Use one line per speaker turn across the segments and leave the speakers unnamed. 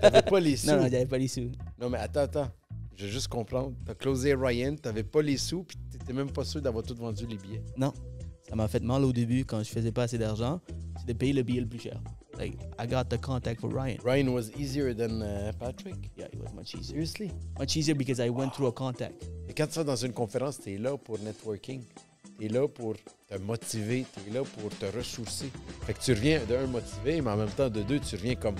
T'avais pas les sous.
Non, j'avais pas les sous.
Non, mais attends. Je veux juste comprendre. T'as closé Ryan, t'avais pas les sous, puis t'étais même pas sûr d'avoir tout vendu les billets.
Non. Ça m'a fait mal au début quand je faisais pas assez d'argent. C'est de payer le billet le plus cher. Like, I got the contact for Ryan.
Ryan was easier than Patrick?
Yeah, it was much easier.
Seriously?
Much easier because I went through a contact.
Et quand tu vas dans une conférence, t'es là pour networking. T'es là pour te motiver. T'es là pour te ressourcer. Fait que tu reviens d'un motivé, mais en même temps, de deux, tu reviens comme...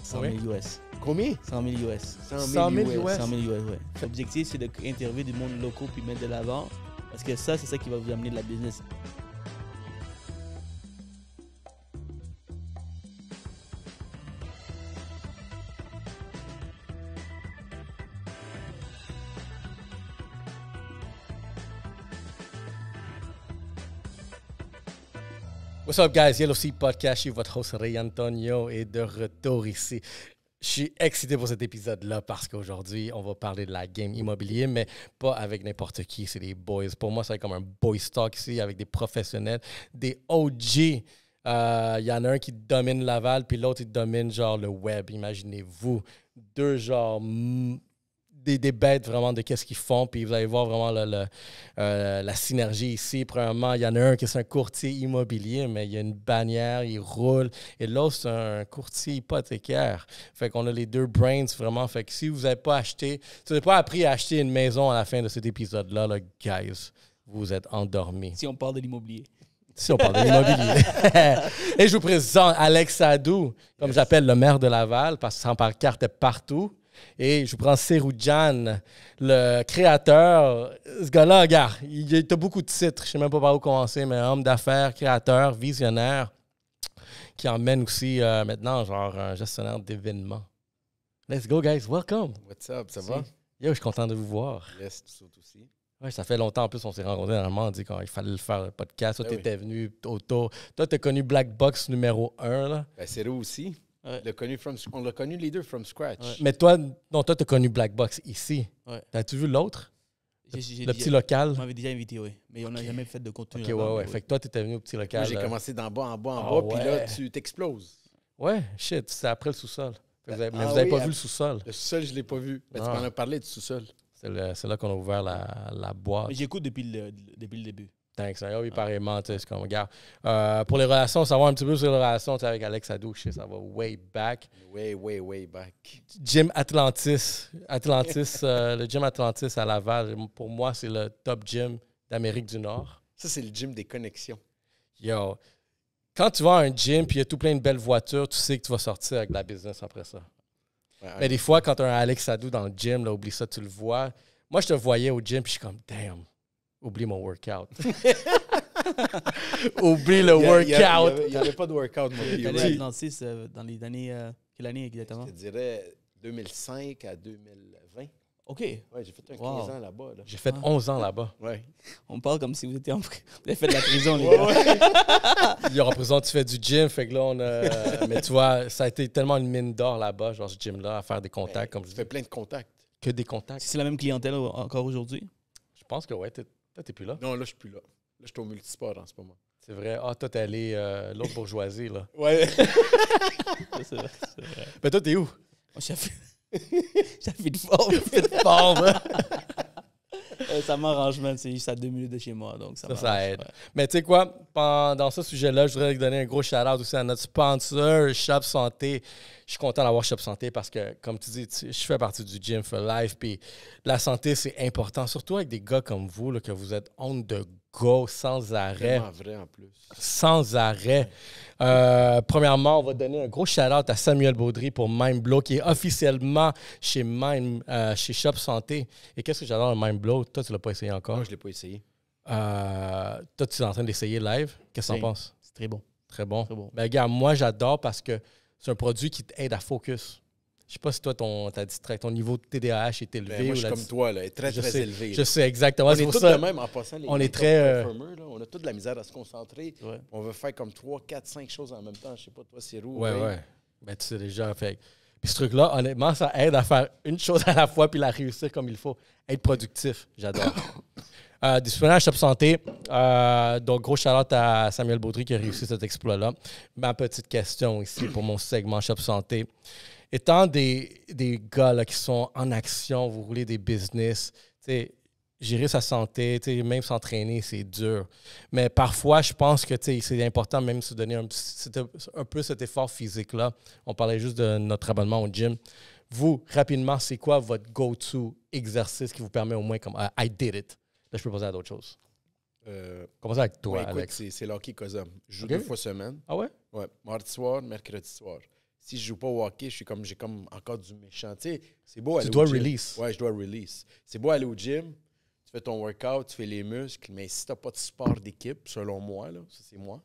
100 000 US.
Combien?
100 000 US.
100 000 US.
100 000 US, ouais. L'objectif, c'est d'interviewer du monde local puis mettre de l'avant. Parce que ça, c'est ça qui va vous amener de la business.
What's up, guys? Yellow Sea Podcast, je suis votre host Ray Antonio et de retour ici. Je suis excité pour cet épisode-là parce qu'aujourd'hui, on va parler de la game immobilier, mais pas avec n'importe qui, c'est des boys. Pour moi, c'est comme un boys talk ici avec des professionnels, des OG. Il y en a un qui domine Laval, puis l'autre, il domine genre le web. Imaginez-vous, deux genres... Des bêtes vraiment de qu'est-ce qu'ils font, puis vous allez voir vraiment la synergie ici. Premièrement, il y en a un qui est un courtier immobilier, mais il y a une bannière, il roule, et l'autre, c'est un courtier hypothécaire. Fait qu'on a les deux brains, vraiment. Fait que si vous n'avez pas acheté, si vous n'avez pas appris à acheter une maison à la fin de cet épisode-là, là, guys, vous êtes endormis.
Si on parle de l'immobilier.
Si on parle de l'immobilier. Et je vous présente Alex Sadou, comme j'appelle le maire de Laval, parce que son pancarte est partout. Et je vous prends Seroujan, le créateur. Ce gars-là, regarde, il a beaucoup de titres. Je ne sais même pas par où commencer, mais homme d'affaires, créateur, visionnaire, qui emmène aussi maintenant genre un gestionnaire d'événements. Let's go, guys. Welcome.
What's up, ça va?
Yo, je suis content de vous voir.
Yes, tu sautes aussi.
Ouais, ça fait longtemps en plus, on s'est rencontrés normalement, on dit qu'il fallait le faire le podcast. Toi, tu étais venu autour. Toi, tu as connu Black Box numéro 1. Là.
Ben, c'est aussi. Ouais. On l'a connu les deux from scratch. Ouais.
Mais toi, tu as connu Black Box ici.
Ouais.
T'as-tu vu l'autre? Le petit local?
Tu m'avais déjà invité, oui. Mais on n'a jamais fait de contenu.
OK, ouais. Fait que toi, tu étais venu au petit local.
Moi, j'ai commencé d'en bas, en bas, puis là, tu t'exploses.
Ouais, shit, c'est après le sous-sol. Mais vous n'avez pas vu le sous-sol?
Le sous-sol, je ne l'ai pas vu. Mais tu m'en as parlé du sous-sol.
C'est là qu'on a ouvert la boîte.
Mais j'écoute depuis le début.
Thanks. Oui, pareillement. C'est comme, regarde. Pour les relations, savoir un petit peu sur les relations avec Alex Sadou, ça va way back.
Way back.
Gym Atlantis. Le Gym Atlantis à Laval, pour moi, c'est le top gym d'Amérique du Nord.
Ça, c'est le gym des connexions.
Yo, quand tu vas à un gym puis il y a tout plein de belles voitures, tu sais que tu vas sortir avec de la business après ça. Ouais, mais des fois, quand tu as un Alex Sadou dans le gym, là, oublie ça, tu le vois. Moi, je te voyais au gym puis je suis comme, damn. Oublie mon workout. Oublie le workout.
Il n'y avait pas de workout, moi.
Tu allé à Atlantis dans les années... quelle année exactement?
Je te dirais 2005 à 2020.
OK.
Ouais, j'ai fait 15 ans là-bas. Là.
J'ai fait 11 ans là-bas.
Ouais.
On parle comme si vous étiez vous avez fait de la prison, les gars.
Il y a en prison, tu fais du gym. Fait que là, on a... Mais tu vois, ça a été tellement une mine d'or là-bas, genre ce gym-là, à faire des contacts. Comme
tu fais plein de contacts.
Que des contacts.
C'est la même clientèle encore aujourd'hui?
Je pense que ouais. Toi, t'es plus là?
Non, là, je suis plus là. Là, je suis au multisport en ce moment.
C'est vrai. Ah, toi, t'es allé l'autre bourgeoisie, là.
Ouais.
C'est vrai.
Mais toi, t'es où?
Moi, j'ai fait de forme. Ça m'arrange, man. C'est juste à 2 minutes de chez moi, donc
ça aide. Ouais. Mais tu sais quoi? Dans ce sujet-là, je voudrais donner un gros shout-out aussi à notre sponsor, Shop Santé. Je suis content d'avoir Shop Santé parce que, comme tu dis, je fais partie du Gym for Life. Puis la santé, c'est important, surtout avec des gars comme vous, là, que vous êtes on the go sans arrêt.
Vraiment vrai en plus.
Sans arrêt. Premièrement, on va donner un gros shout-out à Samuel Baudry pour MindBlow, qui est officiellement chez Shop Santé. Et qu'est-ce que j'adore le MindBlow? Toi, tu ne l'as pas essayé encore?
Moi, je ne l'ai pas essayé.
Toi, tu es en train d'essayer live. Qu'est-ce que tu en penses?
C'est très bon.
Très bon. Ben, regarde, moi, j'adore parce que c'est un produit qui t'aide à focus. Je sais pas si toi, ton niveau de TDAH est élevé.
Ben, moi, je suis comme toi, là, très élevé.
Je sais exactement.
On est tous de même en passant.
On est très...
on a tous de la misère à se concentrer. Ouais. On veut faire comme 3, 4, 5 choses en même temps. Je sais pas, toi, c'est roux.
Ouais. Ben, tu sais déjà, fait... Puis ce truc-là, honnêtement, ça aide à faire une chose à la fois puis la réussir comme il faut. Être productif, j'adore. Disponible à Shop Santé. Donc, gros shout-out à Samuel Baudry qui a réussi cet exploit-là. Ma petite question ici pour mon segment Shop Santé. étant des gars là, qui sont en action, vous roulez des business, gérer sa santé, même s'entraîner, c'est dur. Mais parfois, je pense que c'est important même de se donner un peu cet effort physique-là. On parlait juste de notre abonnement au gym. Vous, rapidement, c'est quoi votre go-to exercice qui vous permet au moins comme I did it? Là, je peux passer à d'autres choses. Commençons avec toi,
écoute,
Alex.
c'est l'hockey Cosum. Je joue
Okay.
2 fois semaine.
Ah ouais?
Ouais, mardi soir, mercredi soir. Si je joue pas au hockey, j'ai comme encore du méchant. Tu sais, c'est beau aller
Tu
au
dois
gym.
release.
Ouais, je dois release. C'est beau aller au gym, tu fais ton workout, tu fais les muscles, mais si t'as pas de sport d'équipe, selon moi, là, ça c'est moi,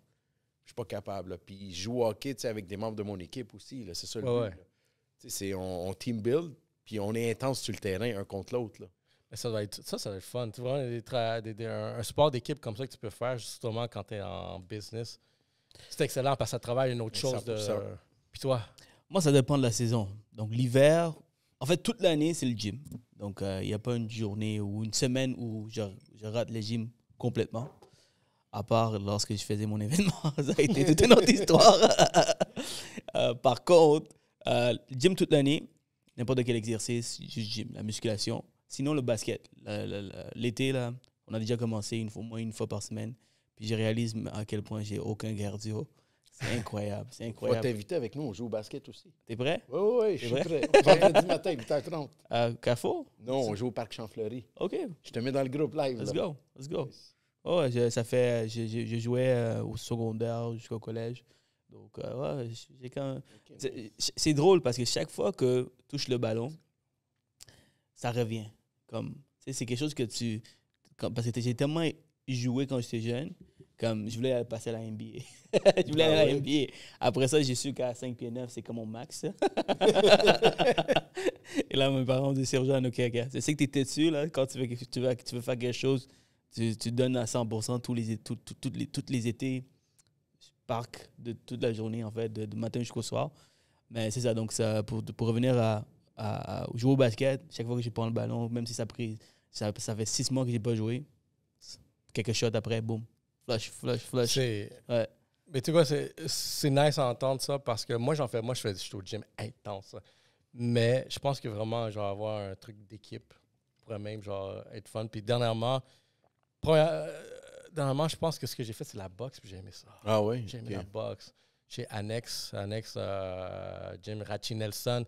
je suis pas capable. Là. Puis je joue au hockey avec des membres de mon équipe aussi. Là, c'est ça le but.
Ouais.
Là. On team build, puis on est intense sur le terrain, un contre l'autre. Là.
Mais ça doit être fun. Tu vois, un sport d'équipe comme ça que tu peux faire justement quand tu es en business. C'est excellent parce que ça travaille une autre chose.
100%.
Puis toi?
Moi, ça dépend de la saison. Donc, l'hiver, en fait, toute l'année, c'est le gym. Donc, il n'y a pas une journée ou une semaine où je rate le gym complètement. À part lorsque je faisais mon événement. Ça a été toute une autre histoire. Par contre, le gym toute l'année, n'importe quel exercice, juste gym, la musculation. Sinon, le basket. L'été, là, on a déjà commencé au moins une fois par semaine. Puis je réalise à quel point j'ai aucun cardio. C'est incroyable, c'est
On va
incroyable.
t'inviter avec nous, on joue au basket aussi.
T'es prêt?
Oui, je suis
vrai?
prêt. Vendredi matin, 8h30.
À Carrefour?
Non, on joue au Parc Champfleury.
OK,
Je te mets dans le groupe live.
let's
là.
go, let's go. Oh, je jouais au secondaire jusqu'au collège. Donc, ouais, j'ai quand même... C'est drôle parce que chaque fois que tu touches le ballon, ça revient. Comme, c'est quelque chose que parce que j'ai tellement joué quand j'étais jeune, comme je voulais passer à la NBA. Je voulais aller à la NBA. Après ça, j'ai su qu'à 5 pieds 9, c'est comme mon max. Et là, mes parents ont dit, Sergent, OK, tu sais que tu es têtu, là, quand tu veux faire quelque chose, tu donnes à 100% tous les étés, parc de toute la journée, en fait, du matin jusqu'au soir. Mais c'est ça, donc ça, pour revenir à jouer au basket, chaque fois que je prends le ballon, même si ça fait 6 mois que je n'ai pas joué, quelques shots après, boum, flush. Ouais.
Mais tu vois, c'est nice à entendre ça parce que moi, je suis au gym intense. Mais je pense que vraiment, genre, avoir un truc d'équipe pourrait même genre, être fun. Puis dernièrement, je pense que ce que j'ai fait, c'est la boxe. Puis j'ai aimé ça.
Ah oui?
J'ai aimé la boxe. Chez Annex Gym Rachi Nelson,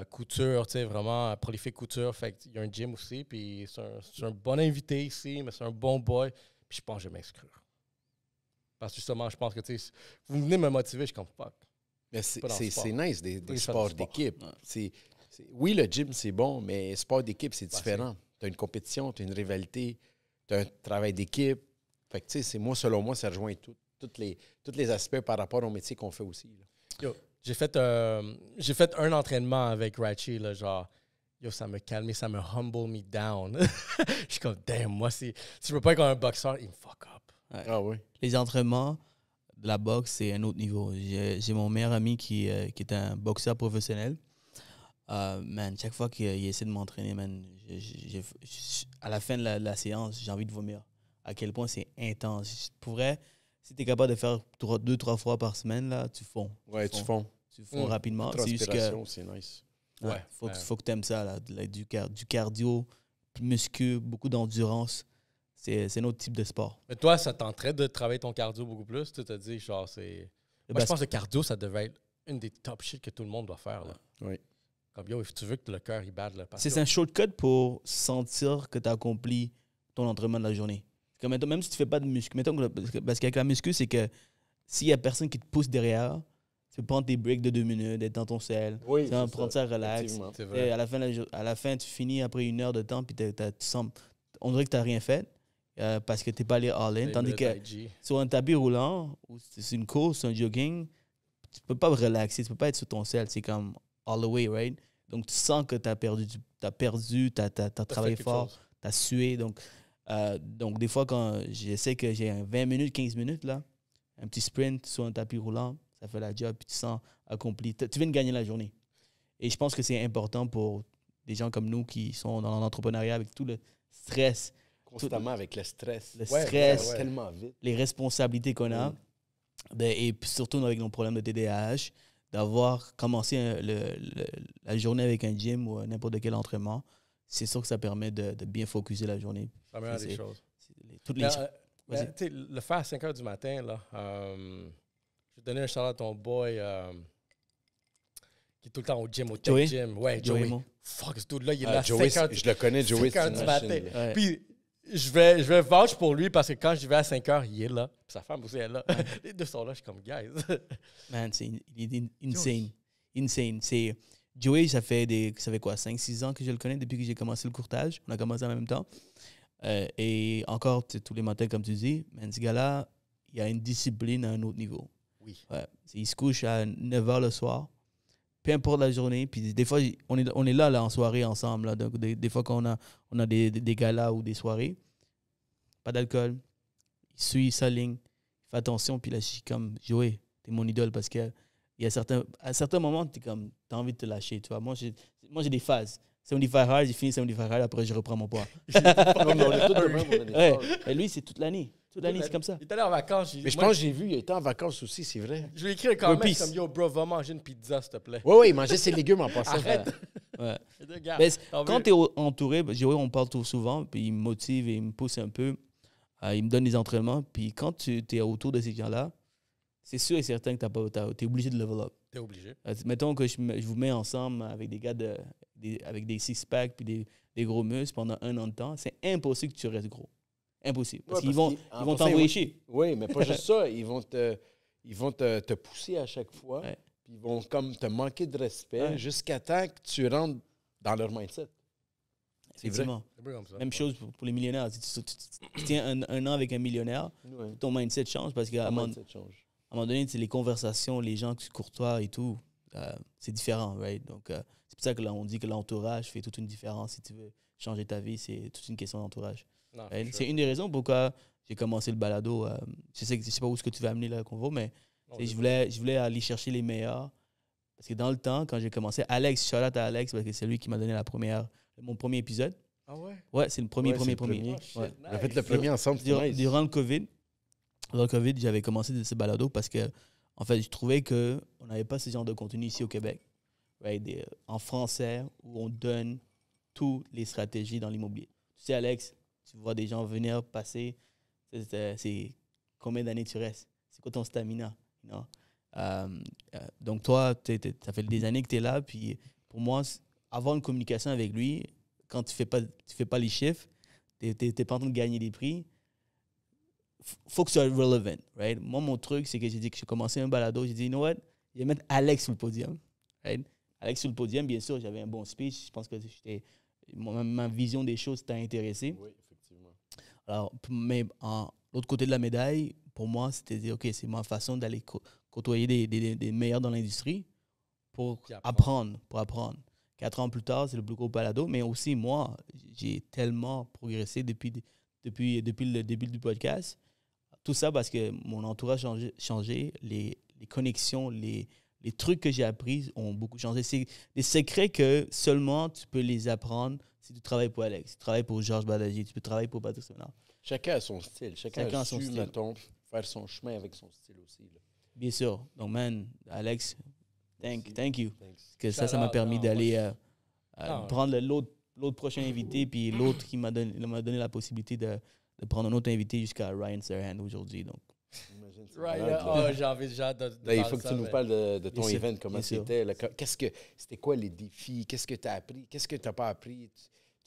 couture, tu sais, vraiment prolifique couture. Fait qu'il y a un gym aussi. Puis c'est un bon invité ici, mais c'est un bon boy. Puis je pense que je vais m'inscrire. Parce que justement, je pense que, tu sais, vous venez me motiver, je suis comme fuck.
Mais c'est nice des
Oui,
sports
du sport.
d'équipe. Oui, le gym, c'est bon, mais sport d'équipe, c'est différent. Tu as une compétition, tu as une rivalité, tu as un travail d'équipe. Fait que, tu sais, selon moi, ça rejoint tous les aspects par rapport au métier qu'on fait aussi. Là.
Yo, j'ai fait un entraînement avec Rachi, là, genre, yo, ça me calme, ça me humble me down. Je suis comme, damn, moi, si je peux pas être comme un boxeur, il me fuck up.
Ouais.
Ah oui?
Les entraînements de la boxe, c'est un autre niveau. J'ai mon meilleur ami qui est un boxeur professionnel. Man, chaque fois qu'il essaie de m'entraîner, man, à la fin de la séance, j'ai envie de vomir. À quel point c'est intense. Pour vrai, si tu es capable de faire 2-3 fois par semaine, là, tu fonds.
Ouais, tu fonds.
Tu fonds rapidement. C'est juste que
Transpiration, c'est nice.
ouais, faut que tu aimes ça. Là, du cardio, muscu, beaucoup d'endurance. C'est un autre type de sport.
Mais toi, ça tenterait de travailler ton cardio beaucoup plus? Tu te dis, genre, c'est... Moi, je pense que le cardio, ça devrait être une des top shit que tout le monde doit faire. Là.
Oui.
Comme, yo, tu veux que le cœur, il batte. Là,
C'est un shortcut pour sentir que tu as accompli ton entraînement de la journée. Comme, même si tu ne fais pas de muscu, parce qu'avec la muscu, c'est que s'il n'y a personne qui te pousse derrière, tu peux prendre tes breaks de 2 minutes, être dans ton sel,
Oui,
tu vas prendre ça relax.
Effectivement.
C'est vrai.
À la fin, tu finis après 1 heure de temps, puis on dirait que tu n'as rien fait parce que tu n'es pas allé all-in. Tandis que sur un tapis roulant, ou c'est une course, un jogging, tu ne peux pas relaxer, tu ne peux pas être sur ton sel. C'est comme all the way, right? Donc, tu sens que tu as perdu, tu as travaillé fort, tu as sué. Donc, des fois, quand j'essaie que j'ai 20 minutes, 15 minutes, là, un petit sprint sur un tapis roulant, ça fait la job, puis tu sens accompli. Tu viens de gagner la journée. Et je pense que c'est important pour des gens comme nous qui sont dans l'entrepreneuriat avec tout le stress.
Constamment avec le stress.
Le stress,
tellement vite.
les responsabilités qu'on a, et puis surtout avec nos problèmes de TDAH, d'avoir commencé la journée avec un gym ou n'importe quel entraînement, c'est sûr que ça permet de bien focuser la journée.
C'est la meilleure des choses.
Le
faire à 5 h du matin, là, je vais donner un shout-out à ton boy qui est tout le temps au gym, au tech gym. Ouais, Joey. Fuck, ce dude-là, il est là à 5 h.
Je le connais, Joey.
5 h du matin. Ouais. Puis, je vais vouch pour lui parce que quand je vais à 5 h, il est là. Puis sa femme aussi est là. Les deux sont là, je suis comme, guys.
Man, il est insane. Insane. Joey, ça fait quoi, 5-6 ans que je le connais depuis que j'ai commencé le courtage. On a commencé en même temps. Et encore, tous les matins, comme tu dis, man, ce gars-là, il a une discipline à un autre niveau.
Oui.
Ouais. Il se couche à 9 h le soir. Peu importe la journée. Puis des fois, on est là en soirée ensemble. Là. Donc, des fois, quand on a des galas ou des soirées, pas d'alcool. Il suit sa ligne. Il fait attention. Puis là, je suis comme, Joey, t'es mon idole parce que à certains moments, t'as envie de te lâcher. Tu vois. Moi, j'ai des phases. 75 hard, j'ai fini 75 hard, après je reprends mon poids.
On est tous de même,
Et lui, c'est toute l'année. Toute l'année, c'est comme ça.
Il est allé en vacances.
Mais je pense que j'ai vu, il était en vacances aussi, c'est vrai.
Je lui ai écrit quand même comme, yo, bro, va manger une pizza, s'il te plaît.
Oui, il mangeait ses légumes en passant.
Arrête.
Ouais. Mais quand tu es entouré, on parle tout souvent, puis il me motive et il me pousse un peu. Il me donne des entraînements. Puis quand tu es autour de ces gens-là, c'est sûr et certain que tu es obligé de level up.
Tu es obligé.
Mettons que je vous mets ensemble avec des gars avec des six-packs puis des gros muscles pendant 1 an de temps. C'est impossible que tu restes gros. Impossible. Parce qu'ils vont t'envoyer chier.
Oui, mais pas juste ça. Ils vont te pousser à chaque fois.
Ouais.
Puis ils vont comme te manquer de respect jusqu'à temps que tu rentres dans leur mindset.
C'est vrai. Même chose pour les millionnaires. Si tu tiens un an avec un millionnaire, ton mindset change parce qu'à un moment donné, c'est les conversations, les gens que tu courtois et tout, c'est différent, right? Donc, c'est pour ça que là, on dit que l'entourage fait toute une différence. Si tu veux changer ta vie, c'est toute une question d'entourage. Right? C'est une des raisons pourquoi j'ai commencé le balado. Je sais pas où est-ce que tu vas amener le convo, mais je voulais aller chercher les meilleurs. Parce que dans le temps, quand j'ai commencé, Alex, shout-out à Alex, parce que c'est lui qui m'a donné mon premier épisode.
Ah ouais?
Ouais, c'est le premier.
Oh,
Ouais.
On a fait le premier ensemble.
Durant le COVID, j'avais commencé ce balado parce que, en fait, je trouvais qu'on n'avait pas ce genre de contenu ici au Québec, right? En français, où on donne toutes les stratégies dans l'immobilier. Tu sais, Alex, tu vois des gens venir passer, c'est combien d'années tu restes? C'est quoi ton stamina? You know? Donc, toi, ça fait des années que tu es là, puis pour moi, avoir une communication avec lui, quand tu fais pas les chiffres, tu n'es pas en train de gagner des prix, faut que ce soit relevant, right? Moi, mon truc, c'est que j'ai dit que j'ai commencé un balado, j'ai dit, you know what? Je vais mettre Alex sur le podium, right? Alex sur le podium, bien sûr, j'avais un bon speech, je pense que ma vision des choses t'a intéressé.
Oui, effectivement.
Alors, mais l'autre côté de la médaille, pour moi, c'était de dire, OK, c'est ma façon d'aller côtoyer des meilleurs dans l'industrie pour apprendre. 4 ans plus tard, c'est le plus gros balado, mais aussi moi, j'ai tellement progressé depuis le début du podcast. Tout ça parce que mon entourage a changé, les connexions, les trucs que j'ai appris ont beaucoup changé. C'est des secrets que seulement tu peux les apprendre si tu travailles pour Alex, si tu travailles pour Georges Badaji, tu peux travailler pour Patrice Ménard.
Chacun a son style. Chacun a son style. Mettons, faire son chemin avec son style aussi. Là.
Bien sûr. Donc, man, Alex, thank you. Que ça m'a permis d'aller prendre l'autre prochain invité, puis l'autre qui m'a donné la possibilité de prendre un autre invité jusqu'à Ryan Serhant aujourd'hui. Donc.
Ryan, j'ai envie déjà de
il faut que tu nous parles de ton event, comment c'était. C'était quoi les défis? Qu'est-ce que tu as appris? Qu'est-ce que tu n'as pas appris?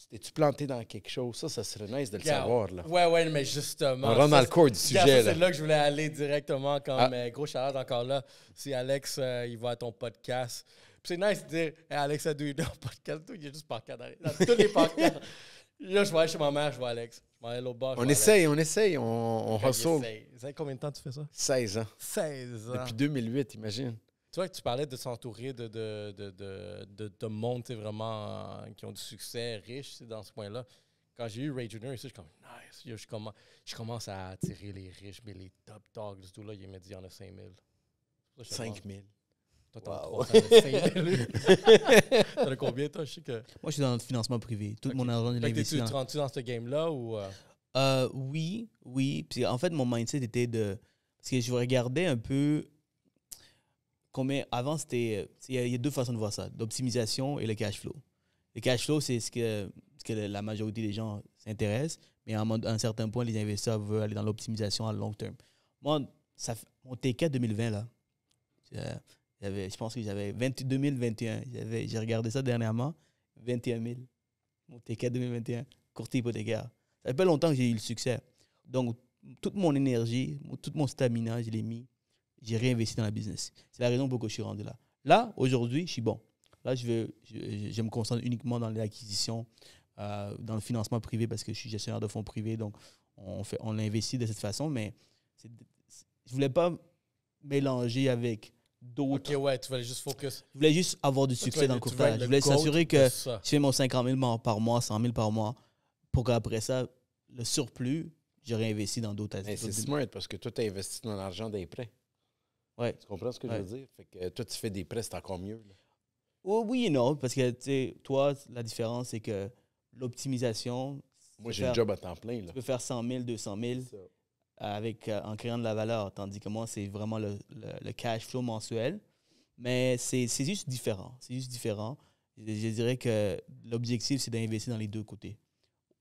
T'es-tu planté dans quelque chose? Ça serait nice de le savoir. Là.
Ouais, mais justement.
On rentre dans le corps du sujet.
C'est là que je voulais aller directement. Gros shout-out encore là. Si Alex, il va à ton podcast. Puis c'est nice de dire, hey, Alex a deux podcast. Il y a juste podcast dans tous les podcasts. Là, je vais aller chez ma mère, je vois Alex. Je vais aller l'autre bord.
On essaye, on hustle.
Ça fait combien de temps tu fais ça?
16 ans.
16 ans.
Depuis 2008, imagine.
Tu vois que tu parlais de s'entourer de monde vraiment qui ont du succès, riches dans ce point-là. Quand j'ai eu Ray Jr. ici, je suis comme nice. Je commence à attirer les riches, mais les top dogs, tout là, il m'a dit il y en a 5000.
5000.
Toi, t'en as 5000. T'en as combien, toi? Je sais que...
Moi, je suis dans le financement privé. Tout mon argent, je l'investis
Tu rentres-tu dans ce game-là ou...
Oui. Puis en fait, mon mindset était de... Parce que je regardais un peu... avant, il y a deux façons de voir ça, l'optimisation et le cash flow. Le cash flow, c'est ce que la majorité des gens s'intéressent, mais à un certain point, les investisseurs veulent aller dans l'optimisation à long terme. Moi, mon T4 2020, là, je pense que j'avais 2021. J'ai regardé ça dernièrement, 21 000. Mon T4 2021, courtier hypothécaire. Ça fait pas longtemps que j'ai eu le succès. Donc, toute mon énergie, tout mon stamina, je l'ai mis, j'ai réinvesti dans la business. C'est la raison pour laquelle je suis rendu là. Là, aujourd'hui, je suis bon. Là, je me concentre uniquement dans l'acquisition, dans le financement privé parce que je suis gestionnaire de fonds privés. Donc, on investit de cette façon, mais je ne voulais pas mélanger avec d'autres.
OK, ouais, tu voulais juste focus.
Je voulais juste avoir du succès dans le courtage. Je voulais s'assurer que je fais mon 50 000 par mois, 100 000 par mois, pour qu'après ça, le surplus, je réinvestis dans d'autres
aspects. C'est smart parce que toi, tu as investi dans l'argent des prêts.
Ouais.
Tu comprends ce que je veux dire? Fait que toi, tu fais des prêts, c'est encore mieux. Là.
Oui et non, parce que toi, la différence, c'est que l'optimisation.
Moi, j'ai le job à temps plein. Là.
Tu peux faire 100 000, 200 000 en créant de la valeur, tandis que moi, c'est vraiment le cash flow mensuel. Mais c'est juste différent. C'est juste différent. Je dirais que l'objectif, c'est d'investir dans les deux côtés.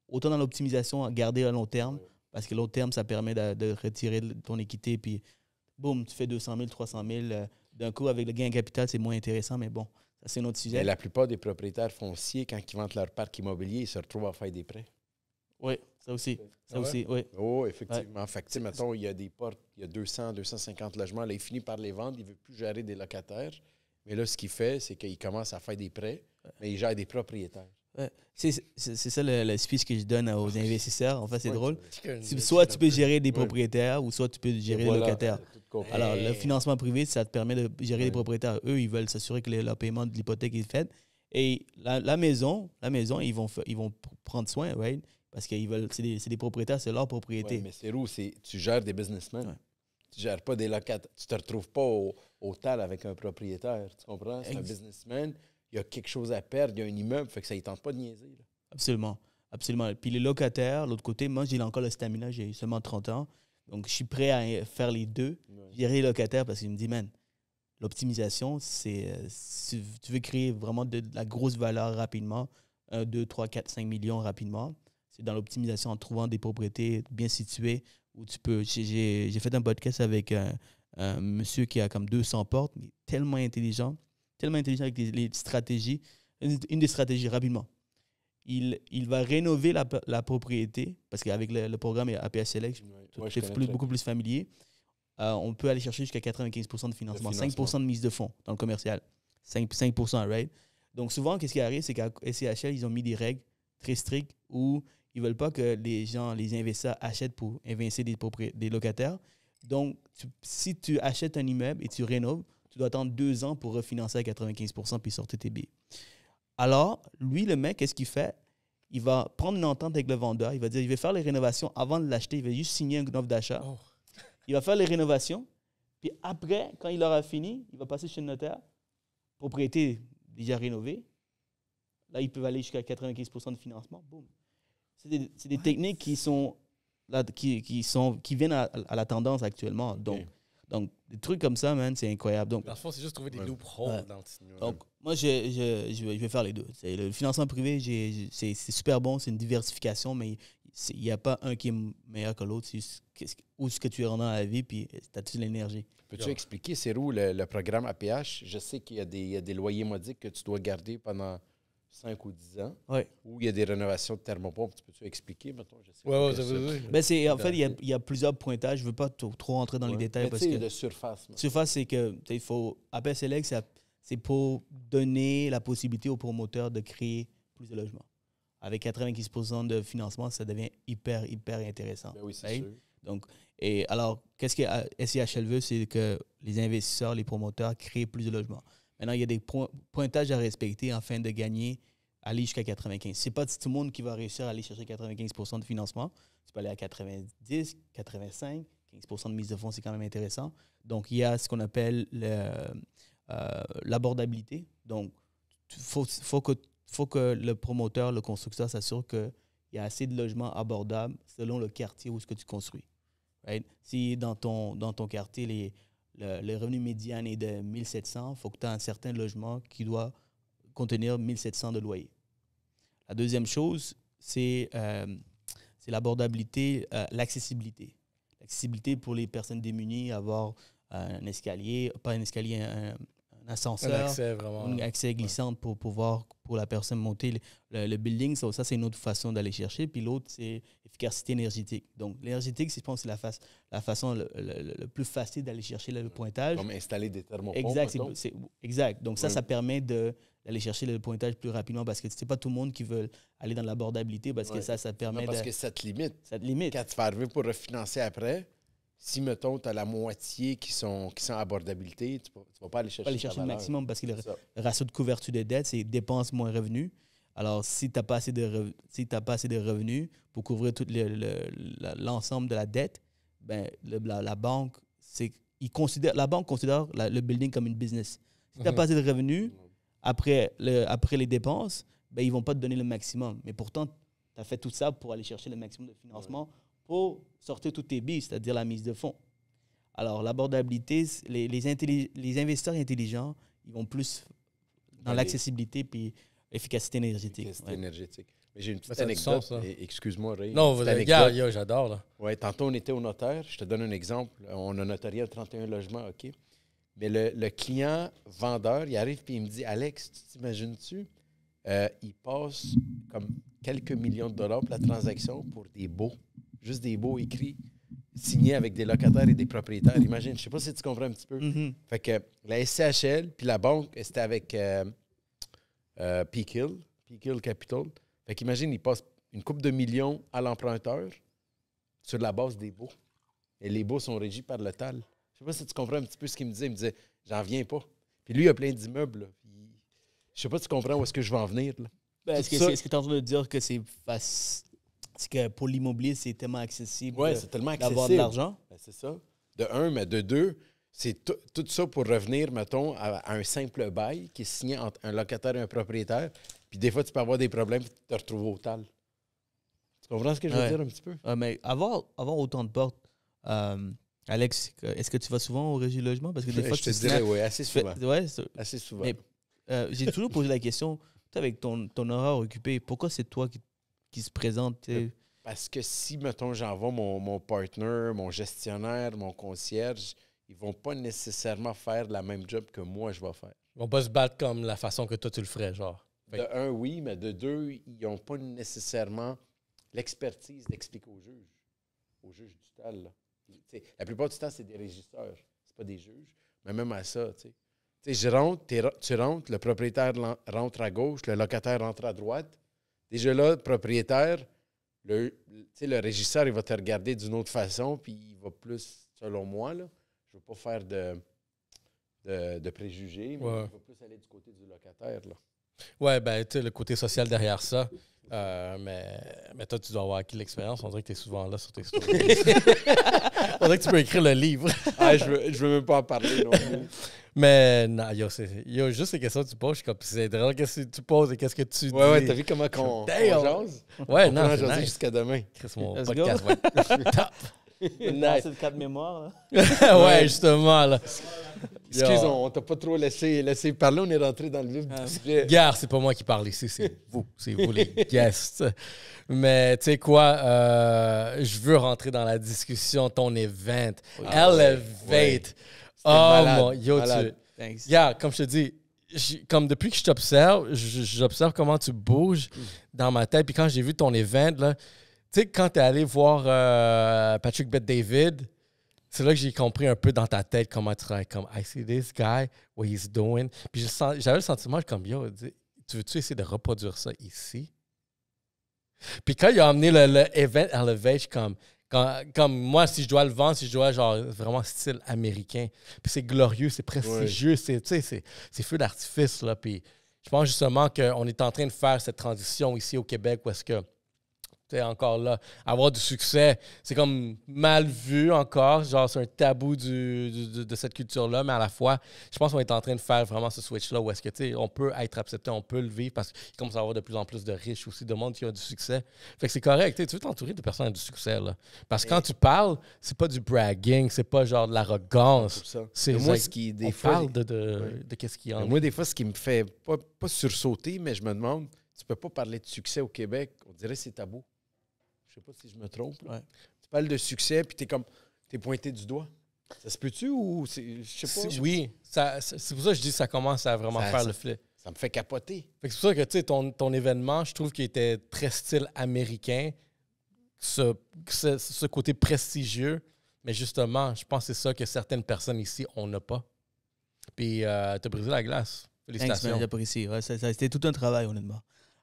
Autant dans l'optimisation, garder à long terme, parce que long terme, ça permet de retirer ton équité, puis boum, tu fais 200 000, 300 000. D'un coup, avec le gain en capital, c'est moins intéressant, mais bon, ça, c'est un autre sujet.
Mais la plupart des propriétaires fonciers, quand ils vendent leur parc immobilier, ils se retrouvent à faire des prêts.
Oui, ça aussi. Ça aussi, oui.
Oh, effectivement. Ouais. Fait que, mettons, il y a des portes, il y a 200, 250 logements. Là, il finit par les vendre. Il ne veut plus gérer des locataires. Mais là, ce qu'il fait, c'est qu'il commence à faire des prêts, mais il gère des propriétaires.
Ouais. C'est ça le speech que je donne aux investisseurs. En fait, c'est drôle. Soit tu peux gérer des propriétaires ou soit tu peux gérer des locataires. Alors, le financement privé, ça te permet de gérer des propriétaires. Eux, ils veulent s'assurer que le paiement de l'hypothèque est fait. Et la maison, ils vont prendre soin, right? Parce que c'est des propriétaires, c'est leur propriété.
Ouais, mais c'est où? Tu gères des businessmen. Ouais. Tu ne gères pas des locataires. Tu ne te retrouves pas au tal avec un propriétaire. Tu comprends? C'est un businessman. Il y a quelque chose à perdre. Il y a un immeuble. Fait que ça ne tente pas de niaiser. Là.
Absolument. Absolument. Puis les locataires, l'autre côté, moi, j'ai encore le stamina. J'ai seulement 30 ans. Donc, je suis prêt à faire les deux. Gérer les locataires parce qu'il me dit, man, l'optimisation, c'est si tu veux créer vraiment de la grosse valeur rapidement, 1, 2, 3, 4, 5 millions rapidement. C'est dans l'optimisation en trouvant des propriétés bien situées où tu peux. J'ai fait un podcast avec un monsieur qui a comme 200 portes, mais tellement intelligent avec les stratégies. Une des stratégies, rapidement. Il va rénover la propriété parce qu'avavec le programme APH Select, c'est beaucoup plus familier. On peut aller chercher jusqu'à 95% de financement, 5% de mise de fonds dans le commercial. 5%, right? Donc, souvent, qu'est-ce qui arrive, c'est qu'à SCHL, ils ont mis des règles très strictes où ils ne veulent pas que les investisseurs achètent pour investir des locataires. Donc, si tu achètes un immeuble et tu rénoves, tu dois attendre 2 ans pour refinancer à 95% puis sortir tes billets. Alors, lui, le mec, qu'est-ce qu'il fait? Il va prendre une entente avec le vendeur. Il va dire, il va faire les rénovations avant de l'acheter. Il va juste signer une offre d'achat. Oh. Il va faire les rénovations. Puis après, quand il aura fini, il va passer chez le notaire. Propriété déjà rénovée. Là, ils peuvent aller jusqu'à 95% de financement. Boum. C'est des techniques qui sont là, qui viennent à la tendance actuellement.
Okay.
Donc, des trucs comme ça, man, c'est incroyable. Donc,
dans le fond, c'est juste trouver des loopholes dans le signal.
Donc, moi, je vais faire les deux. Le financement privé, c'est super bon, c'est une diversification, mais il n'y a pas un qui est meilleur que l'autre. C'est où est-ce que tu es rendu dans la vie, puis tu as-tu l'énergie.
Peux-tu expliquer, c'est où le programme APH? Je sais qu'il y a des loyers modiques que tu dois garder pendant 5 ou 10 ans.
Ouais.
Ou il y a des rénovations de thermopompes. Peux-tu expliquer, mettons?
Oui,
en fait, il y a plusieurs pointages. Je ne veux pas trop rentrer dans les détails.
Mais
parce que
de surface.
Surface, c'est que il faut. APH Select, c'est pour donner la possibilité aux promoteurs de créer plus de logements. Avec 95% de financement, ça devient hyper intéressant.
Ben oui, c'est sûr.
Donc, et alors, qu'est-ce que SCHL veut? C'est que les investisseurs, les promoteurs créent plus de logements. Maintenant, il y a des pointages à respecter afin de gagner, aller jusqu'à 95. Ce n'est pas tout le monde qui va réussir à aller chercher 95% de financement. Tu peux aller à 90, 85, 15% de mise de fonds, c'est quand même intéressant. Donc, il y a ce qu'on appelle l'abordabilité. Donc, il faut que le promoteur, le constructeur s'assure qu'il y a assez de logements abordables selon le quartier où est-ce que tu construis. Right? Si dans ton quartier, le revenu médian est de 1700, il faut que tu aies un certain logement qui doit contenir 1700 de loyer. La deuxième chose, c'est l'abordabilité, l'accessibilité. L'accessibilité pour les personnes démunies, avoir un escalier, pas un escalier, un ascenseur,
un
accès glissant pour pouvoir, pour la personne monter le building. Ça, c'est une autre façon d'aller chercher. Puis l'autre, c'est l'efficacité énergétique. Donc, l'énergétique, je pense que c'est la façon le plus facile d'aller chercher le pointage.
Comme installer des thermopompes.
Exact. Donc, ça permet d'aller chercher le pointage plus rapidement parce que c'est pas tout le monde qui veut aller dans l'abordabilité parce que ça permet
parce que ça te limite.
Ça te limite.
Quand tu vas arriver pour refinancer après, si, mettons, tu as la moitié qui sont à abordabilité, tu ne vas pas aller chercher
le maximum parce que le ratio de couverture de dette, c'est dépenses moins revenus. Alors, si tu n'as pas assez de revenus pour couvrir tout l'ensemble de la dette, ben, la banque considère le building comme une business. Si tu n'as pas assez de revenus, après les dépenses, ben, ils ne vont pas te donner le maximum. Mais pourtant, tu as fait tout ça pour aller chercher le maximum de financement pour sortir tous tes billes, c'est-à-dire la mise de fonds. Alors, l'abordabilité, les investisseurs intelligents, ils vont plus dans l'accessibilité puis l'efficacité énergétique.
Énergétique. Mais j'ai une petite anecdote. Excuse-moi, Ray.
Non, regarde, j'adore. Là.
Ouais, tantôt, on était au notaire. Je te donne un exemple. On a notarié à 31 logements, OK? Mais le client vendeur, il arrive et il me dit, Alex, tu t'imagines-tu? Il passe comme quelques millions de dollars pour la transaction pour des baux. Juste des baux écrits, signés avec des locataires et des propriétaires. Imagine, je ne sais pas si tu comprends un petit peu.
Mm-hmm.
Fait que la SCHL, puis la banque, c'était avec Peak Hill Capital. Fait qu'imagine, il passe une couple de millions à l'emprunteur sur la base des baux. Et les baux sont régis par le TAL. Je ne sais pas si tu comprends un petit peu ce qu'il me disait. Il me disait, j'en viens pas. Puis lui, il a plein d'immeubles. Je ne sais pas si tu comprends où est-ce que je vais en venir. Là.
Ben, est-ce que tu es en train de dire que c'est que pour l'immobilier, c'est tellement accessible d'avoir de l'argent?
Ben, c'est ça. De un, mais de deux, c'est tout ça pour revenir, mettons, à un simple bail qui est signé entre un locataire et un propriétaire. Puis des fois, tu peux avoir des problèmes et te retrouver au TAL. Tu comprends ce que je veux dire un petit peu?
Mais avoir autant de portes, Alex, est-ce que tu vas souvent au Régie Logement? Parce que des fois,
je te dirais, oui, assez souvent.
Assez
souvent.
Mais j'ai toujours posé la question, avec ton horaire occupé, pourquoi c'est toi qui se présente?
Parce que si, mettons, j'envoie mon partner, mon gestionnaire, mon concierge, ils vont pas nécessairement faire la même job que moi, je vais faire.
Ils vont pas se battre comme la façon que toi, tu le ferais, genre.
De un, oui, mais de deux, ils n'ont pas nécessairement l'expertise d'expliquer aux juges du TAL. Là. La plupart du temps, c'est des régisseurs, c'est pas des juges. Mais même à ça, tu sais, tu rentres, le propriétaire rentre à gauche, le locataire rentre à droite. Déjà là, le propriétaire, le régisseur, il va te regarder d'une autre façon, puis il va plus, selon moi, là, je ne veux pas faire de préjugés, mais il va plus aller du côté du locataire. Là.
Ouais, ben, tu sais, le côté social derrière ça. Mais toi, tu dois avoir acquis l'expérience. On dirait que tu es souvent là sur tes stories. On dirait que tu peux écrire le livre.
Je veux même pas en parler non plus.
Mais non, juste les questions que tu poses, c'est drôle qu'est-ce que tu poses et qu'est-ce que tu dis.
Ouais, t'as vu comment on jase?
Ouais, non,
c'est nice. Jusqu'à demain.
Chris, mon podcast va être top.
Nice. C'est le cas de mémoire. Là.
Ouais, justement. Là.
Excuse, on t'a pas trop laissé parler. On est rentré dans le vif du sujet.
Gare, c'est pas moi qui parle ici, c'est vous. C'est vous les guests. Mais tu sais quoi, je veux rentrer dans la discussion, ton event. Elevate.
Ouais.
Oh mon, yo,
Thanks.
Yeah, comme je te dis, comme depuis que je t'observe, j'observe comment tu bouges dans ma tête. Puis quand j'ai vu ton event, là, tu sais, quand tu es allé voir Patrick Bet-David, c'est là que j'ai compris un peu dans ta tête comment tu travailles. Comme, I see this guy, what he's doing. Puis j'avais le sentiment, comme, yo, tu veux-tu essayer de reproduire ça ici? Puis quand il a amené le event Elevate, comme moi, si je dois le vendre, si je dois, genre, vraiment style américain. Puis c'est glorieux, c'est prestigieux, c'est feu d'artifice, là. Puis je pense justement qu'on est en train de faire cette transition ici au Québec où est-ce que T'es encore là. Avoir du succès, c'est comme mal vu encore. Genre, c'est un tabou de cette culture-là, mais à la fois, je pense qu'on est en train de faire vraiment ce switch-là où est-ce que, tu sais, on peut être accepté, on peut le vivre parce qu'il commence à y avoir de plus en plus de riches aussi, de monde qui a du succès. Fait que c'est correct. Tu veux t'entourer de personnes qui ont du succès, là. Parce que quand tu parles, c'est pas du bragging, c'est pas genre de l'arrogance. C'est
moi,
like,
ce qui, des
on
fois,
parle de qu'est-ce qu'il y a en
moi, des fois, ce qui me fait pas sursauter, mais je me demande, tu peux pas parler de succès au Québec, on dirait que c'est tabou. Je sais pas si je me trompe.
Ouais.
Tu parles de succès, puis t'es pointé du doigt. Ça se peut-tu ou je sais pas?
Oui, c'est pour ça que je dis que ça commence à vraiment faire le flip.
Ça me fait capoter.
C'est pour ça que tu sais, ton événement, je trouve qu'il était très style américain, ce côté prestigieux, mais justement, je pense que c'est ça que certaines personnes ici, on n'a pas. Puis t'as brisé la glace. Félicitations.
Thanks, j'apprécie. Ouais, ça a été tout un travail, honnêtement.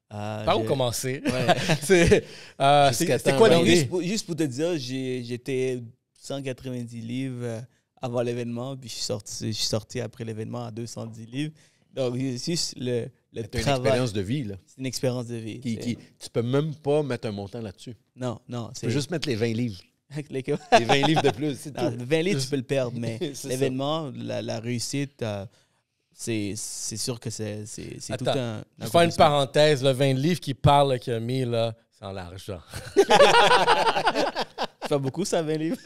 Par où commencer?
Ouais.
C'est quoi l'idée?
Juste pour te dire, j'étais 190 livres avant l'événement, puis je suis sorti après l'événement à 210 livres. Donc, juste le
c'est
travail.
une expérience de vie, là.
C'est une expérience de vie.
Tu peux même pas mettre un montant là-dessus.
Non.
Tu peux juste mettre les 20 livres.
Les
20 livres de plus, c'est tout.
20 livres, tu peux le perdre, mais l'événement,
ça.
la réussite, c'est sûr que c'est tout un...
Je vais faire une parenthèse. Le 20 livres qu'il parle, qu'il a mis, là, c'est en l'argent.
Tu fais beaucoup, ça, 20 livres?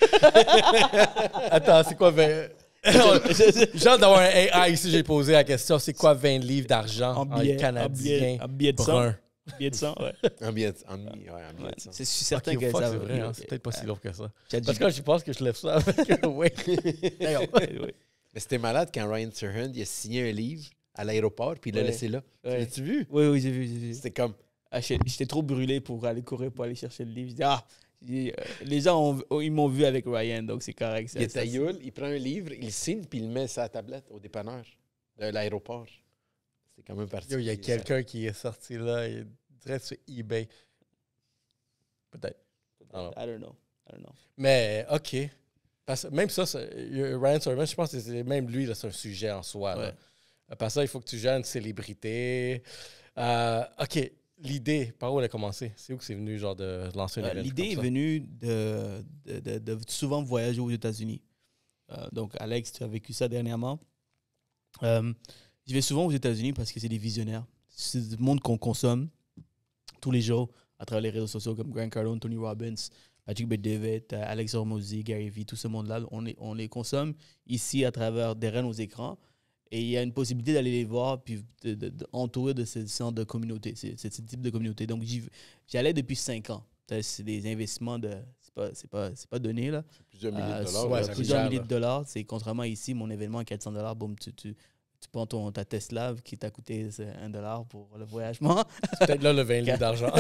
Attends, c'est quoi 20... J'ai hâte d'avoir un AI ici, j'ai posé la question. C'est quoi 20 livres d'argent en canadien
en billet de
brun?
sang? Billet de sang, ouais.
Un billet de sang.
C'est certain que
fuck,
ça...
c'est vrai, hein, c'est peut-être pas si lourd que ça.
J'ai
Parce que je pense que je lève ça avec oui.
Mais c'était malade quand Ryan Serhant il a signé un livre à l'aéroport puis il l'a laissé là.
Ouais.
L'as-tu vu?
Oui, j'ai vu.
C'était comme...
J'étais trop brûlé pour aller courir pour aller chercher le livre. Je dis, les gens, ils m'ont vu avec Ryan, donc c'est correct.
Il est à Yule, il prend un livre, il signe puis il le met sur la tablette au dépanneur de l'aéroport. C'est quand même particulier.
Il y a quelqu'un qui est sorti là, il est direct sur eBay. Peut-être.
I don't know.
Mais, OK. Parce que même ça, Ryan Serhant, je pense que c'est même lui, là, c'est un sujet en soi.
Ouais.
Après ça, il faut que tu gères une célébrité. OK. L'idée, par où elle a commencé? C'est où que c'est venu, genre, de lancer un événement?
L'idée est venue de souvent voyager aux États-Unis. Donc, Alex, tu as vécu ça dernièrement. Je vais souvent aux États-Unis parce que c'est des visionnaires. C'est du monde qu'on consomme tous les jours à travers les réseaux sociaux comme Grant Cardone, Tony Robbins, Patrick Bet-David, Alex Hormozy, Gary Vee, tout ce monde-là. On les consomme ici à travers derrière nos écrans. Et il y a une possibilité d'aller les voir puis d'entourer de ce genre de communauté, ce type de communauté. Donc, j'y allais depuis 5 ans. C'est des investissements de... C'est pas donné, là.
Plusieurs milliers de dollars.
Ouais, plusieurs milliers de dollars. C'est contrairement ici, mon événement à 400 $, boum, tu prends ta Tesla qui t'a coûté $1 pour le voyagement.
C'est peut-être là le 20 livres d'argent.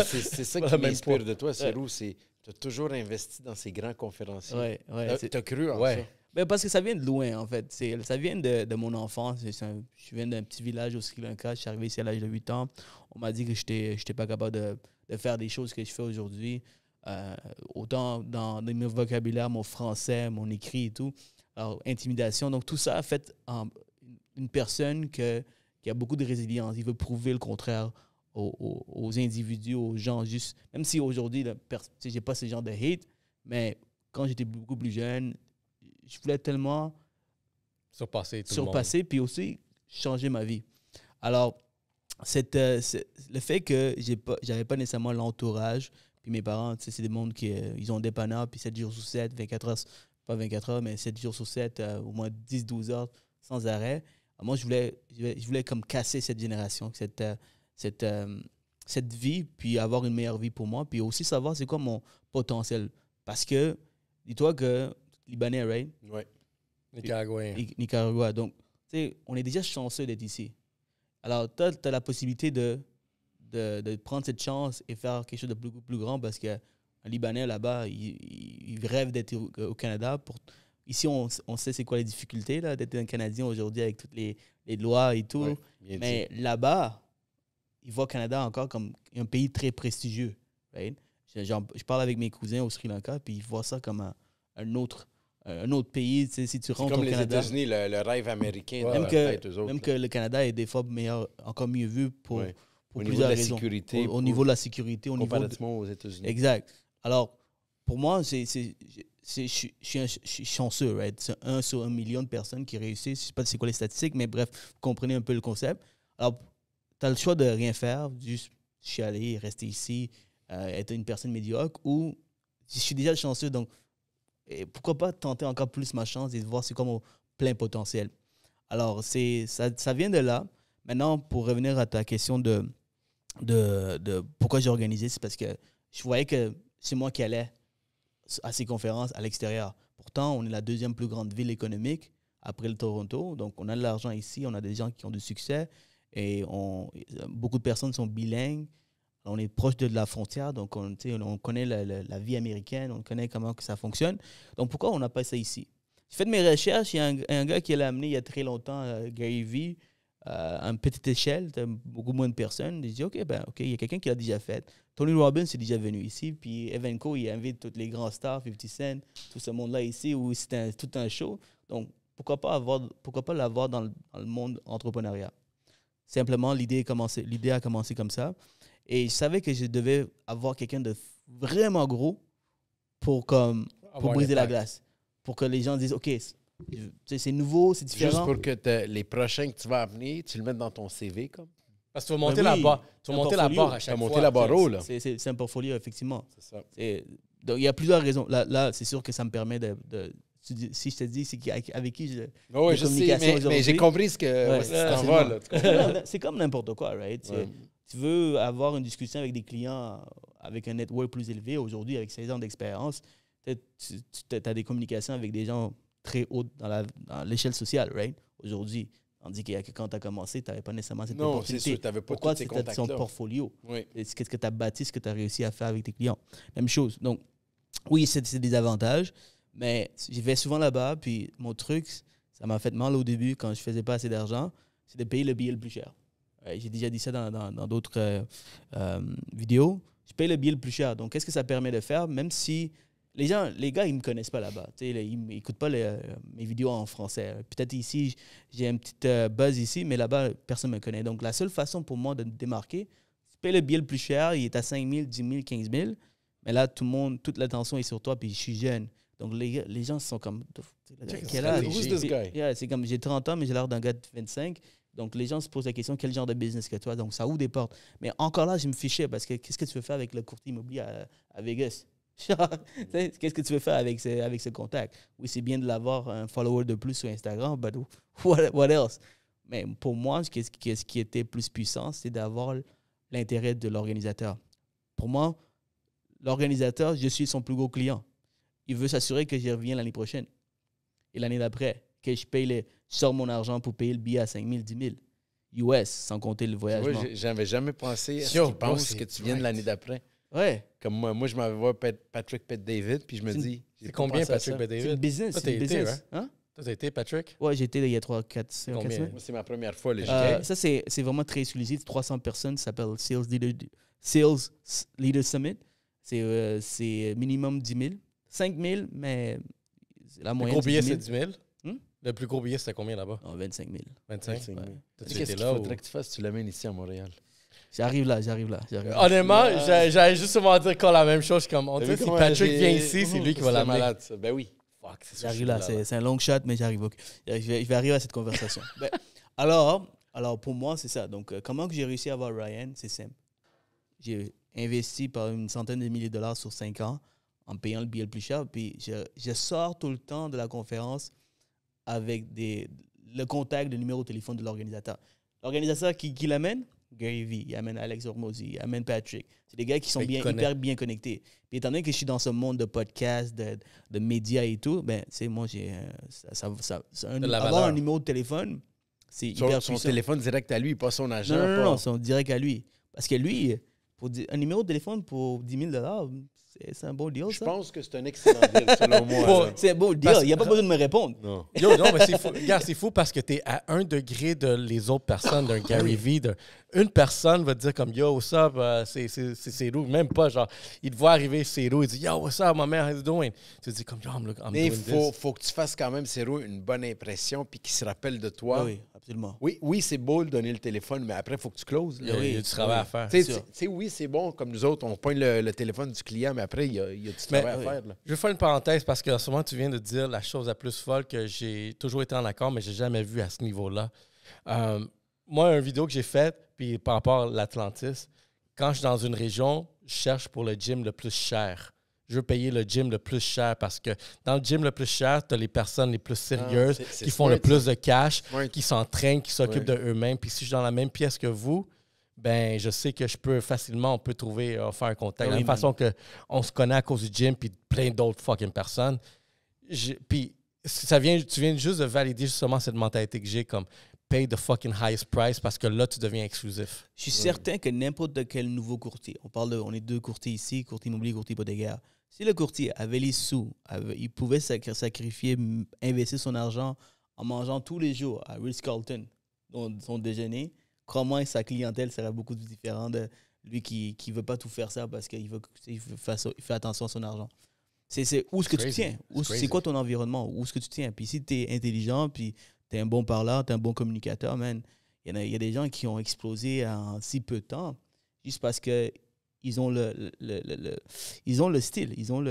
C'est ça qui m'inspire de toi, Sérou. Tu as toujours investi dans ces grands conférenciers.
Ouais.
Tu as cru en ça.
Ben parce que ça vient de loin, en fait. Ça vient de mon enfance. Je viens d'un petit village au Sri Lanka. Je suis arrivé ici à l'âge de 8 ans. On m'a dit que je n'étais pas capable de faire des choses que je fais aujourd'hui. Autant dans mes vocabulaires, mon français, mon écrit et tout. Alors, intimidation. Donc, tout ça a fait une personne qui a beaucoup de résilience. Il veut prouver le contraire aux individus, aux gens. Juste, même si aujourd'hui, je n'ai pas ce genre de hate, mais quand j'étais beaucoup plus jeune, je voulais tellement surpasser puis aussi changer ma vie. Alors, le fait que j'avais pas nécessairement l'entourage, puis mes parents, c'est des mondes qui ils ont des dépanneur, puis 7 jours sur 7, 24 heures, pas 24 heures, mais 7 jours sur 7, au moins 10-12 heures sans arrêt. Alors moi, je voulais comme casser cette génération, cette vie, puis avoir une meilleure vie pour moi, puis aussi savoir c'est quoi mon potentiel. Parce que, dis-toi que Libanais, right?
Oui.
Nicaragua.
Donc, tu sais, on est déjà chanceux d'être ici. Alors, tu as la possibilité de prendre cette chance et faire quelque chose de plus grand parce qu'un Libanais, là-bas, il rêve d'être au Canada. Ici, on sait c'est quoi les difficultés là, d'être un Canadien aujourd'hui avec toutes les lois et tout.
Ouais,
mais là-bas, ils voient le Canada encore comme un pays très prestigieux. Right? Je parle avec mes cousins au Sri Lanka, puis ils voient ça comme un autre pays. Si tu rentres au Canada...
Comme les États-Unis, le rêve américain.
Même que le Canada est des fois encore mieux vu pour pour
au
plusieurs
niveau de la
raisons.
sécurité.
Au niveau de la sécurité, au niveau
comparativement aux États-Unis.
Exact. Alors, pour moi, je suis chanceux, right? C'est 1 sur 1 million de personnes qui réussissent. Je ne sais pas c'est quoi les statistiques, mais bref, vous comprenez un peu le concept. Alors, tu as le choix de rien faire, juste chialer, rester ici, être une personne médiocre, ou je suis déjà chanceux, donc pourquoi pas tenter encore plus ma chance et voir c'est quoi mon plein potentiel. Alors, ça vient de là. Maintenant, pour revenir à ta question de pourquoi j'ai organisé, c'est parce que je voyais que c'est moi qui allais à ces conférences à l'extérieur. Pourtant, on est la 2e plus grande ville économique après le Toronto. Donc, on a de l'argent ici, on a des gens qui ont du succès et beaucoup de personnes sont bilingues. On est proche de la frontière, donc on connaît la vie américaine, on connaît comment que ça fonctionne. Donc, pourquoi on n'a pas ça ici? J'ai fait de mes recherches. Il y a un gars qui l'a amené il y a très longtemps, Gary Vee, à une petite échelle, beaucoup moins de personnes. J'ai dit, OK, il y a quelqu'un qui l'a déjà fait. Tony Robbins est déjà venu ici, puis Evenco, il invite tous les grands stars, 50 Cent, tout ce monde-là ici, où c'était tout un show. Donc, pourquoi pas l'avoir dans le monde entrepreneuriat? Simplement, l'idée a commencé comme ça. Et je savais que je devais avoir quelqu'un de vraiment gros pour briser la glace. Pour que les gens disent, OK, c'est nouveau, c'est différent.
Juste pour que les prochains que tu vas amener, tu le mettes dans ton CV, comme.
Parce que tu vas monter la barre. Tu vas monter la barre à chaque fois.
Tu vas monter la barre haut, là.
C'est un portfolio, effectivement.
C'est ça.
Donc, il y a plusieurs raisons. Là, c'est sûr que ça me permet si je te dis c'est avec qui je
sais, mais j'ai compris ce que tu t'en vas, là.
C'est comme n'importe quoi, right? Ouais. Tu veux avoir une discussion avec des clients avec un network plus élevé. Aujourd'hui, avec 16 ans d'expérience, tu as des communications avec des gens très hauts dans l'échelle sociale, right? Aujourd'hui. Tandis que quand tu as commencé, tu n'avais pas nécessairement cette opportunité.
Non, c'est sûr, tu n'avais pas
tous
ces contacts-là.
Pourquoi? C'est ton portfolio.
Oui.
Qu'est-ce que tu as bâti, ce que tu as réussi à faire avec tes clients. Même chose. Donc, oui, c'est des avantages, mais j'y vais souvent là-bas, puis mon truc, ça m'a fait mal au début quand je ne faisais pas assez d'argent, c'est de payer le billet le plus cher. J'ai déjà dit ça dans d'autres vidéos. Je paye le billet le plus cher. Donc, qu'est-ce que ça permet de faire? Même si les gars, ils ne me connaissent pas là-bas. Ils n'écoutent pas mes vidéos en français. Peut-être ici, j'ai un petit buzz ici, mais là-bas, personne ne me connaît. Donc, la seule façon pour moi de me démarquer, c'est de payer le billet le plus cher. Il est à 5 000, 10 000, 15 000. Mais là, toute l'attention est sur toi, puis je suis jeune. Donc, les gens sont comme... C'est comme, j'ai 30 ans, mais j'ai l'air d'un gars de 25. Donc, les gens se posent la question, quel genre de business que toi? Donc, ça ouvre des portes. Mais encore là, je me fichais parce que qu'est-ce que tu veux faire avec le courtier immobilier à Vegas? Qu'est-ce que tu veux faire avec ce contact? Oui, c'est bien de l'avoir un follower de plus sur Instagram, but what else? Mais pour moi, ce qui était plus puissant, c'est d'avoir l'intérêt de l'organisateur. Pour moi, l'organisateur, je suis son plus gros client. Il veut s'assurer que j'y reviens l'année prochaine et l'année d'après, que je sors mon argent pour payer le billet à 5 000, 10 000 US, sans compter le voyagement.
Oui, j'avais jamais pensé à ce qu'ils pensent que tu viennes l'année d'après.
Ouais.
Comme moi je m'en vais voir Patrick Bet-David, puis je me dis...
C'est combien Patrick Bet-David?
C'est une business.
Toi, t'as été, hein? Toi, t'as été, Patrick?
Ouais, j'ai été il y a 3, 4 semaines.
Moi, c'est ma première fois. Là,
ça, c'est vraiment très exclusif. 300 personnes, ça s'appelle Sales Leader Summit. C'est minimum 10 000. 5 000, mais la moyenne,
le gros billet, c'est 10 000?
Hmm?
Le plus gros billet, c'était combien là-bas?
Non, 25 000.
25 000.
Ouais.
Qu'est-ce qu'il faudrait que tu fasses si tu l'amènes ici à Montréal?
J'arrive là.
Honnêtement, j'allais justement dire qu'on la même chose. Comme on dit, si Patrick vient ici, c'est lui qui va l'amener.
Malade, ça. Ben oui.
Fuck,
j'arrive là. C'est un long shot, mais j'arrive. Okay. Je vais arriver à cette conversation. Alors, pour moi, c'est ça. Donc, comment que j'ai réussi à avoir Ryan? C'est simple. J'ai investi par une centaine de milliers de dollars sur 5 ans en payant le billet le plus cher. Puis, je sors tout le temps de la conférence avec le contact, le numéro de téléphone de l'organisateur. L'organisateur qui l'amène, Gary Vee, il amène Alex Hormozy, il amène Patrick. C'est des gars qui sont hyper bien connectés. Puis étant donné que je suis dans ce monde de podcasts, de médias et tout, moi, j'ai avoir un numéro de téléphone, c'est hyper puissant.
Son téléphone direct à lui, pas son agent.
Non, son direct à lui. Parce que lui, un numéro de téléphone pour 10 000 $, c'est un bon deal, ça.
Je pense que c'est un excellent deal, selon moi.
C'est un bon deal. Il n'y a pas besoin de me répondre.
Non.
Non, mais c'est fou. Regarde, c'est fou parce que tu es à 1 degré de les autres personnes, d'un Gary Vee. Une personne va te dire comme « Yo, what's up? C'est Cédou. » Même pas, genre, il te voit arriver, Cédou, il dit « Yo, what's up, my man? How you doing? » Tu te dis comme « Yo, I'm
mais
doing this. »
faut que tu fasses quand même, Cédou, une bonne impression puis qu'il se rappelle de toi
Absolument.
Oui, c'est beau de donner le téléphone, mais après, il faut que tu closes.
Il y a du travail à faire.
Tu sais, oui, c'est bon, comme nous autres, on pointe le téléphone du client, mais après, il y a du travail à faire. Là.
Je vais faire une parenthèse parce qu'en ce moment, tu viens de dire la chose la plus folle que j'ai toujours été en accord, mais je n'ai jamais vu à ce niveau-là. Moi, une vidéo que j'ai faite, puis par rapport à l'Atlantis, quand je suis dans une région, je cherche pour le gym le plus cher. Je veux payer le gym le plus cher parce que dans le gym le plus cher, tu as les personnes les plus sérieuses qui font le plus de cash, qui s'entraînent, qui s'occupent de eux-mêmes. Puis si je suis dans la même pièce que vous, ben je sais que je peux facilement, on peut trouver, faire un contact. De la même façon qu'on se connaît à cause du gym puis plein d'autres fucking personnes. Puis tu viens juste de valider justement cette mentalité que j'ai comme pay the fucking highest price parce que là, tu deviens exclusif.
Je suis certain que n'importe quel nouveau courtier, on est 2 courtiers ici, courtier immobilier, courtier hypothécaire. Si le courtier avait les sous, il pouvait sacrifier, investir son argent en mangeant tous les jours à Ritz-Carlton, son déjeuner, crois-moi, sa clientèle serait beaucoup plus différente de lui qui ne veut pas tout faire ça parce qu'il fait attention à son argent. C'est où est-ce que tu tiens? C'est quoi ton environnement? Où est-ce que tu tiens? Puis si tu es intelligent, puis tu es un bon parleur, tu es un bon communicateur, man, il y a des gens qui ont explosé en si peu de temps juste parce que ils ont ils ont le style, ils ont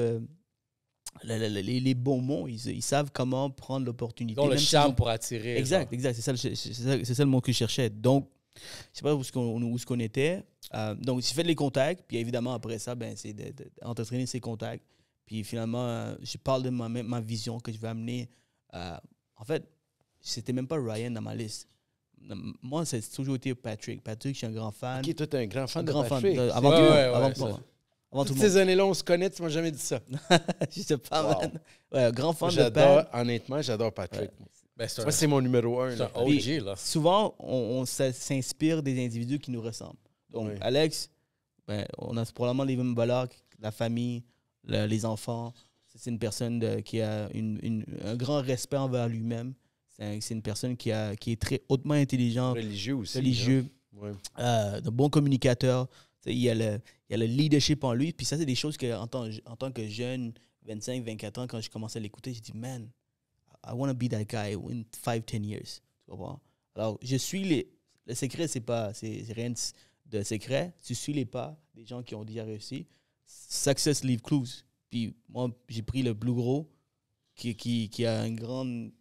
les bons mots, ils savent comment prendre l'opportunité.
Ils ont le charme pour attirer.
Exact. C'est ça le mot que je cherchais. Donc, je ne sais pas où est-ce qu'on était. Donc, j'ai fait les contacts, puis évidemment, après ça, ben, c'est d'entretenir ces contacts. Puis finalement, je parle de ma vision que je vais amener. En fait, c'était même pas Ryan dans ma liste. Moi, c'est toujours été Patrick. Patrick, je suis un grand fan.
OK, toi, t'es un grand fan de Patrick.
Avant tout le monde.
Toutes ces années-là, on se connaît, tu m'as jamais dit ça.
Je sais pas, man. Ouais, grand fan de
Patrick. Honnêtement, j'adore Patrick. Ouais.
Ben,
moi, c'est mon numéro 1.
C'est un OG, là.
Souvent, on s'inspire des individus qui nous ressemblent. Donc, Alex, ben, on a probablement les mêmes valeurs, la famille, les enfants. C'est une personne qui a un grand respect envers lui-même. C'est une personne qui est très hautement intelligente.
Religieux aussi.
Religieux. De bon communicateur. Il y a le leadership en lui. Puis ça, c'est des choses que en tant que jeune, 25, 24 ans, quand je commençais à l'écouter, j'ai dit, man, I want to be that guy in 5-10 years. Tu comprends? Alors, je suis le secret, c'est rien de secret. Tu suis les pas des gens qui ont déjà réussi. Success leave clues. Puis moi, j'ai pris le plus gros qui a une grande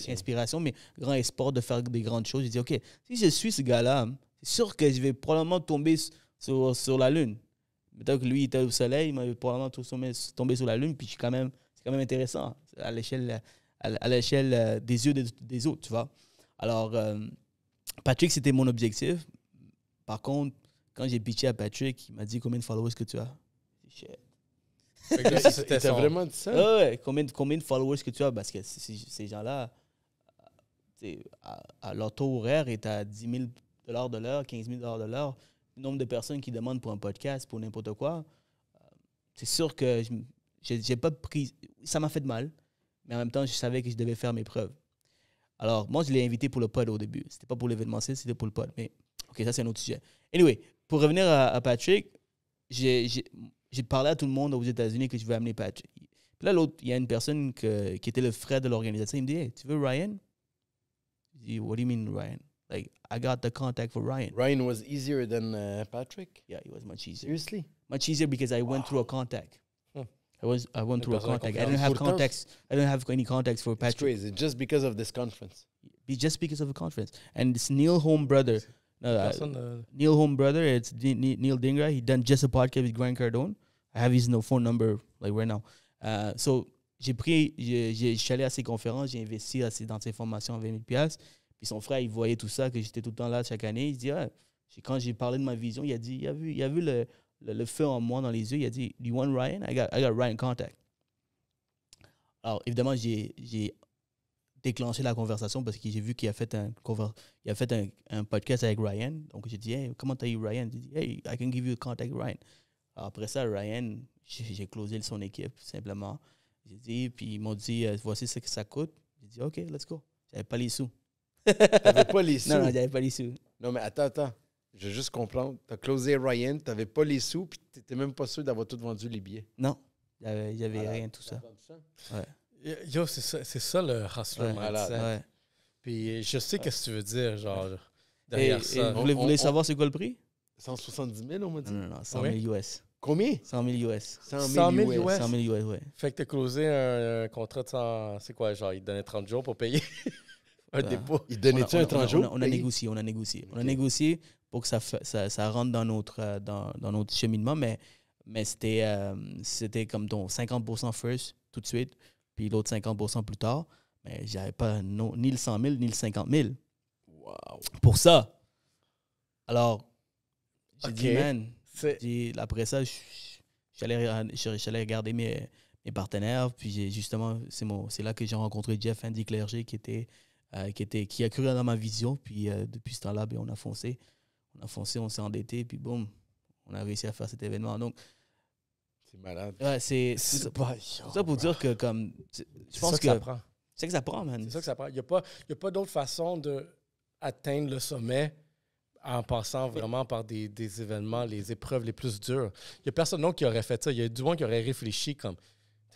inspiration, mais un grand espoir de faire des grandes choses. J'ai dit, OK, si je suis ce gars-là, c'est sûr que je vais probablement tomber sur la Lune. Peut-être que lui, il était au Soleil, il m'avait probablement tombé sur la Lune, puis c'est quand même intéressant à l'échelle des yeux des autres, tu vois. Alors, Patrick, c'était mon objectif. Par contre, quand j'ai pitché à Patrick, il m'a dit combien de followers que tu as. Shit.
T'as vraiment dit ça?
Ouais, combien de followers que tu as? Parce que ces gens-là, leur taux horaire est à 10 000 $ de l'heure, 15 000 $ de l'heure. Le nombre de personnes qui demandent pour un podcast, pour n'importe quoi, c'est sûr que j'ai pas pris... Ça m'a fait mal, mais en même temps, je savais que je devais faire mes preuves. Alors, moi, je l'ai invité pour le pod au début. C'était pas pour l'événementiel, c'était pour le pod. Mais, OK, ça, c'est un autre sujet. Anyway, pour revenir à Patrick, j'ai parlé à tout le monde aux États-Unis que je vais amener Patrick. Puis là, l'autre, il y a une personne qui était le frère de l'organisation. Il me dit, hey, tu veux Ryan? Je dis, what do you mean, Ryan? Like, I got the contact for Ryan.
Ryan was easier than Patrick?
Yeah, he was much easier.
Seriously?
Much easier because I went through a contact. I went through a contact. I didn't have contacts. I didn't have any contacts for Patrick.
It's crazy. Just because of this conference.
Just because of the conference. And this Neil Home brother, Neil Home brother, it's Neil Dingra. He done just a podcast with Grant Cardone. I have his phone number like right now. So je suis allé à ses conférences, j'ai investi dans ses formations à 20 000 $. Puis son frère, il voyait tout ça, que j'étais tout le temps là chaque année. Il dit, quand j'ai parlé de ma vision, il a vu le feu en moi dans les yeux. Il a dit, do you want Ryan? I got Ryan contact. Alors, évidemment, j'ai déclenché la conversation parce que j'ai vu qu'il a fait un podcast avec Ryan. Donc, j'ai dit, hey, comment t'as eu Ryan? Il dit, hey, I can give you a contact Ryan. Alors, après ça, Ryan, j'ai closé son équipe, simplement. J'ai dit, puis ils m'ont dit, voici ce que ça coûte. J'ai dit, OK, let's go. J'avais pas les sous.
T'avais pas les sous?
Non, j'avais pas les sous.
Non, mais attends. Je veux juste comprendre. T'as closé Ryan, t'avais pas les sous, puis t'étais même pas sûr d'avoir tout vendu les billets.
Non, j'avais rien, tout ça.
Ouais.
Yo, c'est ça le hustler mindset.
Ouais.
Puis je sais qu'est-ce que tu veux dire, genre, derrière ça.
Vous voulez savoir c'est quoi le prix?
170 000, on m'a dit.
Non, 100 000 US.
Combien?
100 000 US.
100 000 US.
100 000 US, ouais.
Fait que t'as closé un contrat de 100... C'est quoi, genre, il te donnait 30 jours pour payer un dépôt?
Il donnait-tu un 30 jours?
On a négocié. On a négocié pour que ça rentre dans notre cheminement, mais c'était comme ton 50% first, tout de suite, puis l'autre 50% plus tard. Mais j'avais pas ni le 100 000 ni le 50 000.
Wow.
Pour ça. Alors, j'ai
Ok.
dit, man, après ça, j'allais regarder mes partenaires. Puis justement, c'est là que j'ai rencontré Jeff Andy Clerget qui a cru dans ma vision. Puis depuis ce temps-là, on a foncé. On s'est endetté. Puis boum, on a réussi à faire cet événement. Donc,
c'est malade.
Ouais, c'est ça pour dire que comme je pense que
ça prend.
c'est que ça prend, man.
C'est ça que ça prend. Il n'y a pas d'autre façon d'atteindre le sommet en passant vraiment par des événements, les épreuves les plus dures. Il n'y a personne d'autre qui aurait fait ça. Il y a du monde qui aurait réfléchi comme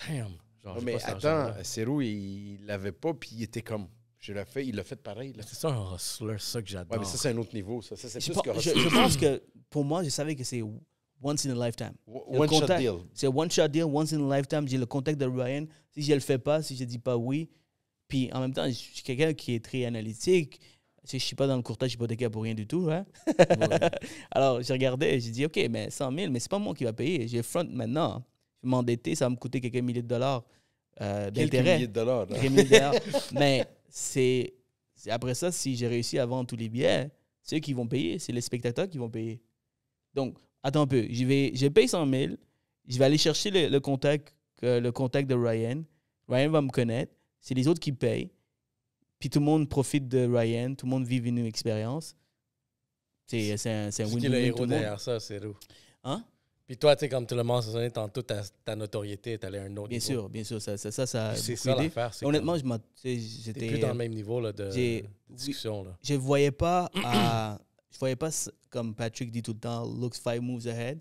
damn. Genre,
mais attends, Serou, il l'avait pas, puis il était comme je l'ai fait, il l'a fait pareil. Là.
C'est ça un hustler, c'est ça que j'adore.
Ouais, mais ça, c'est un autre niveau. Ça, c'est plus que
je pense que pour moi, je savais que c'est once in a lifetime.
One shot deal.
C'est one shot deal, once in a lifetime. J'ai le contact de Ryan. Si je le fais pas, si je dis pas oui. Puis en même temps, je suis quelqu'un qui est très analytique. Je ne suis pas dans le courtage hypothécaire pour rien du tout. Hein? Ouais. Alors, je regardais et j'ai dit, OK, mais 100 000, mais c'est pas moi qui va payer. J'ai front maintenant. Je vais m'endetter, ça va me coûter quelques milliers de dollars d'intérêt.
Quelques milliers de dollars.
Quelques milliers de dollars. Mais c'est après ça, si j'ai réussi à vendre tous les billets, ceux qui vont payer, c'est les spectateurs qui vont payer. Donc, attends un peu. Je paye 100 000. Je vais aller chercher le contact de Ryan. Ryan va me connaître. C'est les autres qui payent. Puis tout le monde profite de Ryan. Tout le monde vit une expérience. C'est un win-win.
Qui est le héros derrière ça, c'est Roux.
Hein?
Puis toi, tu sais, comme tu l'as mentionné tantôt, ta notoriété est allée à un autre niveau.
Bien sûr. Ça
c'est
ça
l'affaire.
honnêtement,
j'étais plus dans le même niveau là, de discussion. Là.
Je voyais pas comme Patrick dit tout le temps, looks 5 moves ahead.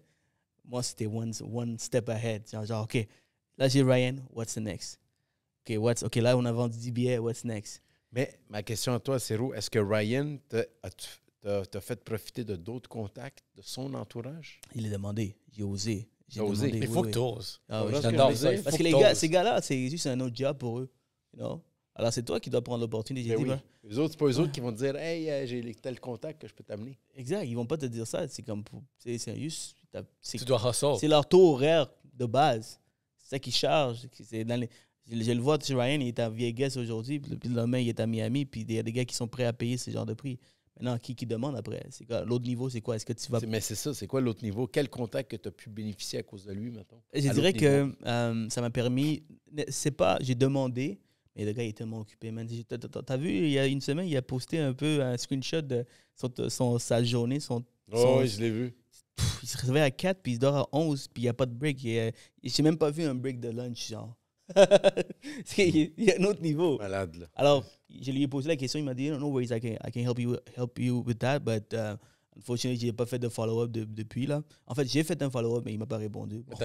Moi, c'était one step ahead. Genre, OK, là, j'ai Ryan, what's the next? OK, là, on a vendu 10 billets, what's next?
Mais ma question à toi, Serou, est-ce que Ryan t'a fait profiter de d'autres contacts de son entourage?
Il a demandé. J'ai osé.
osé.
Mais il faut que tu oses.
Ah, oui,
j'adore ça.
Parce que ces gars-là, c'est juste un autre job pour eux. You know? Alors, c'est toi qui dois prendre l'opportunité.
Oui. Les autres, c'est pas eux autres qui vont te dire « Hey, j'ai tel contact que je peux t'amener. »
Exact. Ils vont pas te dire ça. C'est comme... C'est juste...
Tu dois hustle.
C'est leur taux horaire de base. C'est ça qu'ils chargent. Je le vois, Ryan, il est à Vegas aujourd'hui, puis le lendemain, il est à Miami, puis il y a des gars qui sont prêts à payer ce genre de prix. Maintenant, qui demande après? L'autre niveau, c'est quoi? Est-ce que tu vas...
Mais c'est ça, c'est quoi l'autre niveau? Quel contact que tu as pu bénéficier à cause de lui, mettons?
Je dirais que ça m'a permis... C'est pas... J'ai demandé, mais le gars, il est tellement occupé, man. T'as vu, il y a une semaine, il a posté un peu un screenshot de sa journée.
Oui, je l'ai vu.
Il se réveille à 4, puis il dort à 11, puis il n'y a pas de break. J'ai même pas vu un break de lunch, genre. Il y a un autre niveau.
Malade, là.
Alors, je lui ai posé la question, il m'a dit, no worries, I can help you with that, but unfortunately, j'ai pas fait de follow-up depuis, là. En fait, j'ai fait un follow-up, mais il m'a pas répondu.
Mais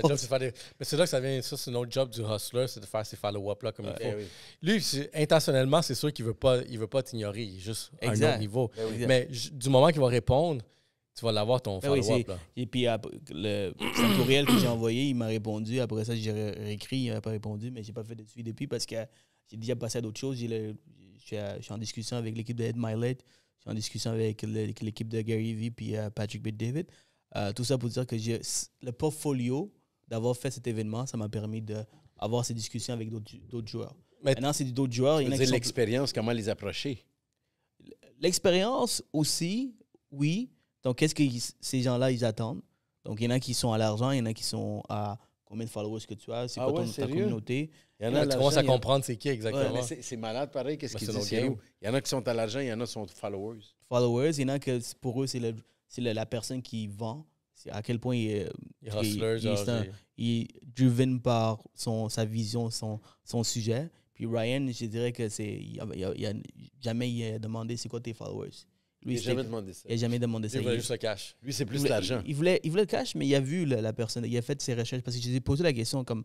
c'est là que ça vient, ça, c'est notre job du hustler, c'est de faire ces follow-up-là comme il faut.
Oui.
Lui, intentionnellement, c'est sûr qu'il veut pas t'ignorer, il est juste à un autre niveau.
Oui.
Mais du moment qu'il va répondre, tu vas l'avoir ton follow-up. Là.
Et puis, c'est un courriel que j'ai envoyé, il m'a répondu. Après ça, j'ai réécrit, il n'a pas répondu, mais j'ai pas fait de suivi depuis parce que j'ai déjà passé à d'autres choses. Je suis en discussion avec l'équipe de Ed Milet, je suis en discussion avec l'équipe de Gary Vee puis Patrick Bet-David. Tout ça pour dire que le portfolio d'avoir fait cet événement, ça m'a permis d'avoir ces discussions avec d'autres joueurs.
Mais
maintenant, c'est d'autres joueurs.
Tu veux dire l'expérience, comment les approcher?
L'expérience aussi, oui. Donc, qu'est-ce que ces gens-là, ils attendent? Donc, il y en a qui sont à l'argent, il y en a qui sont à combien de followers que tu as, c'est quoi ta communauté.
Il y en a tu commences à comprendre c'est qui exactement.
Ouais, c'est malade pareil, qu'est-ce qu'il dit, Serou? Il y en a qui sont à l'argent, il y en a qui sont followers.
Followers, il y en a que pour eux, c'est la personne qui vend. C'est à quel point il est driven par sa vision, son sujet. Puis Ryan, je dirais que jamais il a demandé c'est quoi tes followers.
Lui, il n'a jamais demandé ça.
Il n'a jamais demandé ça.
Il voulait juste le cash.
Lui, c'est plus l'argent.
Il voulait le cash, mais il a vu la personne. Il a fait ses recherches. Parce que je lui ai posé la question comme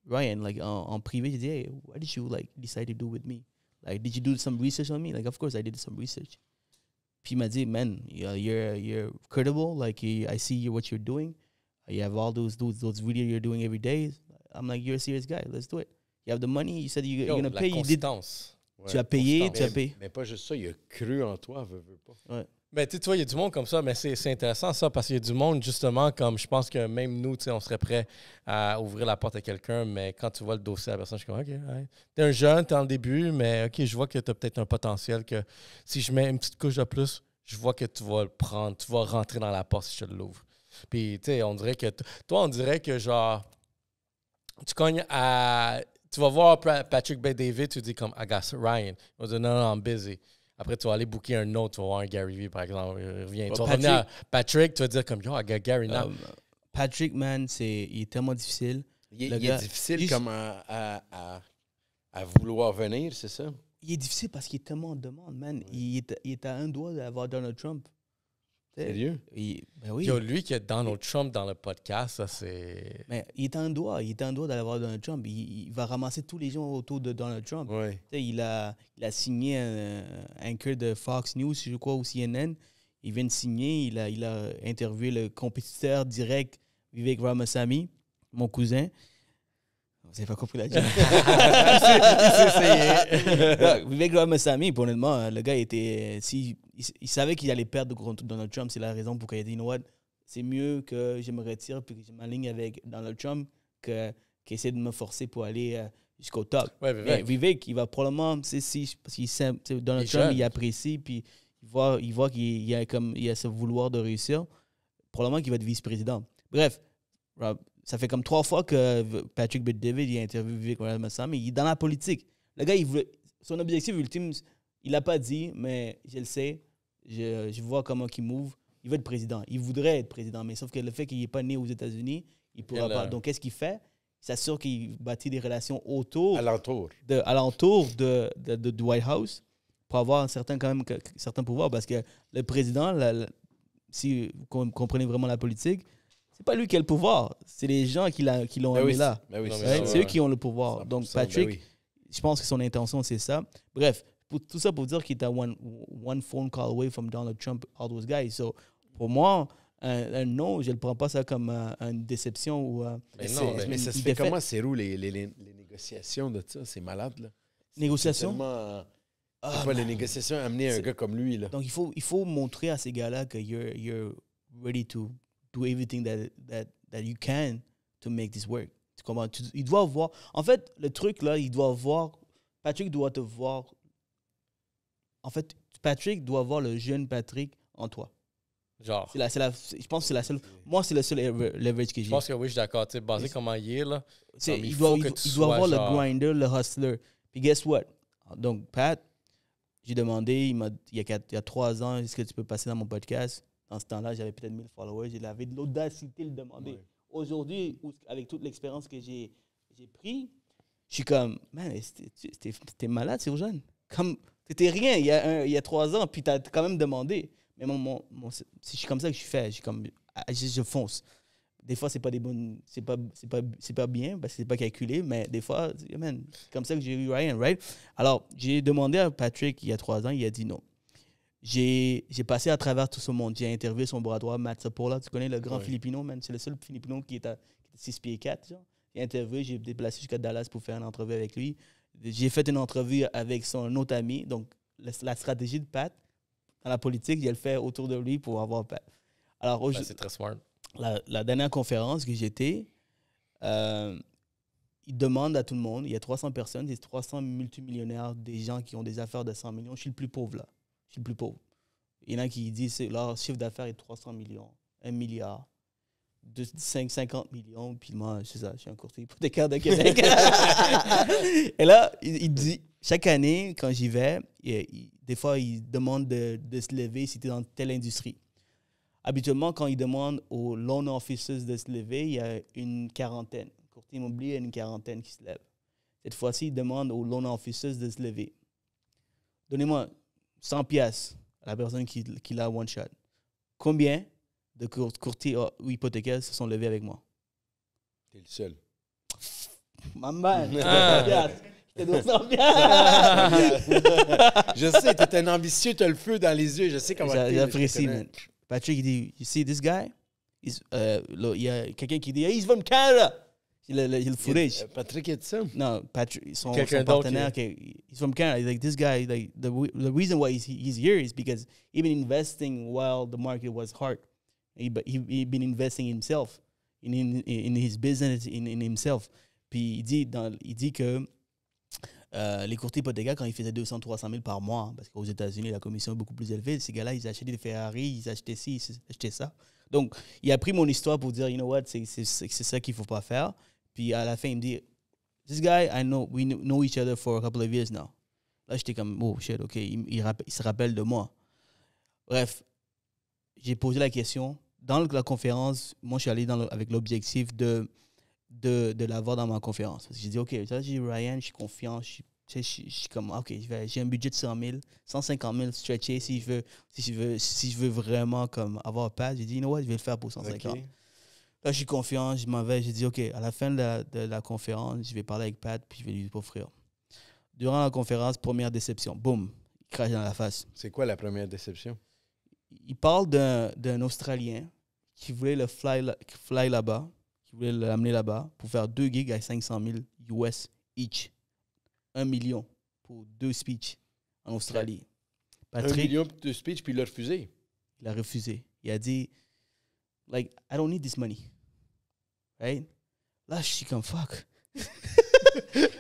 Ryan, en privé. J'ai dit, hey, what did you decide to do with me? Like, did you do some research on me? Like, of course, I did some research. Puis il m'a dit, man, you're credible. Like, I see what you're doing. You have all those videos you're doing every day. I'm like, you're a serious guy. Let's do it. You have the money. You said you're going to pay. Tu as payé, tu as payé.
Mais pas juste ça, il a cru en toi, veut pas.
Ouais.
Mais tu vois, il y a du monde comme ça, mais c'est intéressant ça, parce qu'il y a du monde, justement, comme je pense que même nous, on serait prêt à ouvrir la porte à quelqu'un, mais quand tu vois le dossier de la personne, je suis comme, OK, ouais. T'es un jeune, t'es en début, mais OK, je vois que t'as peut-être un potentiel que si je mets une petite couche de plus, je vois que tu vas le prendre, tu vas rentrer dans la porte si je te l'ouvre. Puis, tu sais, on dirait que, genre, tu cognes à... Tu vas voir Patrick Bet-David, tu dis comme, I got Ryan. Il va dire, non, I'm busy. Après, tu vas aller booker un autre, tu vas voir un Gary Vee, par exemple. Il revient. Tu vas revenir à Patrick, tu vas dire comme, yo, I got Gary now.
Patrick, man, il est tellement difficile.
Il est difficile comme à vouloir venir, c'est ça?
Il est difficile parce qu'il est tellement en demande, man. Ouais. Il est à un doigt d'avoir Donald Trump.
Sérieux?
Ben oui.
Yo, lui qui a Donald Trump dans le podcast, ça c'est...
Mais il est à un doigt d'avoir Donald Trump. Il va ramasser tous les gens autour de Donald Trump.
Ouais.
Il a signé un anchor de Fox News, je crois, ou CNN. Il vient de signer, il a interviewé le compétiteur direct Vivek Ramaswamy, mon cousin. Vous n'avez pas compris la joke. Vivek Ramaswamy, honnêtement, le gars était... il savait qu'il allait perdre contre Donald Trump. C'est la raison pour qu'il a dit, you know what, c'est mieux que je me retire puis que je m'aligne avec Donald Trump qu'essayer de me forcer pour aller jusqu'au top.
Ouais,
Vivek, il va probablement... parce que Donald Trump, il apprécie, puis il voit qu'il y a ce vouloir de réussir. Probablement qu'il va être vice-président. Bref, Rob, ça fait comme 3 fois que Patrick Bet-David a interviewé Vivek Ramaswamy. Il est dans la politique. Le gars, son objectif ultime, il l'a pas dit, mais je le sais. Je vois comment il move. Il veut être président. Il voudrait être président, mais sauf que le fait qu'il n'est pas né aux États-Unis, il ne pourra pas. Donc, qu'est-ce qu'il fait? Il s'assure qu'il bâtit des relations alentour de White House pour avoir un certain pouvoir. Parce que le président, si vous comprenez vraiment la politique, c'est pas lui qui a le pouvoir. C'est les gens qui l'ont amené là. C'est eux qui ont le pouvoir. Donc, Patrick, je pense que son intention, c'est ça. Bref, tout ça pour dire qu'il est à one phone call away from Donald Trump, all those guys. So, pour moi, un non, je ne prends pas ça comme une déception. Ou,
mais ça se fait comment? C'est où les négociations de ça? C'est malade, là.
Négociations?
C'est pas les négociations amener un gars comme lui, là.
Donc, il faut montrer à ces gars-là que you're ready to do everything that you can to make this work. Tu comprends? Il doit voir... En fait, le truc, là, il doit voir... Patrick doit te voir... En fait, Patrick doit voir le jeune Patrick en toi.
Genre.
Je pense que c'est la seule... Moi, c'est le seul leverage que j'ai.
Je pense que oui, je suis d'accord. Tu sais, basé comment il est, là.
Il doit voir le grinder, le hustler. Puis guess what? Donc, Pat, j'ai demandé, il y a 3 ans, est-ce que tu peux passer dans mon podcast? Dans ce temps-là, j'avais peut-être 1000 followers. J'avais de l'audacité de le demander. Ouais. Aujourd'hui, avec toute l'expérience que j'ai pris, je suis comme, man, t'es malade, c'est jeune. Comme, t'étais rien il y a 3 ans, puis t'as quand même demandé. Mais je suis comme ça que je suis fait. Je fonce. Des fois, c'est pas bien, parce que c'est pas calculé, mais des fois, man, c'est comme ça que j'ai eu Ryan, right? Alors, j'ai demandé à Patrick il y a 3 ans, il a dit non. J'ai passé à travers tout ce monde. J'ai interviewé son bras droit, Matt Sapola. Tu connais le grand Filipino, man? C'est le seul Filipino qui est à 6 pieds 4. Genre. J'ai interviewé, j'ai déplacé jusqu'à Dallas pour faire une entrevue avec lui. J'ai fait une entrevue avec son autre ami. Donc, la stratégie de Pat dans la politique, je le fais autour de lui pour avoir Pat. Alors,
c'est très smart.
La dernière conférence que j'étais, il demande à tout le monde, il y a 300 personnes, des 300 multimillionnaires, des gens qui ont des affaires de 100 millions. Je suis le plus pauvre là. Je suis le plus pauvre. Il y en a qui disent que leur chiffre d'affaires est 300 millions, 1 milliard, 50 millions. Puis moi, c'est ça, je suis un courtier hypothécaire de Québec. Et là, il dit, chaque année, quand j'y vais, des fois, il demande de se lever si tu es dans telle industrie. Habituellement, quand il demande aux loan officers de se lever, il y a une quarantaine. Courtier immobilier, il y a une quarantaine qui se lève. Cette fois-ci, il demande aux loan officers de se lever. Donnez-moi 100 piastres à la personne qui l'a one shot. Combien de courtiers ou hypothécaires se sont levés avec moi?
T'es le seul.
Maman, je C'est 200
Je sais, t'es un ambitieux, t'as le feu dans les yeux. Je sais comment t'es.
J'apprécie, man. Patrick, il dit, you see this guy? Il y a quelqu'un qui dit, he's from Canada. Il a le footage.
Patrick a dit ça?
Non, Patrick, son
d'autre,
partenaire, he's from Canada. He's like, this guy, like, the reason why he's here is because he's been investing while the market was hard. He been investing in himself, in his business, in himself. Puis il dit que les courtiers hypothécaires, quand ils faisaient 200-300 000 par mois, parce qu'aux États-Unis, la commission est beaucoup plus élevée, ces gars-là, ils achetaient des Ferrari, ils achetaient ci, ils achetaient ça. Donc, il a pris mon histoire pour dire, you know what, c'est ça qu'il ne faut pas faire. Puis à la fin, il me dit, this guy, we know each other for a couple of years now. Là, j'étais comme, oh shit, OK, il se rappelle de moi. Bref, j'ai posé la question. Dans la conférence, moi, je suis allé avec l'objectif de l'avoir dans ma conférence. J'ai dit, OK, ça, j'ai Ryan, je suis confiant, je suis comme, OK, j'ai un budget de 100 000, 150 000 stretché si je veux vraiment comme avoir Pat. J'ai dit, you know what, je vais le faire pour 150. Okay. Là, je suis confiant, je m'en vais. J'ai dit, OK, à la fin de la conférence, je vais parler avec Pat, puis je vais lui offrir. Durant la conférence, première déception. Boum, il crache dans la face.
C'est quoi la première déception?
Il parle d'un Australien qui voulait le fly là-bas, qui voulait l'amener là-bas pour faire 2 gigs à 500 000 US each. 1 million pour 2 speeches en Australie.
Patrick, 1 million pour 2 speeches, puis il a refusé.
Il a refusé. Il a dit, like, I don't need this money. Right? Là, je suis comme, fuck.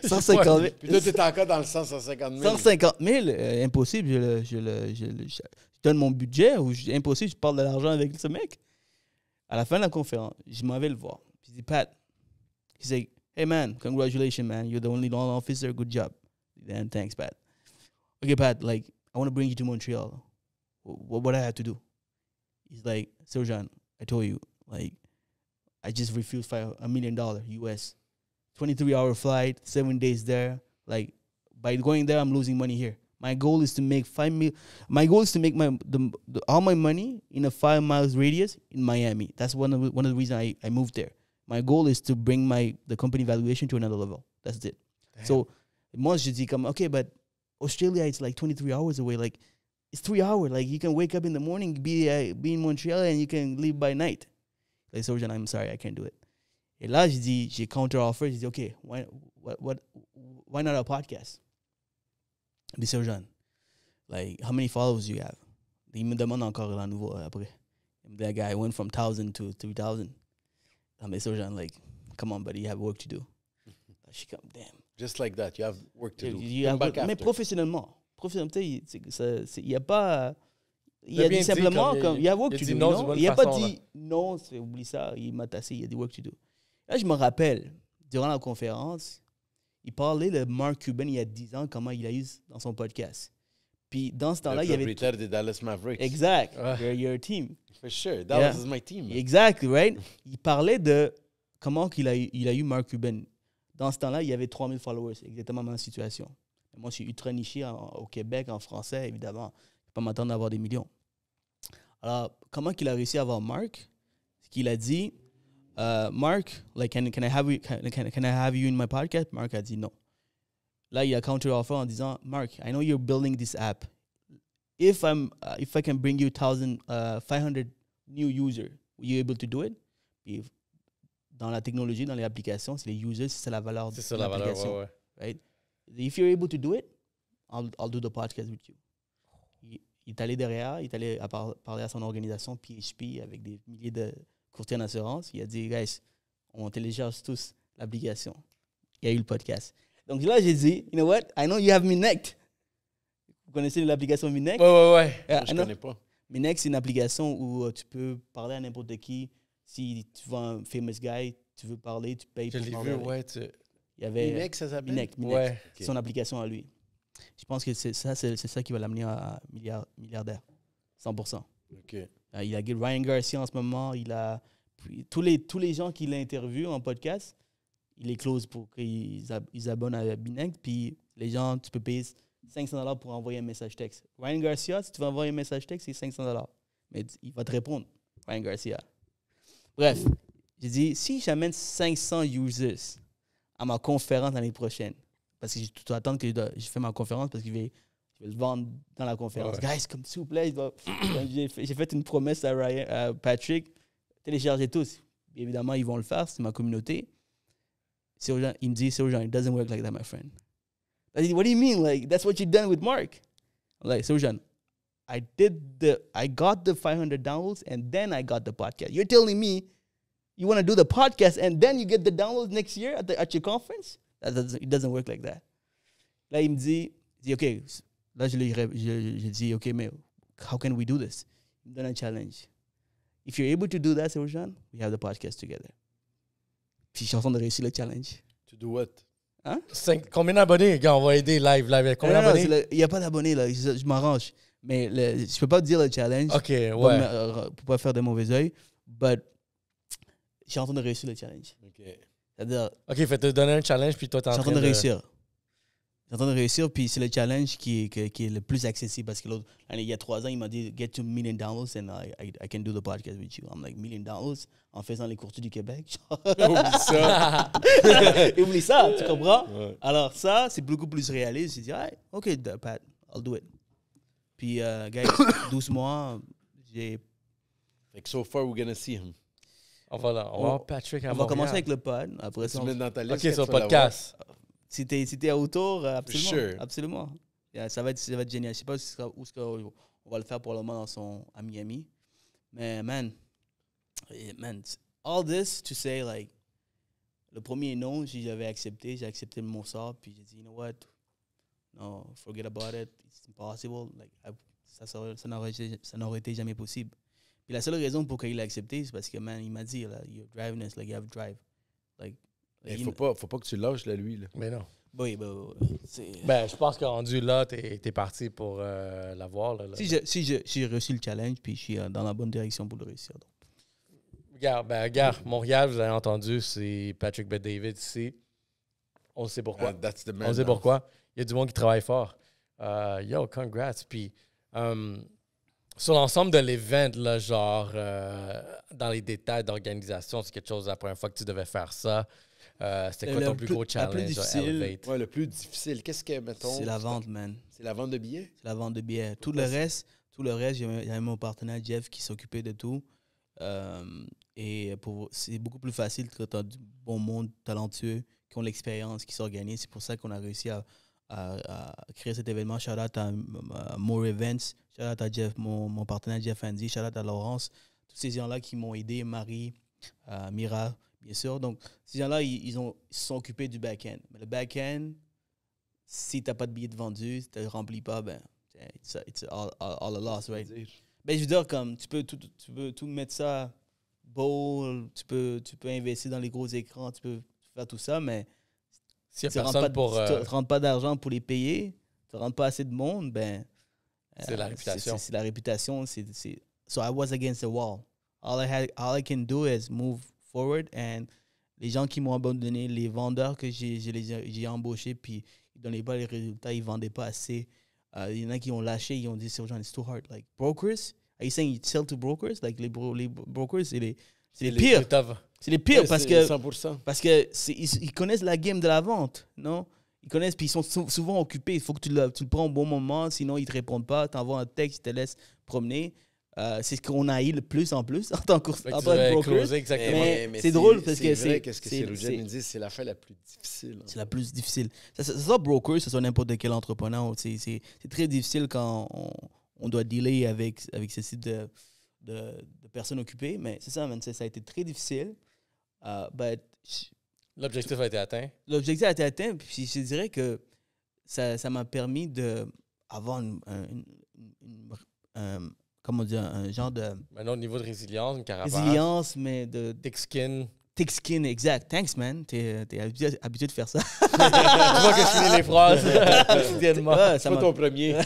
150 000.
Puis toi, t'es encore dans le 150 000.
150 000, impossible. Je donne mon budget ou impossible, je parle de l'argent avec ce mec. À la fin de la conférence, je m'en vais le voir. Puis je dis, Pat, he's like, hey man, congratulations, man. You're the only loan officer. Good job. And thanks, Pat. Okay, Pat, like, I want to bring you to Montreal. What do I have to do? He's like, Serjan, I told you, like, I just refused $1 million US. 23-hour flight, 7 days there. Like, by going there, I'm losing money here. My goal is to make My goal is to make all my money in a 5 miles radius in Miami. That's one of the reasons I moved there. My goal is to bring the company valuation to another level. That's it. Damn. So, moi, je dis comme, okay, but Australia, it's like 23 hours away. Like, it's 3 hours. Like, you can wake up in the morning, be in Montreal, and you can leave by night. Like, Sergeant, I'm sorry, I can't do it. Et là, j'ai counter-offer. J'ai dit, okay, why not a podcast? Mais Sergeant, like, how many followers do you have? Il me demande encore à nouveau après. That guy went from 1,000 to 3,000. Mais Sergeant, like, come on, buddy, you have work to do. She come, damn.
Just like that, you have work to do.
Mais professionnellement. Il n'y a pas... Il a dit simplement, comme, il y a work to do. Il n'a pas dit non, oublie ça, il m'a tassé, il y a du work to do. Là, je me rappelle, durant la conférence, il parlait de Mark Cuban il y a 10 ans, comment il a eu dans son podcast. Puis dans ce temps-là, il y avait... Le
propriétaire des Dallas Mavericks.
Exact. You're a team.
For sure. Dallas is my team.
Exactly, right? Il parlait de comment il a eu Mark Cuban. Dans ce temps-là, il y avait 3000 followers. Exactement ma situation. Moi, je suis ultra niché au Québec, en français, évidemment. Je ne peux pas m'attendre à avoir des millions. Alors, comment il a réussi à avoir Mark? C'est qu'il a dit, Mark, like, can I have you in my podcast? Mark a dit non. Là, il a counter-offer en disant, Mark, I know you're building this app. If I can bring you 500 new users, will you able to do it? Puis, dans la technologie, dans les applications, c'est les users, c'est la valeur de l'application. Ouais. Right? If you're able to do it, I'll do the podcast with you. Il est allé derrière, il est allé parler à son organisation PHP avec des milliers de courtiers en assurance. Il a dit, guys, on télécharge tous l'application. Il y a eu le podcast. Donc là, j'ai dit, you know what? I know you have Minect. Vous connaissez l'application Minect?
Ouais.
Je ne connais pas.
Minect, c'est une application où tu peux parler à n'importe qui. Si tu vois un famous guy, tu veux parler, tu payes
pour parler. Je l'ai vu, ouais.
Il y avait Minect, ça s'appelle?
Minect.
Ouais.
Okay. C'est son application à lui. Je pense que c'est ça qui va l'amener à milliardaire. 100%.
Okay.
Il a Ryan Garcia en ce moment. Il a tous les gens qu'il a interviewés en podcast, il les close pour qu'ils abonnent à Minect. Puis les gens, tu peux payer $500 pour envoyer un message texte. Ryan Garcia, si tu veux envoyer un message texte, c'est $500. Mais il va te répondre, Ryan Garcia. Bref, j'ai dit, si j'amène 500 users à ma conférence l'année prochaine, parce que tu dois attendre que je fais ma conférence parce que je vais le vendre dans la conférence. Ouais. Guys, comme s'il vous plaît, j'ai fait une promesse à Patrick, téléchargez tous. Évidemment, ils vont le faire, c'est ma communauté. Il me dit, Sojan, it doesn't work like that, my friend. What do you mean? Like, that's what you done with Mark. I'm like, Sojan, I got the 500 downloads and then I got the podcast. You're telling me you want to do the podcast and then you get the downloads next year at your conference? It doesn't work like that. Là, il me dit OK. Là, je dis, OK, mais how can we do this? Il me donne un challenge. If you're able to do that, Sojan, we have the podcast together. Puis je suis en train de réussir le challenge.
To do what?
Hein?
Combien d'abonnés, gars? On va aider live. Combien d'abonnés?
Il n'y a pas d'abonnés, là. Je m'arrange. Mais je ne peux pas te dire le challenge.
OK, ouais.
Pour pas faire de mauvais oeil. But je suis en train de réussir le challenge.
OK.
C'est-à-dire...
OK, fait te donner un challenge, puis toi, t'es en train de
réussir. Je suis en train de réussir, puis c'est le challenge qui est le plus accessible. Parce que l'autre, il y a 3 ans, il m'a dit « Get to 1 million downloads and I can do the podcast with you. » I'm like, 1 million downloads en faisant les courtiers du Québec.
Oublie ça.
Oublie ça, tu comprends?
Ouais.
Alors ça, c'est beaucoup plus réaliste. J'ai dit « OK, Pat, I'll do it. » Puis, guys, 12 mois, j'ai...
Fait que so far, we're gonna see him.
On va voir Patrick à
On va commencer avec le pod. Après ça,
tu mets dans ta liste.
OK, sur le podcast.
Si t'es autour, absolument.
Sure.
Absolument. Yeah, ça va être génial. Je sais pas où on va le faire pour le moment à Miami. Mais, man, all this to say, like, le premier non, j'ai accepté mon sort, puis j'ai dit, you know what? No, forget about it. It's impossible. Like, ça n'aurait été jamais possible. Puis la seule raison pour qu'il ait accepté, c'est parce que, man, il m'a dit, là, you're driving us, like, you have drive. Like,
il faut pas que tu lâches, là, lui. Là.
Mais non.
Oui,
je pense que rendu là, t'es parti pour l'avoir. Là.
Si j'ai réussi le challenge, puis je suis dans la bonne direction pour le réussir. Donc.
Regarde, Montréal, vous avez entendu, c'est Patrick Bet-David ici. On sait pourquoi. On sait pourquoi. Il y a du monde qui travaille fort. Yo, congrats. Puis, sur l'ensemble de l'event, là, genre, dans les détails d'organisation, c'est quelque chose, la première fois que tu devais faire ça. C'était quoi ton plus gros challenge?
Ouais, le plus difficile. Qu'est-ce que, mettons...
C'est la vente, man.
C'est la vente de billets?
C'est la vente de billets. Tout le reste, j'avais mon partenaire Jeff qui s'occupait de tout. C'est beaucoup plus facile quand tu as du bon monde talentueux qui ont l'expérience, qui s'organisent. C'est pour ça qu'on a réussi à créer cet événement. Shout out à More Events. Shout out à Jeff, mon partenaire Jeff Andy. Shout out à Laurence. Tous ces gens-là qui m'ont aidé. Marie, Mira, bien sûr. Donc, ces gens-là, ils se sont occupés du back-end. Mais le back-end, si tu n'as pas de billets de vendus, si tu ne le remplis pas, ben, it's all a loss, right? Ben, je veux dire, comme, tu peux tout mettre ça beau, tu peux investir dans les gros écrans, tu peux faire tout ça, mais
si
tu ne rentres pas d'argent pour les payer, tu ne rentres pas assez de monde, ben...
c'est la réputation.
C'est la réputation. So I was against the wall. All I can do is move forward, and les gens qui m'ont abandonné, les vendeurs que j'ai embauchés, puis ils ne donnaient pas les résultats, ils ne vendaient pas assez. Il y en a qui ont lâché, ils ont dit, it's too hard. Like, brokers, are you saying you sell to brokers? Like, les brokers, c'est les pires. C'est les pires parce que
100%.
Parce que ils connaissent la game de la vente, non? Ils connaissent, puis ils sont souvent occupés. Il faut que tu le prends au bon moment, sinon ils ne te répondent pas. Tu envoies un texte, ils te laissent promener. C'est ce qu'on a eu le plus en plus en tant que broker. Mais c'est drôle parce que
c'est... Qu'est-ce que Cyril me dit? C'est la fin la plus difficile.
C'est la plus difficile. Ça soit broker, ce soit n'importe quel entrepreneur. C'est très difficile quand on doit dealer avec ce type de personnes occupées. Mais c'est ça, man. Ça a été très difficile.
L'objectif a été atteint.
L'objectif a été atteint. Puis je dirais que ça m'a permis d'avoir comment dire, un genre de...
Un autre niveau de résilience, une carapace.
Résilience, mais de...
Thick skin.
Thick skin, exact. Thanks, man. T'es habitué de faire ça.
Tu vois que je finis les phrases quotidiennement.
C'est pas ton premier.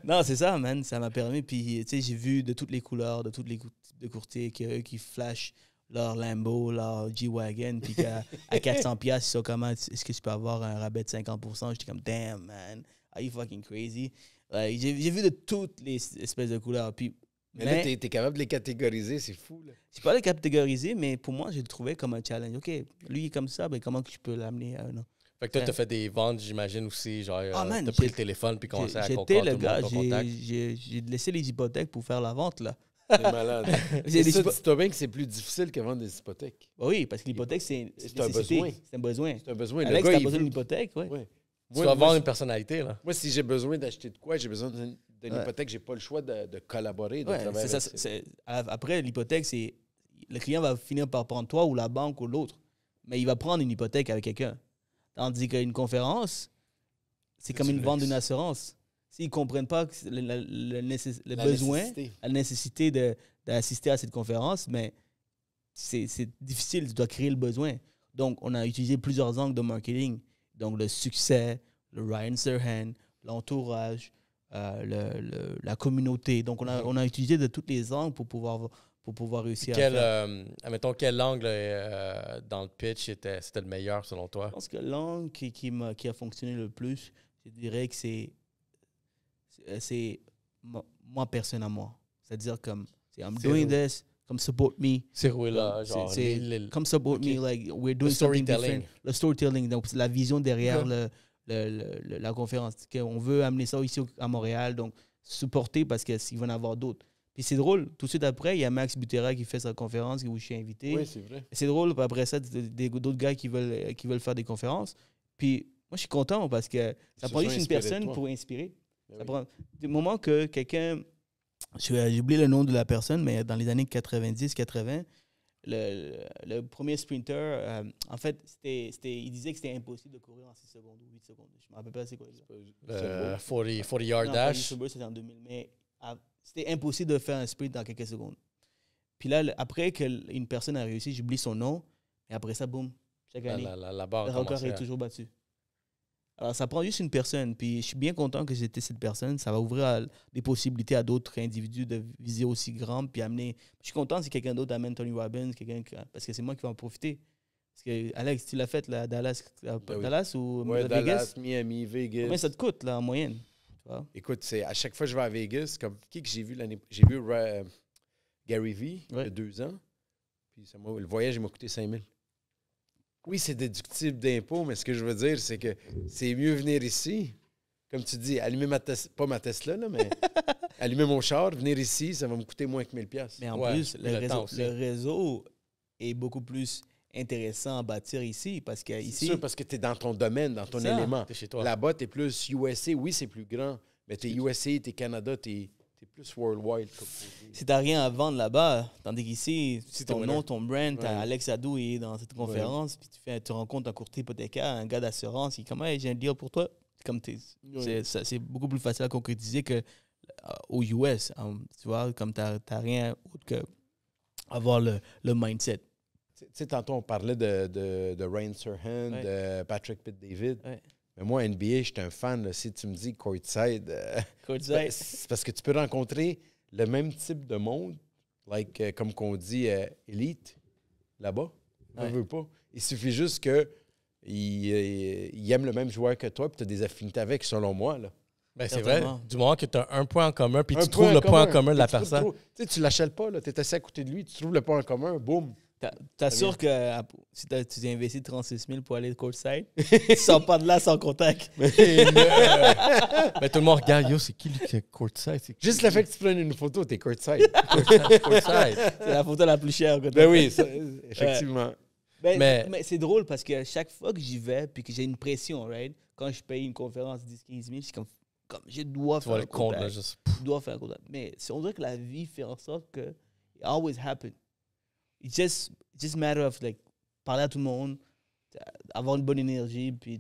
Non, c'est ça, man. Ça m'a permis. Puis, tu sais, j'ai vu de toutes les couleurs, de tous les types de courtiers qui flashent leur Lambo, leur G-Wagon, puis qu'à 400$, ils sont comment, est-ce que tu peux avoir un rabais de 50%? J'étais comme, damn, man. Are you fucking crazy? J'ai vu de toutes les espèces de couleurs. Puis,
mais là, t'es capable de les catégoriser, c'est fou. Là.
Je ne peux pas les catégoriser, mais pour moi, je le trouvais comme un challenge. OK, lui, il est comme ça, ben, comment je peux l'amener à un autre?
Fait que toi, t'as fait des ventes, j'imagine aussi. Genre,
man,
t'as pris le téléphone puis commencé à
j'étais
concordre
le
tout le
gars,
monde, ton contact.
j'ai laissé les hypothèques pour faire la vente, là.
C'est malade.
J'ai des
Dis-toi bien que c'est plus difficile que vendre des hypothèques.
Oui, parce que l'hypothèque, c'est
un besoin.
C'est un besoin.
C'est un besoin.
Alex,
le gars,
t'as
il
besoin
veut...
d'une hypothèque, oui.
Ouais.
Tu vas avoir une personnalité, là.
Moi, si j'ai besoin d'acheter de quoi, j'ai besoin d'une hypothèque, j'ai pas le choix de collaborer, de travailler avec ça.
Après, l'hypothèque, c'est... Le client va finir par prendre toi ou la banque ou l'autre. Mais il va prendre une hypothèque avec quelqu'un. Tandis qu'une conférence, c'est comme une vente d'une assurance. S'ils ne comprennent pas le besoin, la nécessité d'assister à cette conférence, mais c'est difficile, tu dois créer le besoin. Donc, on a utilisé plusieurs angles de marketing. Donc, le succès, le Ryan Serhant, l'entourage, la communauté. Donc, on a utilisé de tous les angles pour pouvoir réussir à faire.
Admettons, quel angle dans le pitch c'était le meilleur selon toi?
Je pense que l'angle qui a fonctionné le plus, je dirais que c'est moi personnellement. C'est-à-dire comme, I'm doing this, come support me.
C'est roué là, genre.
Come support me, like, we're doing something different. Le storytelling, donc c'est la vision derrière la conférence. On veut amener ça ici à Montréal, donc supporter parce qu'il va y en avoir d'autres. Puis c'est drôle, tout de suite après, il y a Max Butera qui fait sa conférence, où je suis invité.
Oui, c'est vrai.
C'est drôle, puis après ça, d'autres gars qui veulent faire des conférences. Puis moi, je suis content parce que ça prend juste une personne pour inspirer. Ça prend du moment que quelqu'un... J'ai oublié le nom de la personne, mais dans les années 90-80, le premier sprinter, en fait, il disait que c'était impossible de courir en 6 secondes ou 8 secondes. Je ne me rappelle pas c'est quoi.
40 yard dash.
C'était en 2000, mais c'était impossible de faire un sprint dans quelques secondes. Puis là, après qu'une personne a réussi, j'oublie son nom, et après ça, boum, chaque année,
la barre
le record est toujours battu. Alors, ça prend juste une personne, puis je suis bien content que j'étais cette personne. Ça va ouvrir des possibilités à d'autres individus de viser aussi grand, puis amener... Je suis content si quelqu'un d'autre amène Tony Robbins, parce que c'est moi qui vais en profiter. Parce que, Alex, tu l'as fait là, à Dallas, Dallas ou
ouais,
Vegas?
Dallas, Miami, Vegas.
Combien ça te coûte, là, en moyenne?
Écoute, à chaque fois que je vais à Vegas, comme qui que j'ai vu l'année... J'ai vu Gary Vee, il y a 2 ans, puis le voyage, il m'a coûté 5 000. Oui, c'est déductible d'impôts, mais ce que je veux dire, c'est que c'est mieux venir ici. Comme tu dis, allumer pas ma Tesla, là, mais allumer mon char, venir ici, ça va me coûter moins que 1000 $.
Mais en plus, le réseau est beaucoup plus intéressant à bâtir ici. Parce que ici,
c'est sûr, parce que tu es dans ton domaine, dans ton élément.
T'es chez toi.
Là-bas, tu es plus USA. Oui, c'est plus grand, mais tu es USA, tu es Canada, tu es plus worldwide.
Si tu n'as rien à vendre là-bas, tandis qu'ici, si ton nom, ton brand,
ouais.
Alex Adou est dans cette conférence, puis tu rencontres un courtier hypothécaire, un gars d'assurance, il dit comme, hey, j'ai un deal pour toi. C'est beaucoup plus facile à concrétiser qu'aux US. Tu vois, comme tu n'as rien autre que avoir le mindset.
Tu sais, tantôt, on parlait de Ryan Serhant, de Patrick Pitt-David.
Ouais.
Mais moi, NBA, je suis un fan. Là, si tu me dis courtside, c'est parce que tu peux rencontrer le même type de monde, comme qu'on dit, élite, là-bas. On ne veut pas. Il suffit juste qu'il aime le même joueur que toi et tu as des affinités avec, selon moi. Là.
Ben, c'est vrai. Du moment que tu as un point en commun puis tu trouves le point en commun de la personne.
Tu ne l'achètes pas. Tu es assis à côté de lui, tu trouves le point en commun, boum.
T'assures que si tu as investi 36 000 pour aller courtside, tu sors pas de là sans contact.
Mais tout le monde regarde, yo, c'est qui le courtside?
Juste le fait que tu prennes une photo, t'es courtside.
C'est la photo la plus chère.
Ben oui, ça, effectivement.
Mais c'est drôle parce que chaque fois que j'y vais puis que j'ai une pression, right? Quand je paye une conférence de 10-15 000, c'est comme je dois faire un contact. Je dois faire un contact. Mais on dirait que la vie fait en sorte que it always happens. It's just matter of parler à tout le monde, avoir une bonne énergie, puis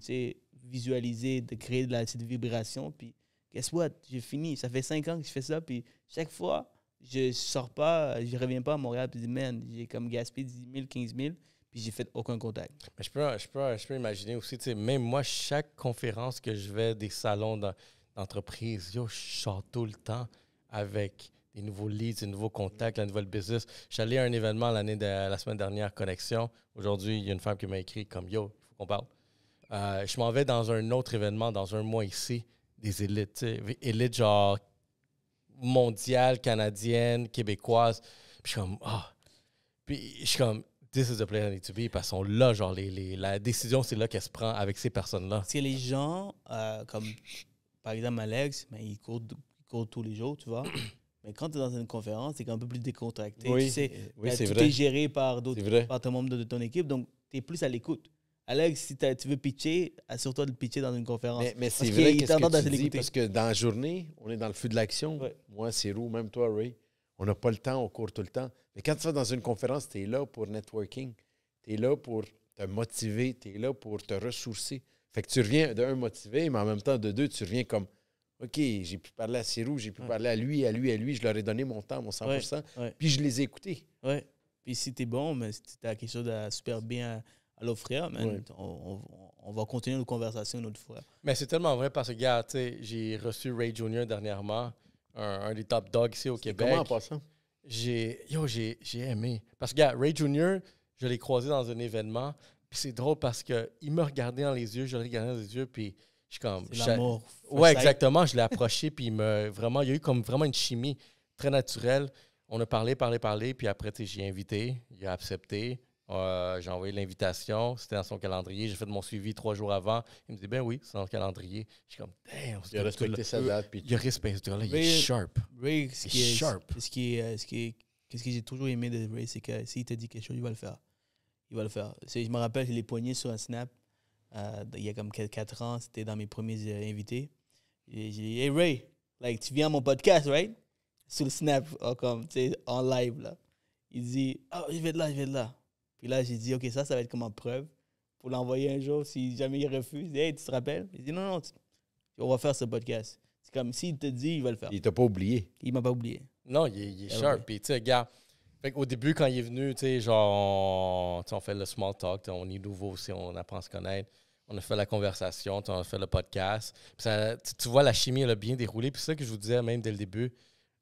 visualiser, de créer cette vibration. Puis, guess what? J'ai fini. Ça fait 5 ans que je fais ça. Puis, chaque fois, je sors pas, je reviens pas à Montréal. Puis, man, j'ai comme gaspillé 10 000, 15 000. Puis, j'ai fait aucun contact.
Mais je peux imaginer aussi, même moi, chaque conférence que je vais, des salons d'entreprise, je sors tout le temps avec des nouveaux leads, des nouveaux contacts, la nouvelle business. Je suis allé à un événement la semaine dernière, Connexion. Aujourd'hui, il y a une femme qui m'a écrit comme « Yo, il faut qu'on parle ». Je m'en vais dans un autre événement, dans un mois ici, des élites. Élites genre mondiales, canadiennes, québécoises. Puis je suis comme « Ah ». Puis je suis comme this is the place I need to be. Parce qu'ils sont là, genre, la décision, c'est là qu'elle se prend avec ces personnes-là.
Parce que les gens, comme par exemple Alex, mais il court tous les jours, tu vois. Mais quand tu es dans une conférence, c'est un peu plus décontracté.
Oui,
Tu sais,
c'est
tout
vrai.
est géré par tes membres de ton équipe, donc tu es plus à l'écoute. Alex, si tu veux pitcher, assure-toi de pitcher dans une conférence.
Mais c'est vrai qu'est-ce que tu dis, parce que dans la journée, on est dans le feu de l'action. Ouais. Moi, Sirou, même toi, Ray, on n'a pas le temps, on court tout le temps. Mais quand tu vas dans une conférence, tu es là pour networking. Tu es là pour te motiver, tu es là pour te ressourcer. Fait que tu reviens d'un motivé, mais en même temps, de deux, tu reviens comme OK, j'ai pu parler à Sirou, j'ai pu parler à lui, je leur ai donné mon temps, mon 100%, puis je les ai écoutés.
Oui. Puis si tu es bon, mais si tu as quelque chose de super bien à l'offrir, on va continuer notre conversation une autre fois.
Mais c'est tellement vrai parce que, regarde, tu sais, j'ai reçu Ray Jr. dernièrement, un des top dogs ici au Québec.
Comment en passant?
J'ai aimé. Parce que, regarde, Ray Jr., je l'ai croisé dans un événement, puis c'est drôle parce qu'il me regardait dans les yeux, je le regardais dans les yeux, puis je suis comme...
C'est l'amour.
Ouais, exactement. Je l'ai approché, puis il y a eu comme vraiment une chimie très naturelle. On a parlé, puis après, j'ai invité, il a accepté. J'ai envoyé l'invitation, c'était dans son calendrier. J'ai fait mon suivi 3 jours avant. Il me dit, ben oui, c'est dans le calendrier. Je suis comme, damn.
Il a respecté sa date.
Il a respecté ce gars-là, il est sharp.
Ray, ce que j'ai toujours aimé de Ray, c'est que s'il te dit quelque chose, il va le faire. Il va le faire. Je me rappelle, je l'ai poigné sur un snap. Il y a comme 4 ans, c'était dans mes premiers invités. Et j'ai dit, hey Ray, tu viens à mon podcast, right? Sur le snap, comme, en live, là. Il dit, je vais de là. Puis là, j'ai dit, OK, ça va être comme en preuve pour l'envoyer un jour. Si jamais il refuse, il dit, hey, tu te rappelles? Il dit, non, on va faire ce podcast. C'est comme s'il te dit, il va le faire.
Il t'a pas oublié.
Il m'a pas oublié.
Non, il est sharp. Puis, tu sais, gars, au début, quand il est venu, tu sais, genre, on fait le small talk, on est nouveau aussi, on apprend à se connaître. On a fait la conversation, on a fait le podcast. Puis ça, tu vois, la chimie, elle a bien déroulé. Puis c'est ça que je vous disais même dès le début.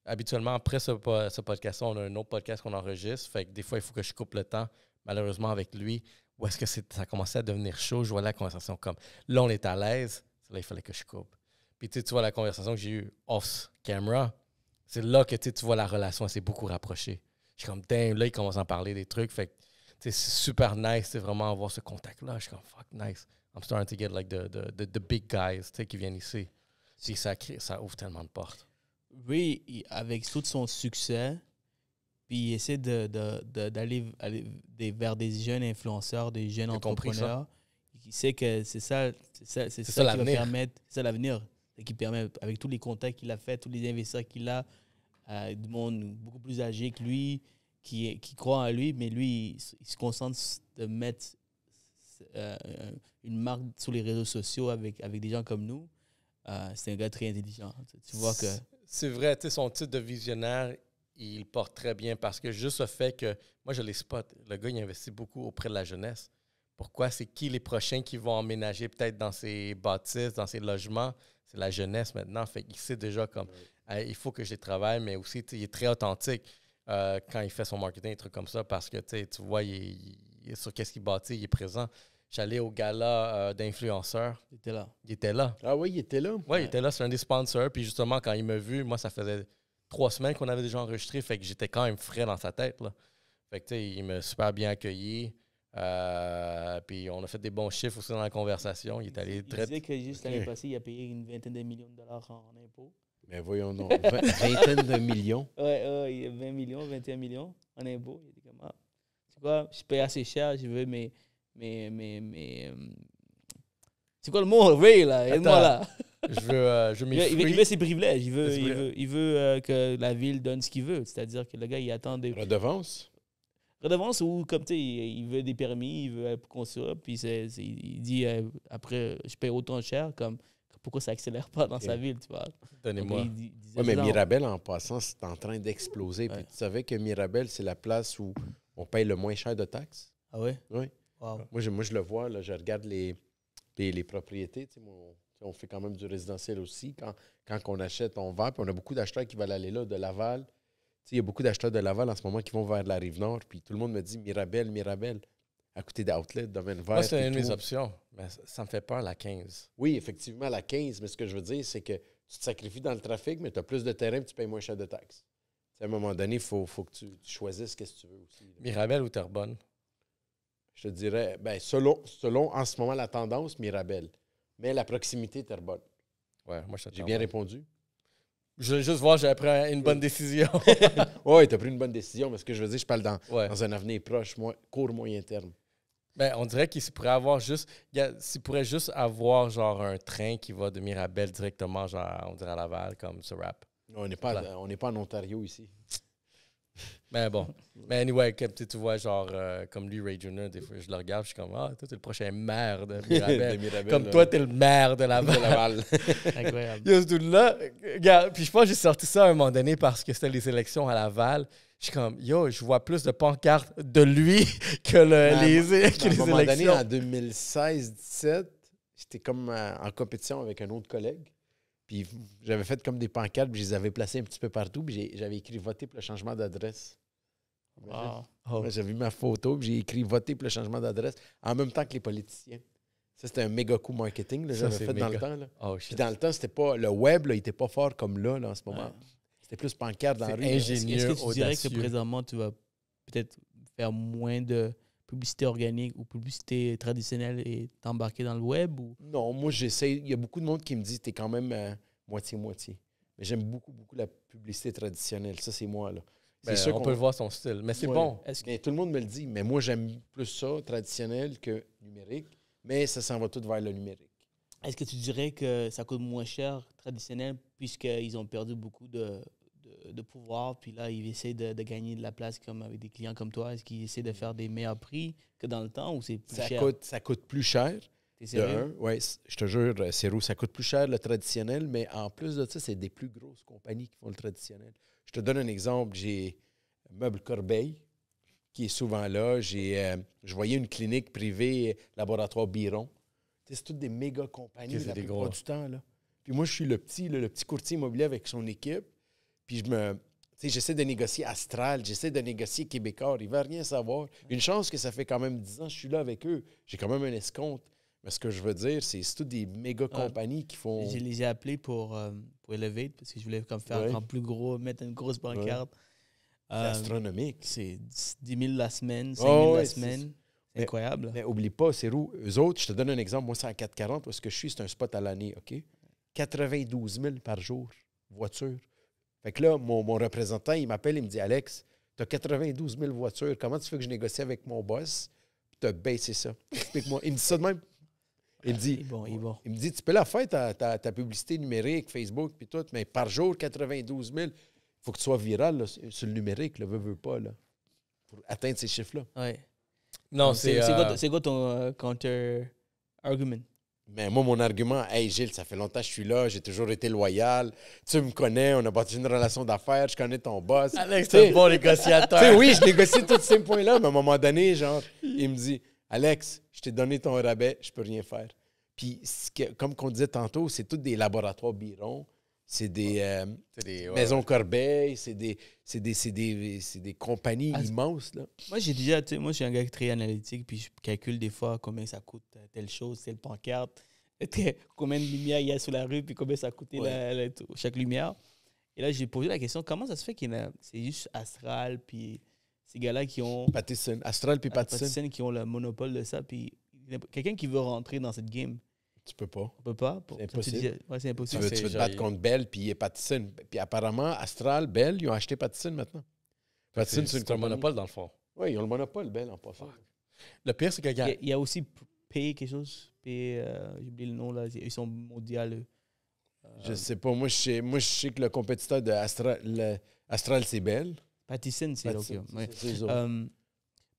Habituellement, après ce podcast-là, on a un autre podcast qu'on enregistre. Fait que des fois, il faut que je coupe le temps, malheureusement, avec lui. Ou est-ce que ça a commencé à devenir chaud? Je vois la conversation comme, là, on est à l'aise. Là, il fallait que je coupe. Puis tu vois la conversation que j'ai eue off-camera. C'est là que tu vois la relation, elle s'est beaucoup rapprochée. Je suis comme, damn, là, il commence à en parler des trucs. Fait que c'est super nice, c'est vraiment avoir ce contact-là. Je suis comme, fuck, nice. I'm starting to get like the big guys qui viennent ici. Puis ça ouvre tellement de portes.
Oui, avec tout son succès, puis il essaie d'aller vers des jeunes influenceurs, des jeunes entrepreneurs. Il sait que c'est ça qui va permettre, c'est ça l'avenir, qui permet, avec tous les contacts qu'il a fait, tous les investisseurs qu'il a, du monde beaucoup plus âgé que lui, qui croit en lui, mais lui, il se concentre de mettre une marque sur les réseaux sociaux avec des gens comme nous. C'est un gars très intelligent. Tu vois que...
C'est vrai, tu sais, son titre de visionnaire, il porte très bien parce que juste le fait que, moi je les spot, le gars il investit beaucoup auprès de la jeunesse. Pourquoi? C'est qui les prochains qui vont emménager peut-être dans ses bâtisses, dans ses logements? C'est la jeunesse maintenant. Fait qu'il sait déjà comme, il faut que je les travaille, mais aussi il est très authentique quand il fait son marketing, des trucs comme ça, parce que tu vois, il est sur qu'est-ce qu'il bâtit, il est présent. J'allais au gala d'influenceurs.
Il était là.
Il était là.
Ah oui, il était là?
Oui, il était là, c'est un des sponsors. Puis justement, quand il m'a vu, moi, ça faisait 3 semaines qu'on avait déjà enregistré, fait que j'étais quand même frais dans sa tête, là. Fait que, tu sais, il m'a super bien accueilli. Puis on a fait des bons chiffres aussi dans la conversation. Il
disait que juste l'année passée, il a payé une vingtaine de millions de dollars en impôts.
Mais voyons donc, vingtaine de millions.
Oui, il y a 20 millions, 21 millions en impôts. Il était comme, tu vois, je paye assez cher, je veux mais c'est quoi le mot, Ray, là? Aide-moi, là. Il veut ses privilèges. Il veut que la ville donne ce qu'il veut. C'est-à-dire que le gars, il attend des...
Redevance ou
comme, tu sais, il veut des permis, il veut construire. Puis il dit, après, je paye autant cher, comme, pourquoi ça accélère pas dans sa ville, tu vois?
Donnez-moi.
Oui, mais Mirabel, en passant, c'est en train d'exploser. Puis tu savais que Mirabel, c'est la place où on paye le moins cher de taxes?
Ah ouais?
Oui.
Wow.
Moi, je le vois, là, je regarde les propriétés. On fait quand même du résidentiel aussi. Quand on achète, on vend. Puis on a beaucoup d'acheteurs qui veulent aller là, de Laval. Il y a beaucoup d'acheteurs de Laval en ce moment qui vont vers la Rive-Nord. Puis tout le monde me dit Mirabel, à côté d'Outlet, Domaine Vert.
Moi, c'est une de mes options. Mais ça me fait peur, la 15.
Oui, effectivement, la 15. Mais ce que je veux dire, c'est que tu te sacrifies dans le trafic, mais tu as plus de terrain et tu payes moins cher de taxes. À un moment donné, il faut que tu choisisses ce que tu veux aussi. Là.
Mirabel ou Terrebonne?
Je te dirais, ben, selon en ce moment la tendance, Mirabel. Mais la proximité, Terrebonne.
Ouais, moi,
J'ai bien répondu.
Je veux juste voir, j'ai pris une bonne décision.
Oui, tu as pris une bonne décision, mais ce que je veux dire, je parle dans un avenir proche, court, moyen terme.
Ben, on dirait qu'il pourrait avoir juste avoir genre un train qui va de Mirabel directement, genre, on dirait à Laval, comme ce rap.
On n'est pas en Ontario ici.
Mais bon. Mais anyway, tu vois, genre, comme lui, Ray Jr., des fois, je le regarde, je suis comme, ah, toi, t'es le prochain maire de Mirabel.
De Mirabel
comme toi, t'es le maire de Laval.
Incroyable.
Yo, ce dude-là, regarde, puis je pense que j'ai sorti ça à un moment donné parce que c'était les élections à Laval. Je suis comme, yo, je vois plus de pancartes de lui que les élections.
À un moment donné, en 2016-17, j'étais comme en compétition avec un autre collègue. Puis j'avais fait comme des pancartes, puis je les avais placées un petit peu partout. Puis j'avais écrit « Voter pour le changement d'adresse ». J'avais mis ma photo, puis j'ai écrit « Voter pour le changement d'adresse » en même temps que les politiciens. Ça, c'était un méga coup marketing que j'avais fait dans le temps. Là. Puis dans le temps, c'était pas le web, il n'était pas fort comme là en ce moment. Ouais. C'était plus pancarte dans la rue.
Ingénieux, est-ce que tu dirais que présentement, tu vas peut-être faire moins de publicité organique ou publicité traditionnelle et t'embarquer dans le web? Ou?
Non, moi, j'essaie. Il y a beaucoup de monde qui me dit que tu es quand même moitié-moitié. Mais j'aime beaucoup la publicité traditionnelle. Ça, c'est moi, là.
Ben, sûr on peut le voir son style, mais c'est bon.
Mais tout le monde me le dit. Mais moi, j'aime plus ça, traditionnel, que numérique. Mais ça s'en va tout vers le numérique.
Est-ce que tu dirais que ça coûte moins cher, traditionnel, puisqu'ils ont perdu beaucoup de pouvoir, puis là, ils essaient de gagner de la place comme avec des clients comme toi? Est-ce qu'ils essaient de faire des meilleurs prix que dans le temps ou c'est plus cher?
Ça coûte plus cher.
T'es sérieux?
Oui, je te jure, Cérou, ça coûte plus cher le traditionnel, mais en plus de ça, c'est des plus grosses compagnies qui font le traditionnel. Je te donne un exemple. J'ai Meuble Corbeil, qui est souvent là. Je voyais une clinique privée, Laboratoire Biron. C'est toutes des méga compagnies la plupart du temps. Là. Puis moi, je suis le petit courtier immobilier avec son équipe. Puis j'essaie de négocier Astral, j'essaie de négocier Québécois. Ils ne veulent rien savoir. Une chance que ça fait quand même 10 ans que je suis là avec eux. J'ai quand même un escompte. Mais ce que je veux dire, c'est toutes des méga compagnies qui font...
Je les ai appelés pour Elevate parce que je voulais comme faire en plus gros, mettre une grosse pancarte.
C'est astronomique.
C'est 10 000 la semaine, 5 000 la semaine. C'est incroyable.
Mais oublie pas, Cérou, eux autres, je te donne un exemple. Moi, c'est à 440, où est-ce que je suis, c'est un spot à l'année, OK? 92 000 par jour, voiture. Fait que là, mon représentant, il m'appelle, il me dit « Alex, tu as 92 000 voitures. Comment tu fais que je négocie avec mon boss? Tu as baissé ça. Explique-moi. » Il me dit ça de même. Il me dit, il me dit, tu peux la faire, ta publicité numérique, Facebook, puis tout, mais par jour, 92 000, il faut que tu sois viral là, sur le numérique, veux pas, là, pour atteindre ces chiffres-là.
Oui.
Non,
c'est quoi ton counter-argument?
Mais moi, mon argument, hey Gilles, ça fait longtemps que je suis là, j'ai toujours été loyal, tu me connais, on a bâti une relation d'affaires, je connais ton boss.
Alex, t'es un bon négociateur.
Oui, je négocie tous ces points-là, mais à un moment donné, genre, il me dit, Alex, je t'ai donné ton rabais, je peux rien faire. Puis, comme on disait tantôt, c'est tous des laboratoires Biron, c'est des maisons Corbeil, c'est des compagnies immenses. Là.
Moi, je suis un gars très analytique, puis je calcule des fois combien ça coûte telle chose, telle pancarte, combien de lumière il y a sur la rue, puis combien ça coûtait chaque lumière. Et là, j'ai posé la question, comment ça se fait c'est juste Astral, puis ces gars-là qui ont...
Pattison, Astral puis Pattison.
Qui ont le monopole de ça, puis quelqu'un qui veut rentrer dans cette game,
tu peux pas.
On peut pas.
C'est impossible.
C'est impossible.
Tu veux te battre contre Bell puis Pattison. Puis apparemment, Astral, Bell, ils ont acheté Pattison maintenant.
Pattison, c'est un monopole dans le fond.
Oui, ils ont le monopole, Bell, en passant.
Le pire, c'est que...
Il y a aussi P quelque chose. P, j'ai oublié le nom, là. Ils sont mondiaux.
Je sais pas. Moi, je sais que le compétiteur de Astral, c'est Bell.
Pattison, c'est OK.
C'est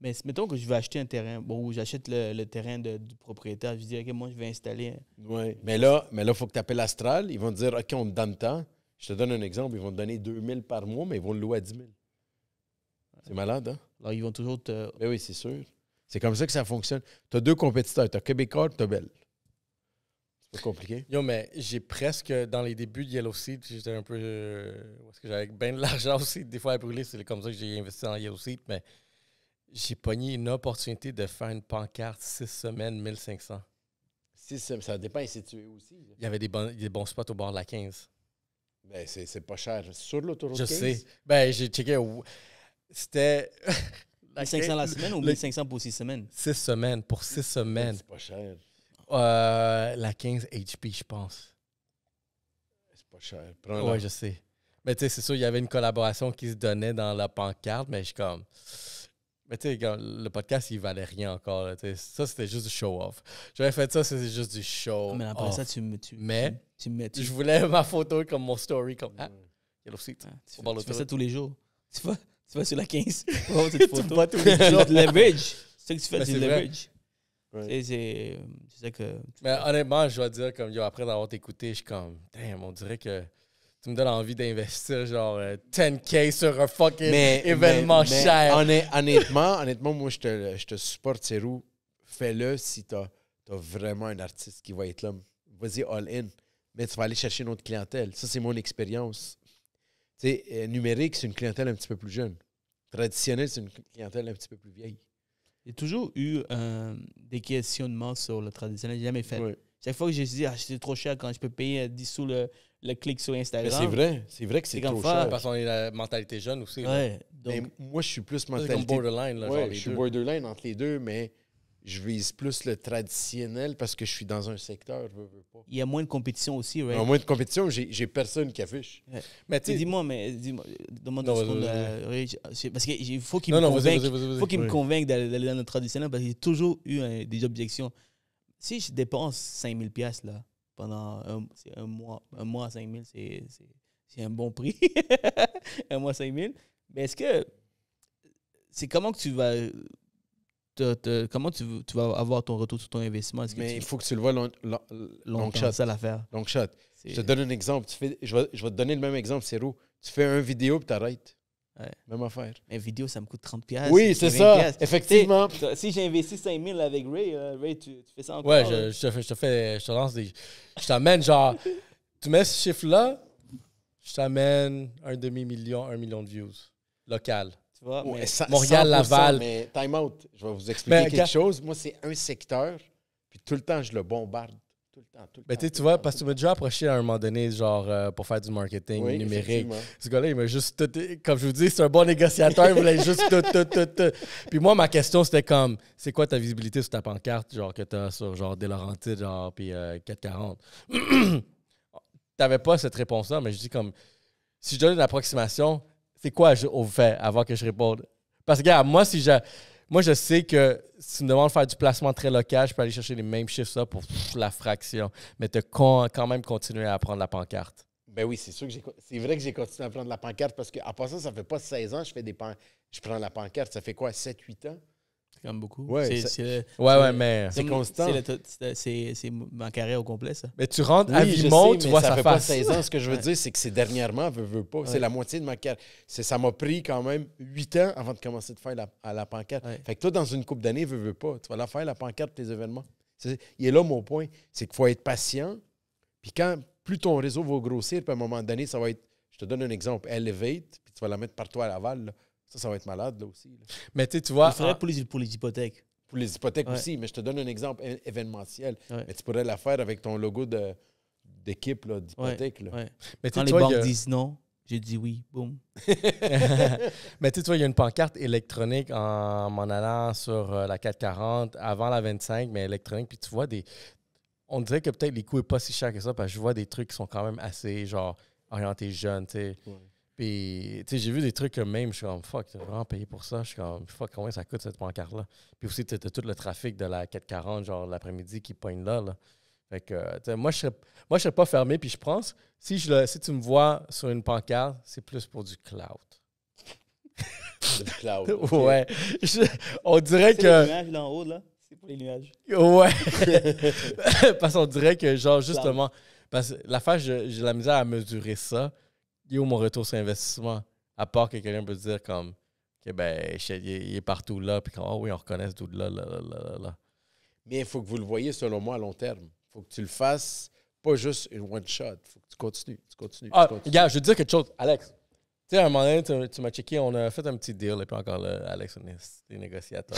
mais mettons que je vais acheter un terrain, ou j'achète le terrain du propriétaire, je dis, OK, moi, je vais installer.
Oui, mais là, il faut que tu appelles Astral. Ils vont te dire, OK, on te donne tant. Je te donne un exemple. Ils vont te donner 2 000 par mois, mais ils vont le louer à 10 000. C'est malade, hein?
Alors, ils vont toujours te...
Ben oui, c'est sûr. C'est comme ça que ça fonctionne. Tu as 2 compétiteurs. Tu as Québécois et tu as Bell. C'est pas compliqué.
Yo, mais j'ai presque, dans les débuts de Yellow Seed, j'étais un peu... parce que j'avais bien de l'argent aussi. Des fois à brûler, c'est comme ça que j'ai investi dans Yellow Seed, mais... J'ai pogné une opportunité de faire une pancarte 6 semaines, 1500.
6 semaines, ça dépend où c'est situé aussi. Là.
Il y avait des bons spots au bord de la 15.
Ben, c'est pas cher. Sur l'autoroute 15?
Je sais. Ben, j'ai checké. C'était...
500 la semaine ou 1500 pour 6 semaines?
6 semaines, pour 6 semaines.
C'est pas cher.
La 15 HP, je pense.
C'est pas cher. Prends-la.
Ouais, je sais. Mais tu sais, c'est sûr, il y avait une collaboration qui se donnait dans la pancarte, mais je suis comme... Mais tu sais, le podcast, il valait rien encore. Là, ça, c'était juste du show-off. J'avais fait ça, c'était juste du show-off.
Mais après ça, tu mets.
Je voulais ma photo comme mon story, comme...
Tu fais ça tous les jours. Tu vas sur la 15. Tu vas
tu vas tous les jours.
Du leverage. C'est ce que tu fais,
Mais
du
c'est
leverage.
Ouais.
C'est ça que...
Mais honnêtement, je dois dire, comme après d'avoir écouté, je suis comme... Damn, on dirait que... Tu me donnes envie d'investir genre 10K sur un fucking événement cher.
Honnêtement, moi, je te supporte, Serou. Fais-le si tu as vraiment un artiste qui va être là. Vas-y, all-in. Mais tu vas aller chercher une autre clientèle. Ça, c'est mon expérience. Tu sais, numérique, c'est une clientèle un petit peu plus jeune. Traditionnel, c'est une clientèle un petit peu plus vieille.
J'ai toujours eu des questionnements sur le traditionnel. J'ai jamais fait.
Oui.
Chaque fois que j'ai dit, c'est trop cher quand je peux payer 10 sous le clic sur Instagram.
Mais c'est vrai que c'est trop cher.
Parce qu'on est la mentalité jeune aussi.
Ouais,
Mais
donc,
moi, je suis plus
C'est
mentalité.
comme borderline. Là,
Ouais,
genre,
je suis borderline entre les deux, mais je vise plus le traditionnel parce que je suis dans un secteur. Veux pas.
il y a moins de compétition aussi, right?
En moins de compétition, j'ai personne qui affiche.
Mais tu sais,
Dis-moi, demande
Non,
une seconde. Parce qu'il faut qu'il me
non,
convainque.
vas-y.
Faut qu'il me convainque d'aller dans le traditionnel parce que j'ai toujours eu des objections. Si je dépense 5000 $, là, pendant un mois à 5000, c'est un bon prix. Un mois à 5000. Mais est-ce que c'est comment que tu vas comment tu vas avoir ton retour sur ton investissement? Est-ce que
Mais il faut que tu le vois long
longtemps,
shot.
c'est ça l'affaire.
Long shot.
C'est-
Je te donne un exemple. Je vais te donner le même exemple, Ciro. Tu fais une vidéo et tu arrêtes.
Ouais.
Même affaire.
Une vidéo, ça me coûte 30$.
Oui, c'est
20$.
ça. Effectivement.
T'sais, si j'ai investi 5000 avec Ray, Ray, tu fais ça encore.
ouais, je te lance des... Je t'amène genre... Tu mets ce chiffre-là, je t'amène 1,5 million, 1 million de views. Local.
Tu vois, mais-
Montréal,
100%,
Laval.
Mais time out. Je vais vous expliquer
Mais
quelque chose. Moi, c'est un secteur, puis tout le temps, je le bombarde. Tout le temps.
Mais tu vois, parce que tu m'as déjà approché à un moment donné, genre, pour faire du marketing
Oui,
numérique.
effectivement.
Ce gars-là, il m'a juste tout... Comme je vous dis, c'est un bon négociateur, il voulait juste tout. Puis moi, ma question, c'était comme, c'est quoi ta visibilité sur ta pancarte, genre, que t'as sur, genre, Des Laurentides, genre, puis 440? T'avais pas cette réponse-là, mais je dis comme, si je donne une approximation, c'est quoi au fait avant que je réponde? Parce que, regarde, moi, je sais que si tu me demandes de faire du placement très local, je peux aller chercher les mêmes chiffres ça pour la fraction. Mais tu as quand même continué à prendre la pancarte.
Ben oui, c'est sûr que c'est vrai que j'ai continué à prendre la pancarte parce qu'à part ça fait pas 16 ans que je prends la pancarte. Ça fait quoi, 7-8 ans?
C'est quand même beaucoup.
Ouais,
Mais...
C'est constant.
C'est ma carrière au complet, ça.
Mais tu rentres à
Oui, je
Vimont,
sais,
tu
mais
vois
ça
sa
fait pas
face.
16 ans. Ce que je veux dire, c'est que c'est dernièrement, veux pas. C'est la moitié de ma carrière. Ça m'a pris quand même 8 ans avant de commencer de faire la pancarte.
Ouais.
Fait que toi, dans une couple d'années, veux pas. Tu vas la faire, la pancarte, tes événements. Il est là mon point. C'est qu'il faut être patient. Puis plus ton réseau va grossir, puis à un moment donné, ça va être, je te donne un exemple, Elevate, puis tu vas la mettre partout à Laval. Là. Ça va être malade, là aussi. Là.
Mais tu vois...
Il faudrait pour les hypothèques.
Pour les hypothèques
Ouais.
aussi, mais je te donne un exemple événementiel.
Ouais.
Mais tu pourrais la faire avec ton logo d'équipe là, d'hypothèque. là.
Ouais.
Mais
Quand les
tu vois,
banques disent non, j'ai dit oui. Boum.
Mais tu vois, il y a une pancarte électronique en m'en allant sur la 440 avant la 25, mais électronique. Puis tu vois on dirait que peut-être les coûts n'est pas si cher que ça parce que je vois des trucs qui sont quand même assez genre orientés jeunes, tu sais.
Ouais.
Puis, tu sais, j'ai vu des trucs que même, je suis comme, fuck, tu as vraiment payé pour ça. Je suis comme, fuck, combien ça coûte cette pancarte-là? Puis aussi, tu as tout le trafic de la 440, genre l'après-midi qui pogne là. Fait que, tu sais, moi, je serais pas fermé. Puis je pense, si tu me vois sur une pancarte, c'est plus pour du cloud.
Le cloud. ok.
Ouais. On dirait
C'est les
que.
nuages là en haut, là. C'est pour les nuages.
Ouais. Parce qu'on dirait que, genre, justement, parce que l'affaire, j'ai la misère à mesurer ça. Il est où mon retour sur investissement? À part que quelqu'un peut dire comme, que ben, il est partout là, puis oh oui, on reconnaît ce dude là.
Mais il faut que vous le voyez, selon moi, à long terme. Il faut que tu le fasses, pas juste une one-shot. Il faut que tu continues.
Ah, regarde, je veux te dire quelque chose. Alex, tu sais, à un moment donné, tu m'as checké, on a fait un petit deal, et puis encore là, Alex, on est des négociateurs.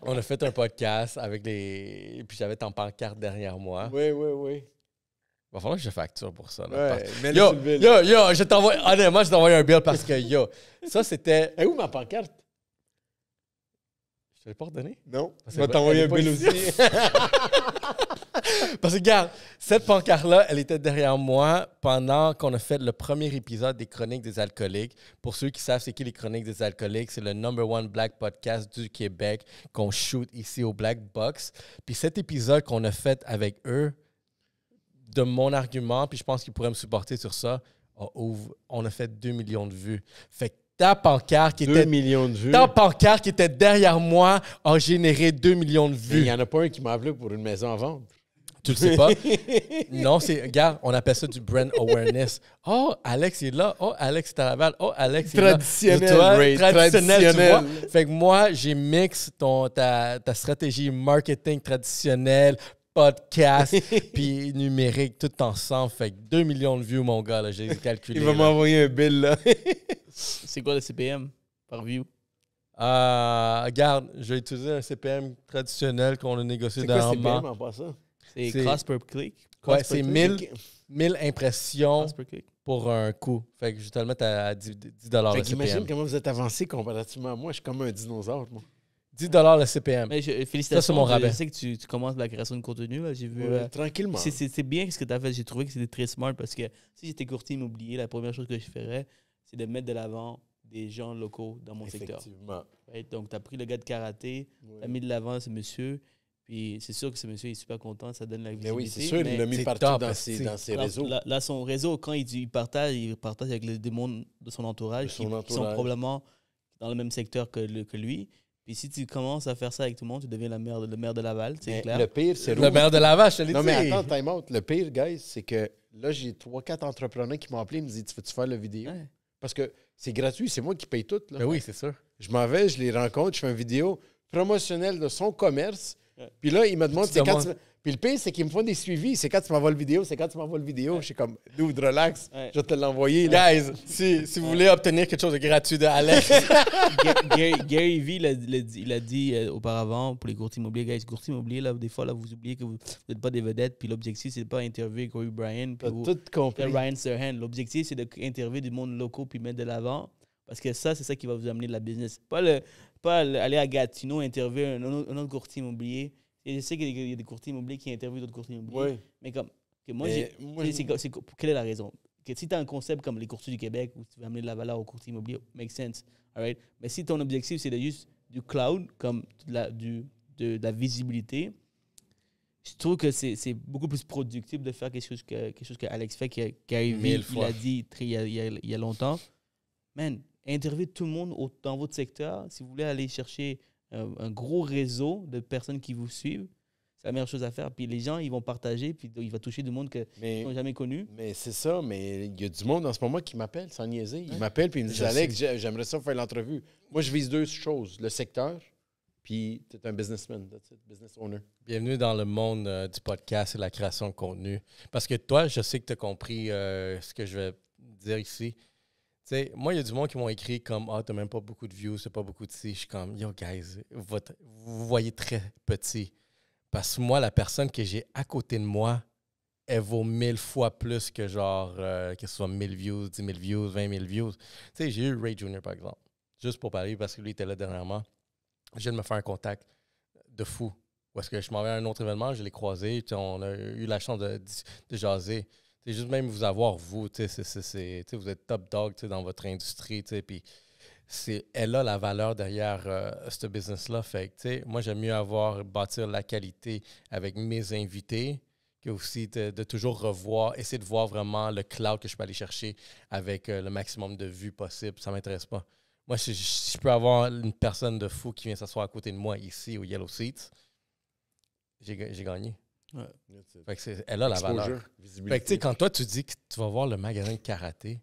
On a fait un podcast avec et puis j'avais ton pancarte derrière moi.
Oui.
Il va falloir que je facture pour ça. Là,
Ouais,
yo, je t'envoie, honnêtement, je t'envoie un bill parce que, ça, c'était...
Et où ma pancarte?
Je l'ai pas redonné?
Non.
Parce
Je vais
que
t'envoyer
elle
un
est
bill
pas
aussi.
Parce que, regarde, cette pancarte-là, elle était derrière moi pendant qu'on a fait le premier épisode des Chroniques des Alcooliques. Pour ceux qui savent c'est qui les Chroniques des Alcooliques, c'est le #1 Black podcast du Québec qu'on shoot ici au Black Box. Puis cet épisode qu'on a fait avec eux, de mon argument, puis je pense qu'ils pourraient me supporter sur ça, on a fait 2 millions de vues. Fait que ta pancarte qui
2 millions de vues.
ta pancarte qui était derrière moi a généré 2 millions de
Il
vues.
n'y en a pas un qui m'a appelé pour une maison à vendre.
Tu le sais pas? Non, regarde, on appelle ça du brand awareness. Oh, Alex est là. Oh, Alex est à Laval. Oh, Alex est
Traditionnel,
là.
Ray,
Traditionnel, tu vois.
traditionnel.
Fait que moi, j'ai mix ta stratégie marketing traditionnelle, podcast, puis numérique, tout ensemble. Fait que 2 millions de vues, mon gars, là, j'ai calculé.
Il va m'envoyer un bill, là.
C'est quoi le CPM par view?
Regarde, je vais utiliser un CPM traditionnel qu'on a négocié
C'est quoi
dernièrement.
CPM en passant?
C'est
C'est-
cost per click?
Ouais,
Cost per
c'est
click?
1000 impressions
Cost per click.
pour un coup. Fait que je vais te le mettre à 10 $
Fait
le
qu'imagine
CPM.
comment vous êtes avancé comparativement à moi. Je suis comme un dinosaure, moi.
10 $ le CPM.
Mais félicitations.
Ça, c'est mon rabais.
Je sais que tu commences la création de contenu. Là. J'ai vu.
Tranquillement.
C'est bien ce que tu as fait. J'ai trouvé que c'était très smart parce que si j'étais courtier immobilier, la première chose que je ferais, c'est de mettre de l'avant des gens locaux dans mon secteur.
Effectivement.
Right? Donc, tu as pris le gars de karaté,
Ouais.
tu as mis de l'avant ce monsieur, puis c'est sûr que ce monsieur est super content, ça donne la
Mais
visibilité.
oui, c'est sûr, il l'a mis
c'est
partout
top,
dans
c'est-
ses
Là,
réseaux.
là, son réseau, quand il partage avec des mondes de son entourage,
De son
qui sont
entourage.
probablement dans le même secteur que lui. Puis si tu commences à faire ça avec tout le monde, tu deviens le maire de Laval, c'est
Mais
clair.
le pire, c'est
Le maire de Laval, je te l'ai
Non,
dit.
mais attends, time out. Le pire, guys, c'est que là, j'ai 3-4 entrepreneurs qui m'ont appelé. Ils me disent, tu veux-tu faire la vidéo?
Ouais.
Parce que c'est gratuit. C'est moi qui paye tout. Là.
Ben oui, c'est sûr.
Je m'en vais, je les rencontre, je fais une vidéo promotionnelle de son commerce.
Ouais.
Puis là, ils me demandent,
Tu
c'est quand
demandes-
Puis le pire, c'est qu'ils me font des suivis. C'est quand tu m'envoies le vidéo, c'est quand tu m'envoies le vidéo. Je suis comme, dude, relax.
Ouais.
Je vais te l'envoyer. là.
Guys, si vous voulez obtenir quelque chose de gratuit de Alex,
Gary Vee il a dit auparavant pour les courtiers immobiliers, guys, courtiers immobiliers, là, des fois, là, vous oubliez que vous n'êtes pas des vedettes, puis l'objectif, c'est de pas interviewer Corey Bryant, puis
T'as tout compris.
Ryan Serhan. L'objectif, c'est d'interviewer du monde local puis mettre de l'avant, parce que ça, c'est ça qui va vous amener de la business. Pas aller à Gatineau interviewer un autre courtier immobilier. Et je sais qu'il y a des courtiers immobiliers qui interviewent d'autres courtiers immobiliers,
Oui.
mais comme, que moi,
Mais moi,
quelle est la raison? Que si tu as un concept comme les courtiers du Québec où tu veux amener de la valeur aux courtiers immobiliers, make sense. All right? Mais si ton objectif, c'est de juste du cloud, comme de la visibilité, je trouve que c'est beaucoup plus productif de faire quelque chose que Alex fait, qui est arrivé,
Mille
il
fois.
a dit il y a longtemps. Man, interviewez tout le monde dans votre secteur. Si vous voulez aller chercher un gros réseau de personnes qui vous suivent, c'est la meilleure chose à faire. Puis les gens, ils vont partager, puis il va toucher du monde qu'ils n'ont jamais connu.
Mais c'est ça, mais il y a du monde en ce moment qui m'appelle, sans niaiser. Ils m'appellent puis ils me disent,
Je
Alex, j'aimerais ça faire l'entrevue. Moi, je vise 2 choses. Le secteur, puis tu es un businessman, that's it, business owner.
bienvenue dans le monde du podcast et de la création de contenu. Parce que toi, je sais que tu as compris ce que je vais dire ici. Tu sais, moi, il y a du monde qui m'ont écrit comme « Ah, t'as même pas beaucoup de views, c'est pas beaucoup de ci. » Je suis comme « Yo, guys, vous voyez très petit. » Parce que moi, la personne que j'ai à côté de moi, elle vaut 1000 fois plus que genre, que ce soit 1000 views, 10 000 views, 20 000 views. Tu sais, j'ai eu Ray Jr., par exemple, juste pour parler, parce que lui était là dernièrement. Je viens de me faire un contact de fou. Parce que je m'en vais à un autre événement, je l'ai croisé, puis on a eu la chance de jaser. C'est juste même vous avoir, vous, tu sais, vous êtes top dog dans votre industrie, tu sais, puis elle a la valeur derrière ce business-là. Fait que, tu sais, moi, j'aime mieux bâtir la qualité avec mes invités que aussi de toujours revoir, essayer de voir vraiment le cloud que je peux aller chercher avec le maximum de vues possible. Ça ne m'intéresse pas. Moi, si je peux avoir une personne de fou qui vient s'asseoir à côté de moi ici au Yellow Seats, j'ai gagné.
Ouais.
Fait que elle a la valeur.
Exposure,
Fait que, tu
visibilité.
sais, quand toi, tu dis que tu vas voir le magasin de karaté,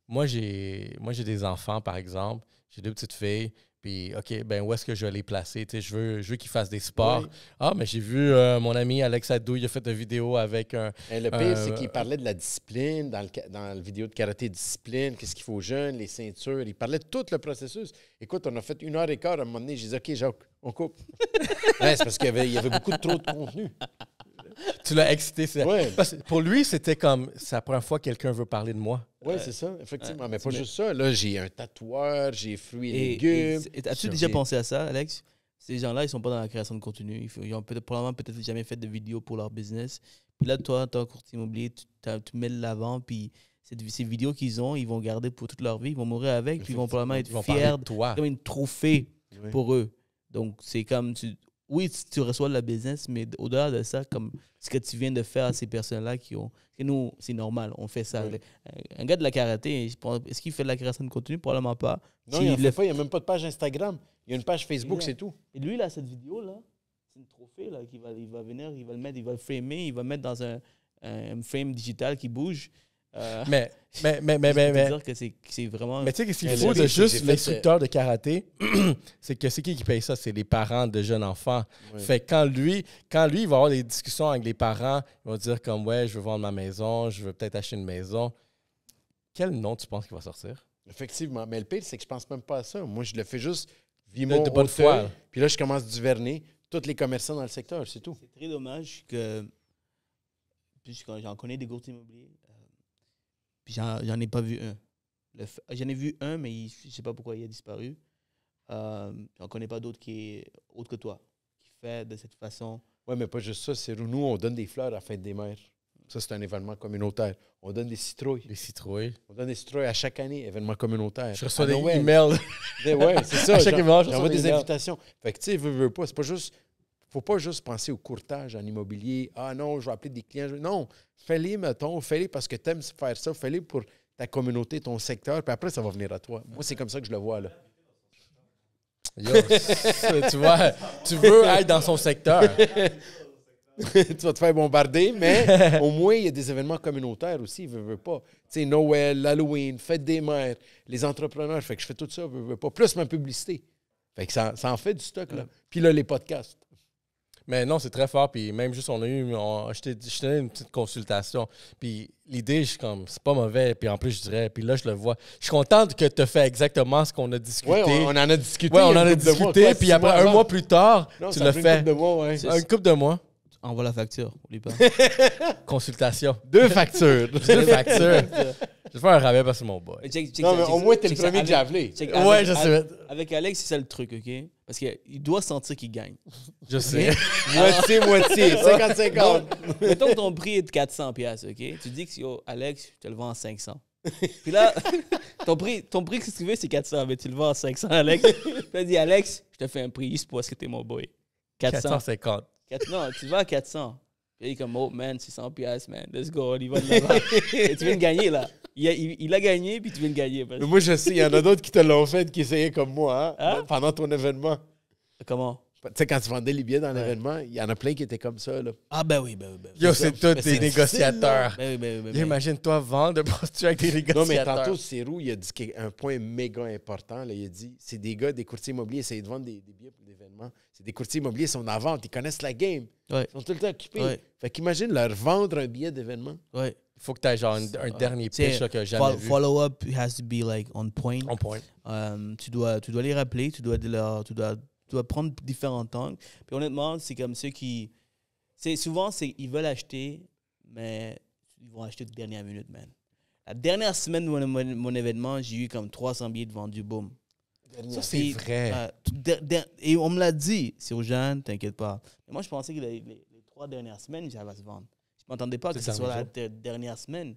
moi, j'ai des enfants, par exemple. J'ai 2 petites filles. Puis, OK, ben où est-ce que je vais les placer? Tu sais, je veux qu'ils fassent des sports.
Oui.
Ah, mais j'ai vu mon ami Alex Adou, il a fait une vidéo avec un...
Et le pire, c'est qu'il parlait de la discipline, dans la vidéo de karaté discipline, qu'est-ce qu'il faut aux jeunes, les ceintures. Il parlait de tout le processus. Écoute, on a fait 1h15 à un moment donné. J'ai dit, OK, Jacques, on coupe. Ouais, c'est parce qu'il y avait beaucoup trop de contenu.
Tu l'as excité.
Ouais.
Parce que pour lui, c'était comme, c'est la première fois que quelqu'un veut parler de moi.
Oui, c'est ça, effectivement. Mais pas
mais-
juste ça. Là, j'ai un tatoueur, j'ai fruits et
Et
légumes.
as-tu
J'ai-
déjà pensé à ça, Alex? Ces gens-là, ils sont pas dans la création de contenu. Ils ont probablement peut-être jamais fait de vidéo pour leur business. Puis là, toi, ton courtier immobilier, tu mets de l'avant, puis ces vidéos qu'ils ont, ils vont garder pour toute leur vie. Ils vont mourir avec, puis ils vont probablement être fiers, comme une trophée pour eux. Donc, c'est comme, oui, tu reçois de la business, mais au-delà de ça, comme ce que tu viens de faire à ces personnes-là qui ont... Et nous, c'est normal, on fait ça. Oui. Un gars de la karaté, est-ce qu'il fait de la création de contenu? Probablement pas.
Non, il ne fait pas. Il n'y a même pas de page Instagram. Il y a une page Facebook, c'est tout.
Et lui, là, cette vidéo-là, c'est une trophée là, il va venir, il va le mettre, il va le framer, il va le mettre dans un frame digital qui bouge.
Mais
dire que c'est vraiment.
Mais tu sais, qu'est-ce qu'il faut de juste l'instructeur de karaté, c'est que c'est qui paye ça? C'est les parents de jeunes enfants. Oui. Fait que quand lui, il va avoir des discussions avec les parents, il va dire comme, ouais, je veux vendre ma maison, je veux peut-être acheter une maison. Quel nom tu penses qu'il va sortir?
Effectivement. Mais le pire, c'est que je pense même pas à ça. Moi, je le fais juste
de bonne foi.
Puis là, je commence à duverner tous les commerçants dans le secteur, c'est tout.
C'est très dommage que, puisque j'en connais des courtiers immobiliers, puis j'en ai pas vu un. J'en ai vu un, mais je sais pas pourquoi il a disparu. J'en connais pas d'autres autre que toi, qui fait de cette façon.
Oui, mais pas juste ça. C'est nous, on donne des fleurs à la fête des mères. Ça, c'est un événement communautaire. On donne des citrouilles.
Des citrouilles.
On donne des citrouilles à chaque année, événement communautaire.
Je reçois des emails.
Oui, c'est ça.
À chaque email,
j'envoie des invitations. Fait que, tu sais, veux pas. C'est pas juste... Faut pas juste penser au courtage en immobilier. Ah non, je vais appeler des clients. Non, fais-les, mettons. Fais-les parce que tu aimes faire ça. Fais-les pour ta communauté, ton secteur. Puis après, ça va venir à toi. Moi, c'est comme ça que je le vois, là.
Yo, tu vois, tu veux être dans son secteur.
Tu vas te faire bombarder, mais au moins, il y a des événements communautaires aussi, veux pas. Tu sais, Noël, Halloween, Fête des mères, les entrepreneurs. Fait que je fais tout ça, veux pas. Plus ma publicité. Fait que ça en fait du stock, là. Puis là, les podcasts.
Mais non, c'est très fort. Puis même juste, je t'ai donné une petite consultation. Puis l'idée, je suis comme, c'est pas mauvais. Puis en plus, je dirais, puis là, je le vois. Je suis contente que tu as fait exactement ce qu'on a discuté.
Oui, on en a discuté.
Oui, on en a discuté. Puis après, un mois plus tard, tu l'as fait.
Une couple de mois, ouais.
Une couple de mois.
Envoie la facture, oublie pas.
Consultation.
2 factures.
2 factures. Je vais faire un rabais parce que c'est mon boy.
Non, mais au moins, t'es le premier que j'ai appelé.
Ouais, je sais.
Avec Alex, c'est ça le truc, OK? Parce qu'il doit sentir qu'il gagne.
Je sais.
Moitié, 50-50.
Mettons que ton prix est de 400$, OK? Tu dis que yo, Alex, je te le vends à 500. Puis là, ton prix que tu veux, c'est 400, mais tu le vends à 500, Alex. Puis tu dis, Alex, je te fais un prix juste parce que t'es mon boy.
450.
Non, tu vas à 400. Puis il est comme, oh man, c'est 100$, man. Let's go, on y va de l'avant. Et tu viens de gagner, là. Il a gagné, puis tu viens de gagner.
Mais moi, je sais, il y en a d'autres qui te l'ont fait, qui essayaient comme moi, hein? Pendant ton événement.
Comment?
Tu sais, quand tu vendais les billets dans l'événement, il y en a plein qui étaient comme ça, là.
Ah, ben oui.
Yo, c'est tous des négociateurs.
Ben oui.
Imagine-toi vendre de prostituées avec des négociateurs.
Non, mais tantôt, Cyrou, il a dit un point méga important. Là. Il a dit, c'est des gars, des courtiers immobiliers, essayent de vendre des billets pour l'événement. C'est des courtiers immobiliers, ils sont en vente, ils connaissent la game.
Ouais.
Ils sont tout le temps occupés.
Ouais.
Fait qu'imagine leur vendre un billet d'événement.
Ouais.
Il faut que tu aies genre un dernier pitch là, que j'ai jamais vu.
Follow-up has to be like on point.
On point.
Tu dois les rappeler, tu dois prendre différents angles. Puis honnêtement, c'est comme ceux qui... Souvent, ils veulent acheter, mais ils vont acheter de dernière minute, man. La dernière semaine de mon événement, j'ai eu comme 300 billets de vendus, boum.
Ça, c'est vrai.
Et on me l'a dit, c'est aux jeunes, t'inquiète pas. Mais moi, je pensais que les 3 dernières semaines, ça va se vendre. Je ne m'attendais pas que ce soit la dernière semaine.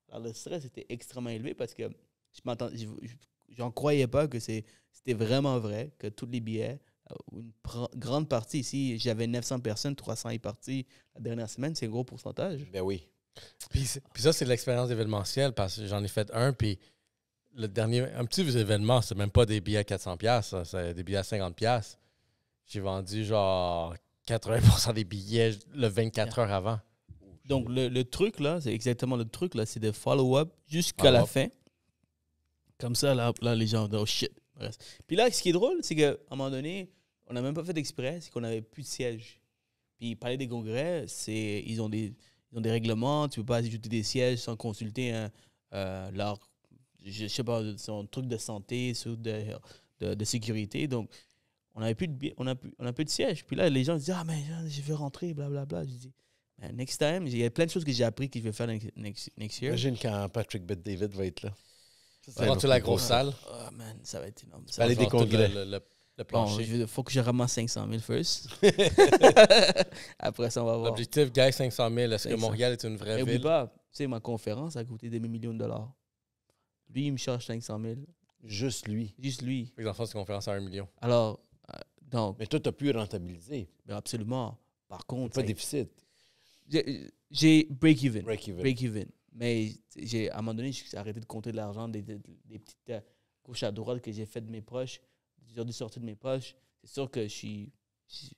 Alors, le stress était extrêmement élevé parce que je n'en croyais pas que c'était vraiment vrai, que tous les billets, une grande partie ici, j'avais 900 personnes, 300 est parti la dernière semaine, c'est un gros pourcentage.
Ben oui.
Puis ça, c'est de l'expérience événementielle parce que j'en ai fait un, puis le dernier, un petit événement, c'est même pas des billets à 400$, c'est des billets à 50$. J'ai vendu genre 80% des billets le 24 heures avant.
Donc, le truc, là, c'est exactement le truc, là, c'est de follow-up jusqu'à la fin. Comme ça, là les gens, oh shit. Puis là, ce qui est drôle, c'est qu'à un moment donné, on n'a même pas fait exprès, c'est qu'on n'avait plus de sièges. Puis, parler des congrès, ils ont des règlements, tu ne peux pas ajouter des sièges sans consulter leur, je sais pas, son truc de santé, de sécurité. Donc, on n'avait plus de sièges. Puis là, les gens disent, ah, mais je veux rentrer, blablabla. Je dis, next time, il y a plein de choses que j'ai appris que je vais faire next year.
Imagine quand Patrick Bet-David va être là.
Rends-tu la grosse salle?
Oh man, ça va être énorme.
Ça va aller des congrès.
Le
Bon, il faut que je ramasse 500 000 first. Après ça, on va voir.
L'objectif, guys, 500 000. Est-ce que Montréal est une vraie
ville?
N'oublie
pas, tu sais, ma conférence a coûté des millions de dollars. Lui, il me charge 500 000.
Juste lui.
Juste lui.
Les enfants, c'est une conférence à 1 million.
Alors, donc...
Mais toi, tu as pu rentabiliser.
Ben absolument. Par contre...
Pas déficit.
J'ai break-even.
Break-even.
Mais à un moment donné, j'ai arrêté de compter de l'argent, des petites gauche à droite que j'ai fait de mes proches. J'ai dû sortir de mes poches. C'est sûr que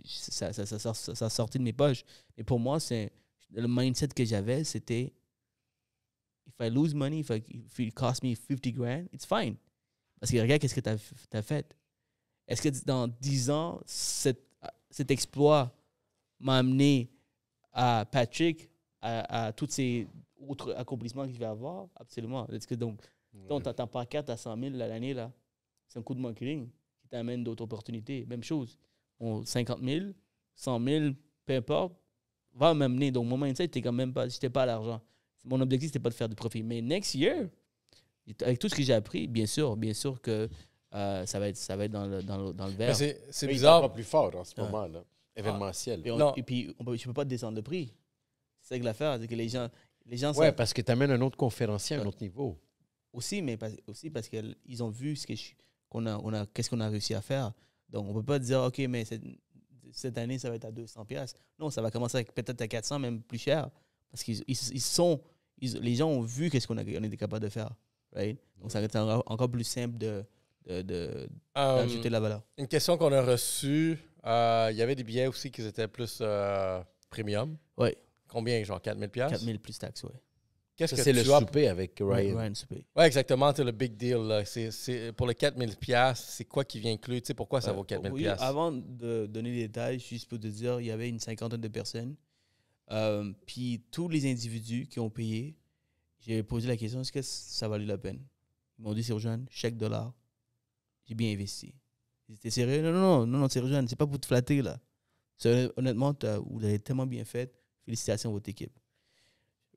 ça sortit de mes poches. Mais pour moi, le mindset que j'avais, c'était if I lose money, if it cost me 50 grand, it's fine. Parce que regarde qu'est-ce que tu as fait. Est-ce que dans 10 ans, cet exploit m'a amené à Patrick, à tous ces autres accomplissements que je vais avoir? Absolument. Donc, tu pas 4 à 100 000 l'année, là. C'est un coup de marketing qui t'amène d'autres opportunités. Même chose. 50 000, 100 000, peu importe, va m'amener. Donc, mon mindset, j'étais quand même pas, j'étais pas à l'argent. Mon objectif, c'était pas de faire du profit. Mais next year, avec tout ce que j'ai appris, bien sûr que ça va être dans le vert.
C'est bizarre. C'est pas plus fort en ce moment, là. Événementiel.
Et puis, je peux pas descendre le prix. C'est ça que l'affaire, c'est que les gens
ouais, parce que tu amènes un autre conférencier à un autre niveau.
Aussi parce qu'ils ont vu qu'est-ce qu'on a réussi à faire. Donc, on ne peut pas dire, OK, mais cette année, ça va être à 200$. Non, ça va commencer peut-être à 400$, même plus cher. Parce que les gens ont vu qu'est-ce qu'on était capable de faire. Right? Donc, ça va être encore plus simple d'ajouter la valeur.
Une question qu'on a reçue, il y avait des billets aussi qui étaient plus premium.
Oui.
Combien, genre 4 000$?
4 000 plus taxes, oui.
Qu'est-ce que c'est le souper avec Ryan?
Ryan souper.
Oui, exactement. C'est le big deal. Là. Pour les 4 000$, c'est quoi qui vient inclus? Tu sais pourquoi ça vaut 4 000$?
Oui, avant de donner les détails, juste pour te dire, il y avait une 50aine de personnes. Puis tous les individus qui ont payé, j'ai posé la question, est-ce que ça valait la peine? Ils m'ont dit, Sergeant, chaque dollar, j'ai bien investi. Ils étaient sérieux? Non, Sergeant, c'est pas pour te flatter, là. Honnêtement, vous avez tellement bien fait. Félicitations à votre équipe.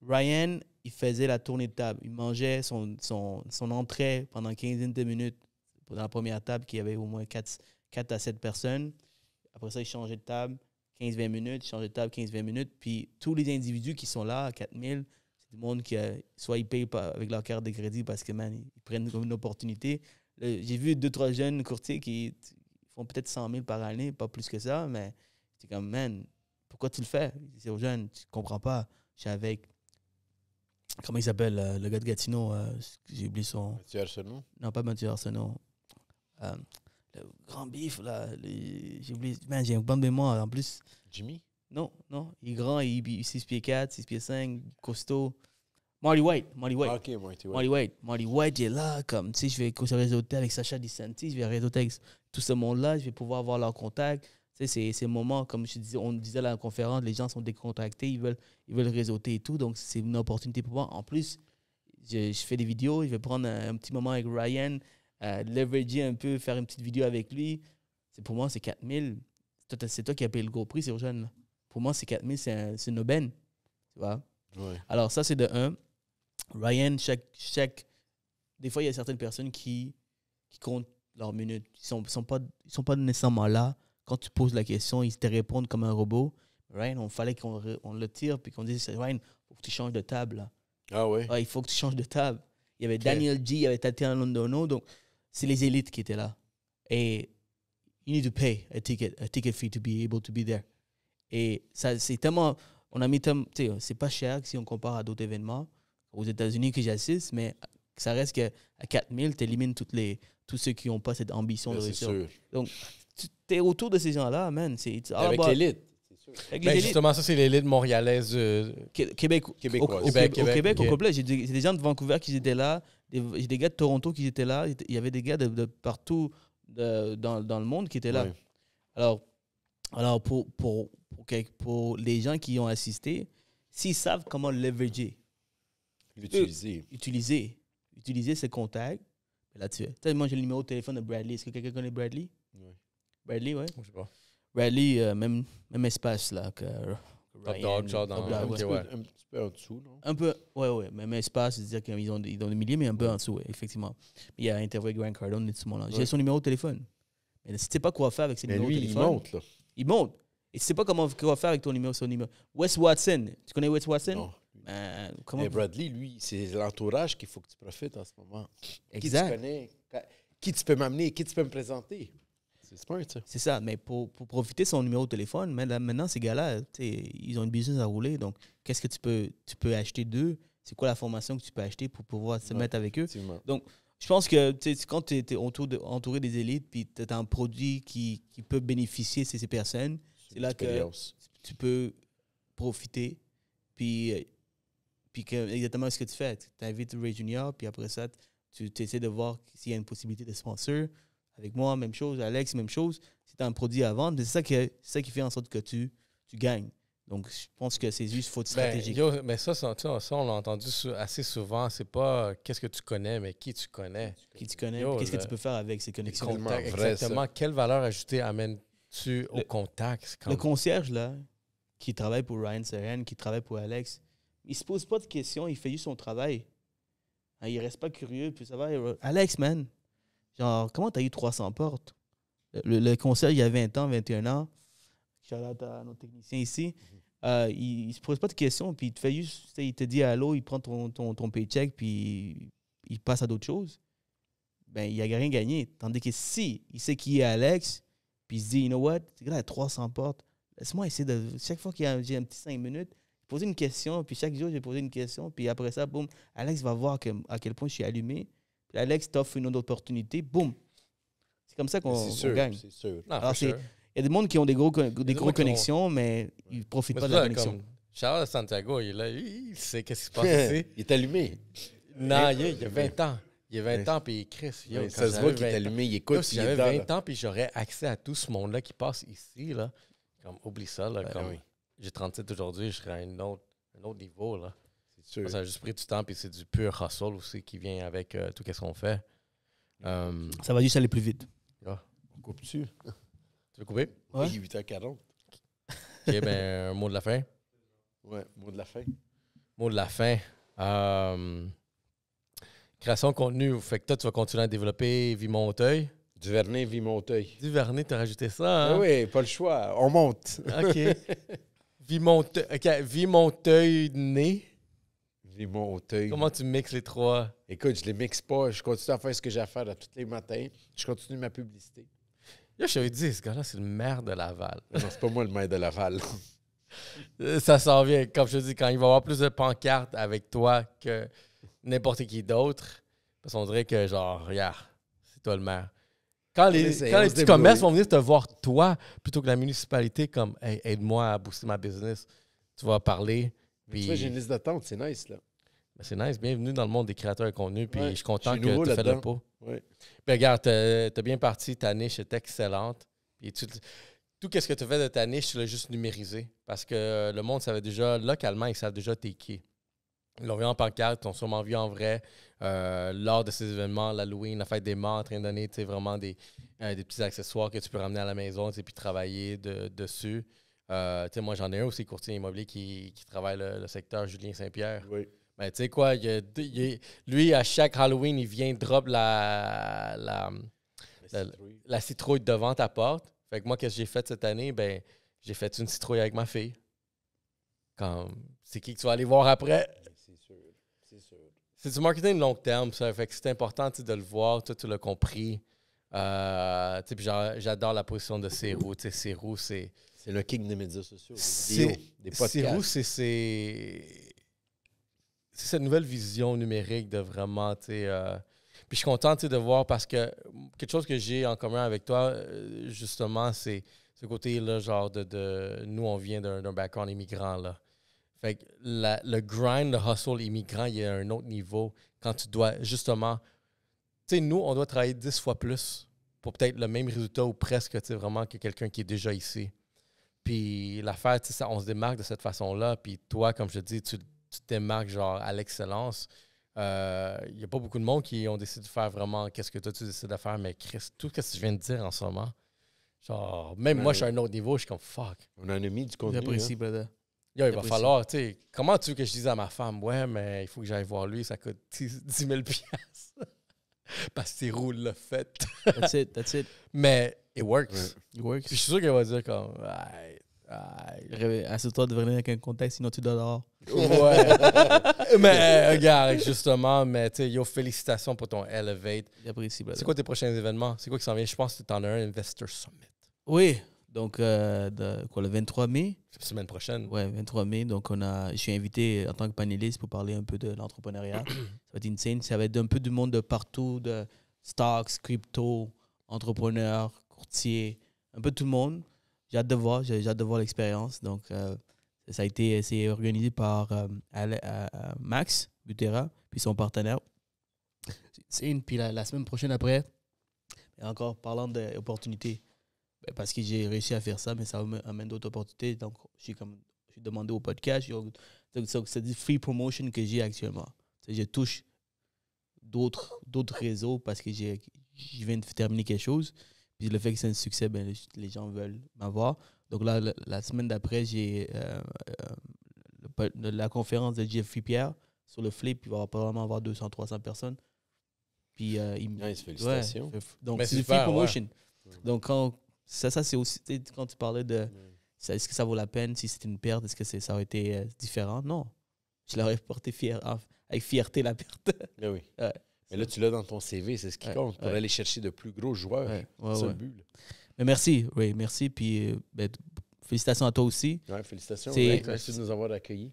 Ryan, il faisait la tournée de table. Il mangeait son entrée pendant 15 minutes dans la première table, qui avait au moins 4 à 7 personnes. Après ça, il changeait de table 15-20 minutes, il changeait de table 15-20 minutes. Puis tous les individus qui sont là, à 4 000, c'est du monde qui, soit ils payent avec leur carte de crédit parce que, man, ils prennent comme une opportunité. J'ai vu 2-3 jeunes courtiers qui font peut-être 100 000 par année, pas plus que ça, mais c'est comme, man, pourquoi tu le fais? C'est aux jeunes, tu ne comprends pas. Je suis avec... Comment il s'appelle, le gars de Gatineau? J'ai oublié son...
Mathieu Arsenault?
Non, pas Mathieu Arsenault. Le grand bif, là. J'ai oublié... Man, j'ai un bon mémoire, en plus.
Jimmy?
Non. Il est grand, il est 6 pieds 4, 6 pieds 5, costaud. Marty White.
Ah, OK,
Marty White, il est là, comme, tu sais, je vais réseauter avec Sacha DiSanti, je vais réseauter avec tout ce monde-là, je vais pouvoir avoir leur contact. Tu sais, c'est un moment, comme on disait à la conférence, les gens sont décontractés, ils veulent réseauter et tout. Donc, c'est une opportunité pour moi. En plus, je fais des vidéos. Je vais prendre un petit moment avec Ryan, leverager un peu, faire une petite vidéo avec lui. Pour moi, c'est 4 000. C'est toi qui as payé le gros prix, c'est jeune. Là. Pour moi, c'est 4 000, c'est une aubaine. Tu vois? Ouais. Alors, ça, c'est de 1. Ryan, des fois, il y a certaines personnes qui comptent leurs minutes. Ils sont pas nécessairement là. Quand tu poses la question, ils te répondent comme un robot. Ryan, il fallait qu'on le tire puis qu'on dise, Ryan, il faut que tu changes de table. Là.
Ah oui?
Ouais, il faut que tu changes de table. Il y avait Daniel G, il y avait Tatiana Londono. Donc, c'est les élites qui étaient là. Et you need to pay a ticket fee to be able to be there. Et ça, c'est tellement... On a mis c'est pas cher si on compare à d'autres événements aux États-Unis que j'assiste, mais ça reste qu'à 4 000, tu élimines tous ceux qui n'ont pas cette ambition de réussir.
Sûr.
Donc, tu es autour de ces gens-là, man.
Avec l'élite.
Justement, ça, c'est l'élite montréalaise.
Québécois. Au Québec, au complet. J'ai des gens de Vancouver qui étaient là. J'ai des gars de Toronto qui étaient là. Il y avait des gars de partout dans le monde qui étaient là. Oui. Alors pour les gens qui y ont assisté, s'ils savent comment leverager, utiliser ses contacts, là, tu sais, moi, j'ai le numéro de téléphone de Bradley. Est-ce que quelqu'un connaît Bradley? Oui. Bradley, oui. Je sais pas. Bradley, même espace là que
Ryan. Un
petit peu en dessous, non?
Un peu, ouais. Même espace, c'est-à-dire qu'ils ont des milliers, mais un peu en dessous, effectivement. Il y a interviewé Grant Cardone et tout ce monde-là. J'ai son numéro de téléphone. Mais si tu sais pas quoi faire avec ses
Mais
numéros
lui,
de
il
téléphone...
monte, là.
Il monte. Et tu sais pas quoi faire avec ton numéro, son numéro. Wes Watson. Tu connais Wes Watson?
Non.
Comment...
Mais Bradley, lui, c'est l'entourage qu'il faut que tu profites en ce moment.
Exact.
Qui tu connais, qui tu peux m'amener, qui tu peux me présenter. C'est smart, ça.
C'est ça. Mais pour profiter de son numéro de téléphone, maintenant, ces gars-là, ils ont une business à rouler. Donc, qu'est-ce que tu peux acheter d'eux? C'est quoi la formation que tu peux acheter pour pouvoir se mettre avec eux? Donc, je pense que quand tu es entouré des élites, puis tu as un produit qui peut bénéficier de ces personnes, c'est là que tu peux profiter. Puis exactement ce que tu fais. Tu invites Ray Junior, puis après ça, tu essaies de voir s'il y a une possibilité de sponsor. Avec moi, même chose. Alex, même chose. Si tu as un produit à vendre, c'est ça qui fait en sorte que tu gagnes. Donc, je pense que c'est juste faute stratégique.
Mais ça, on l'a entendu assez souvent. C'est pas qu'est-ce que tu connais, mais qui tu connais.
Qui tu connais, qu'est-ce que tu peux faire avec ces connexions.
Exactement. Quelle valeur ajoutée amènes-tu au contact?
Le concierge, là, qui travaille pour Ryan Serene, qui travaille pour Alex, il se pose pas de questions, il fait juste son travail. Hein, il reste pas curieux, puis ça va. Alex, man, genre, comment t'as eu 300 portes? Le concierge, il y a 20 ans, 21 ans. Shout-out à nos techniciens ici. Il se pose pas de questions, puis il te fait juste, il te dit allô, il prend ton paycheck, puis il passe à d'autres choses. Ben, il n'a rien gagné. Tandis que si il sait qui est Alex, puis il se dit, you know what, ce gars-là a 300 portes. Laisse-moi essayer de. Chaque fois qu'il j'ai un petit 5 minutes, poser une question, puis chaque jour, je vais poser une question, puis après ça, boum, Alex va voir à quel point je suis allumé. Puis Alex t'offre une autre opportunité, boum. C'est comme ça qu'on gagne.
C'est sûr.
Non,
alors, il y a des mondes qui ont des gros connexions, mais ils ne profitent pas de la connexion.
Charles Santiago, il sait qu'est-ce qui se passe ici.
Il est allumé.
Non, il y a 20 ans. Il y a 20 ans, puis Chris,
ça se voit qu'il est allumé, il écoute.
Si j'avais 20 ans, puis j'aurais accès à tout ce monde-là qui passe ici, là, comme, oublie ça. Là, j'ai 37 aujourd'hui, je serais à un autre niveau. Là.
C'est sûr.
Ça a juste pris du temps, puis c'est du pur hustle aussi qui vient avec tout ce qu'on fait.
Ça va juste aller plus vite.
On coupe-tu?
Tu veux couper?
Oui, 8h40.
OK, ben, un mot de la fin.
Ouais, mot de la fin.
Mot de la fin. Création de contenu. Fait que toi, tu vas continuer à développer Vie-Monteuil.
Duvernay, Vie-Monteuil.
Duvernay, tu as rajouté ça, hein?
Oui, pas le choix. On monte.
OK. Vie-Monteuil-Né.
Vie-Monteuil.
Comment tu mixes les trois?
Écoute, je les mixe pas. Je continue à faire ce que j'ai à faire tous les matins. Je continue ma publicité.
Yo, je t'avais dit, ce gars-là, c'est le maire de Laval.
Non, c'est pas moi le maire de Laval.
Ça s'en vient. Comme je te dis, quand il va y avoir plus de pancartes avec toi que n'importe qui d'autre, parce qu'on dirait que, genre, regarde, c'est toi le maire. Quand les petits commerces vont venir te voir, toi, plutôt que la municipalité, comme, hey, aide-moi à booster ma business, tu vas parler. Puis...
Tu vois, j'ai une liste d'attente, c'est nice, là.
Ben, c'est nice. Bienvenue dans le monde des créateurs de contenu. Puis je suis content que
tu
tu fait le pas.
Ouais.
Puis regarde, tu as bien parti. Ta niche est excellente. Puis tout ce que tu fais de ta niche, tu l'as juste numérisé. Parce que le monde savait déjà, localement, ils savent déjà t'es qui. Ils l'ont vu en pancarte, ils l'ont sûrement vu en vrai. Lors de ces événements, l'Halloween, la fête des morts, en train de donner vraiment des petits accessoires que tu peux ramener à la maison puis travailler dessus. Moi, j'en ai un aussi, courtier immobilier, qui travaille le secteur Julien Saint-Pierre.
Oui.
Mais tu sais quoi, lui, à chaque Halloween, il vient drop la citrouille devant ta porte. Fait que moi, qu'est-ce que j'ai fait cette année? Ben, j'ai fait une citrouille avec ma fille. C'est qui que tu vas aller voir après?
C'est sûr.
C'est du marketing long terme, ça. Fait que c'est important de le voir. Toi, tu l'as compris. Puis j'adore la position de Cérou. Cérou, c'est
le king des médias sociaux, des vidéos, des podcasts.
Cérou, c'est cette nouvelle vision numérique de vraiment, puis je suis content de voir parce que quelque chose que j'ai en commun avec toi, justement, c'est ce côté-là, genre de nous, on vient d'un background immigrant, là. Fait que le grind, le hustle immigrant, il est à un autre niveau quand tu dois, justement, nous, on doit travailler 10 fois plus pour peut-être le même résultat ou presque, vraiment, que quelqu'un qui est déjà ici. Puis l'affaire, on se démarque de cette façon-là, puis toi, comme je te dis, tu te démarques genre à l'excellence. Il n'y a pas beaucoup de monde qui ont décidé de faire vraiment qu'est-ce que toi tu décides de faire, mais Chris, tout ce que tu viens de dire en ce moment, genre, même moi, je suis à un autre niveau, je suis comme fuck.
On a un ami du contenu.
J'apprécie, brother.
Yo, il va falloir, comment tu veux que je dise à ma femme, ouais, mais il faut que j'aille voir lui, ça coûte 10 000 $. Parce que c'est roule le fait.
That's it.
Mais It works.
It works.
Puis je suis sûr qu'elle va dire comme...
Assieds-toi de venir avec un contexte, sinon tu dois dehors.
Ouais. Mais regarde, justement, mais tu sais, yo, félicitations pour ton Elevate.
J'apprécie, brother.
C'est quoi tes prochains événements? C'est quoi qui s'en vient? Je pense que tu en as un Investor Summit.
Oui. Donc, le 23 mai.
C'est la semaine prochaine.
Oui, 23 mai. Donc, je suis invité en tant que panéliste pour parler un peu de l'entrepreneuriat. Ça va être insane. Ça va être un peu du monde de partout, de stocks, crypto, entrepreneurs, courtiers, un peu tout le monde. J'ai hâte de voir l'expérience. Donc, c'est organisé par Max Butera, puis son partenaire. Puis la semaine prochaine après, et encore parlant d'opportunités, parce que j'ai réussi à faire ça, mais ça m'amène d'autres opportunités. Donc, j'ai demandé au podcast. C'est du free promotion que j'ai actuellement. Je touche d'autres réseaux parce que je viens de terminer quelque chose. Puis le fait que c'est un succès, ben, les gens veulent m'avoir. Donc là, la semaine d'après, j'ai la conférence de Jeffrey Pierre sur le flip. Il va probablement avoir 200-300 personnes. Puis,
nice, félicitations.
Ouais, donc,
mais
c'est du free promotion. Ouais. Donc, ça c'est aussi, quand tu parlais de est-ce que ça vaut la peine, si c'était une perte, est-ce que ça aurait été différent? Non. Je l'aurais porté avec fierté, la perte.
Mais oui.
Ouais.
Mais là, tu l'as dans ton CV, c'est ce qui compte pour aller chercher de plus gros joueurs. C'est le but. Là.
Mais merci, merci. Puis félicitations à toi aussi.
Ouais, félicitations. Merci de nous avoir accueillis.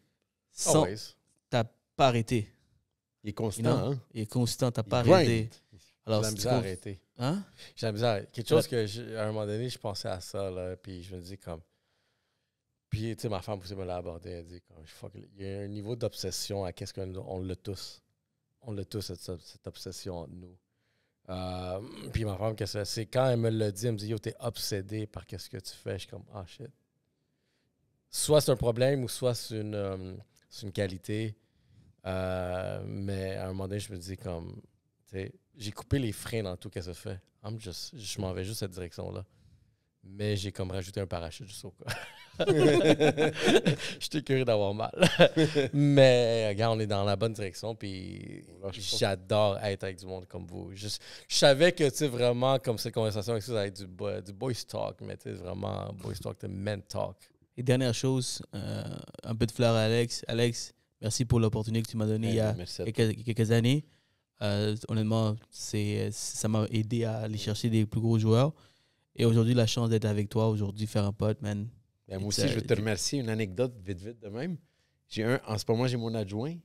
T'as pas arrêté.
Il est constant, hein?
Il est constant, t'as pas arrêté.
Alors, j'ai la misère à arrêter.
Hein?
J'ai la misère. Quelque chose que, à un moment donné, je pensais à ça, là, puis je me dis comme... Puis, tu sais, ma femme aussi me l'a abordé, elle dit comme, il y a un niveau d'obsession à qu'est-ce qu'on l'a tous. On l'a tous, cette obsession entre nous. Puis ma femme, c'est quand elle me l'a dit, elle me dit, yo, t'es obsédé par qu'est-ce que tu fais. Je suis comme, ah, shit. Soit c'est un problème ou soit c'est une qualité. Mais à un moment donné, je me dis comme, tu sais, j'ai coupé les freins dans tout ce que ça fait. Je m'en vais juste cette direction-là. Mais j'ai comme rajouté un parachute juste au cas. J'étais curieux d'avoir mal. Mais regarde, on est dans la bonne direction. Puis j'adore être avec du monde comme vous. Je savais que, tu sais, vraiment, comme cette conversation avec ça va être du boys talk. Mais tu sais, vraiment, boys talk, de men talk.
Et dernière chose, un peu de fleurs à Alex. Alex, merci pour l'opportunité que tu m'as donnée il y a quelques années. Honnêtement, ça m'a aidé à aller chercher des plus gros joueurs. Et aujourd'hui, la chance d'être avec toi, aujourd'hui, faire un pote, man.
Ben, moi aussi, je veux te remercier. Une anecdote, vite de même. En ce moment, j'ai mon adjoint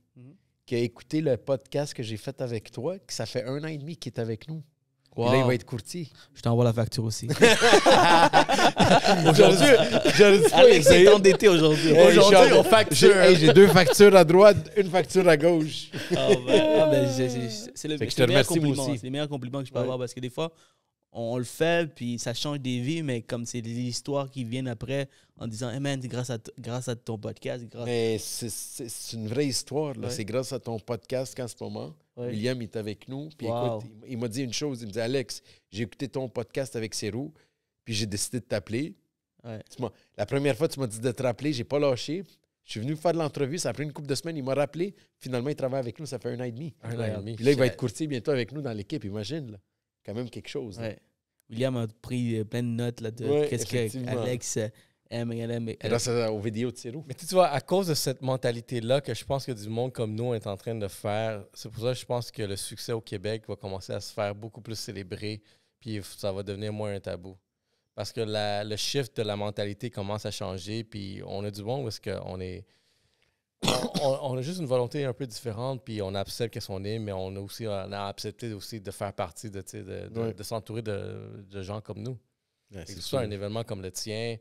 qui a écouté le podcast que j'ai fait avec toi, que ça fait 1 an et demi qu'il est avec nous. Wow. Et là, il va être courtier.
Je t'envoie la facture aussi.
Aujourd'hui,
Alex est endetté aujourd'hui.
Aujourd'hui, on facture.
J'ai 2 factures à droite, 1 facture à gauche.
C'est le meilleur compliment. C'est le meilleur compliment que je peux avoir parce que des fois, on le fait, puis ça change des vies, mais comme c'est des histoires qui viennent après en disant hey man, grâce à ton podcast.
Mais c'est une vraie histoire. Là. Ouais. C'est grâce à ton podcast qu'en ce moment, William est avec nous. Puis écoute, il m'a dit une chose. Il me dit Alex, j'ai écouté ton podcast avec Serou, puis j'ai décidé de t'appeler. Ouais. La première fois, tu m'as dit de te rappeler, j'ai pas lâché. Je suis venu faire de l'entrevue, ça a pris une couple de semaines, il m'a rappelé. Finalement, il travaille avec nous, ça fait 1 an et demi.
1 an et demi.
Puis là, il va être courtier bientôt avec nous dans l'équipe, imagine. Là. Quand même quelque chose.
Ouais. William a pris plein de notes là, de qu'est-ce qu'Alex aime.
Grâce aux vidéos de Serou.
Mais tu vois, à cause de cette mentalité-là que je pense que du monde comme nous est en train de faire, c'est pour ça que je pense que le succès au Québec va commencer à se faire beaucoup plus célébrer, puis ça va devenir moins un tabou. Parce que le shift de la mentalité commence à changer, puis on a du bon parce qu'on est... on a juste une volonté un peu différente, puis on accepte qu'est-ce qu'on est, mais on a accepté aussi de faire partie de s'entourer de gens comme nous. Ouais, c'est ça, un événement comme le tien,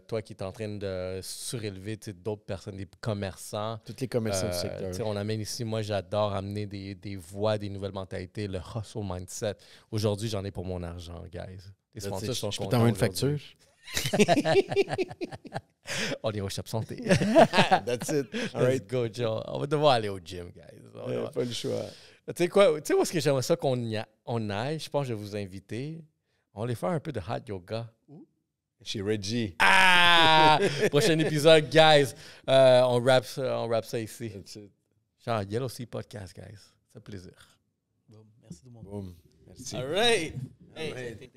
toi qui es en train de surélever d'autres personnes, des commerçants.
Tous les commerçants du secteur.
On amène ici, moi j'adore amener des voix, des nouvelles mentalités, le hustle mindset. Aujourd'hui, j'en ai pour mon argent, guys. Les sponsors sont contents.
Je peux t'envoyer une facture?
On est au Shop Santé.
That's it.
All right, go, Joe. On va devoir aller au gym, guys.
Pas le choix.
Tu sais quoi? Tu sais où est-ce que j'aimerais ça qu'on aille? Je pense que je vais vous inviter. On va aller faire un peu de hot yoga.
Chez Reggie.
Ah! Prochain épisode, guys. On wrap ça ici. Genre, Yellow Sea Podcast, guys. C'est un plaisir.
Bon, merci tout le monde.
Boom. Merci.
All right. Hey.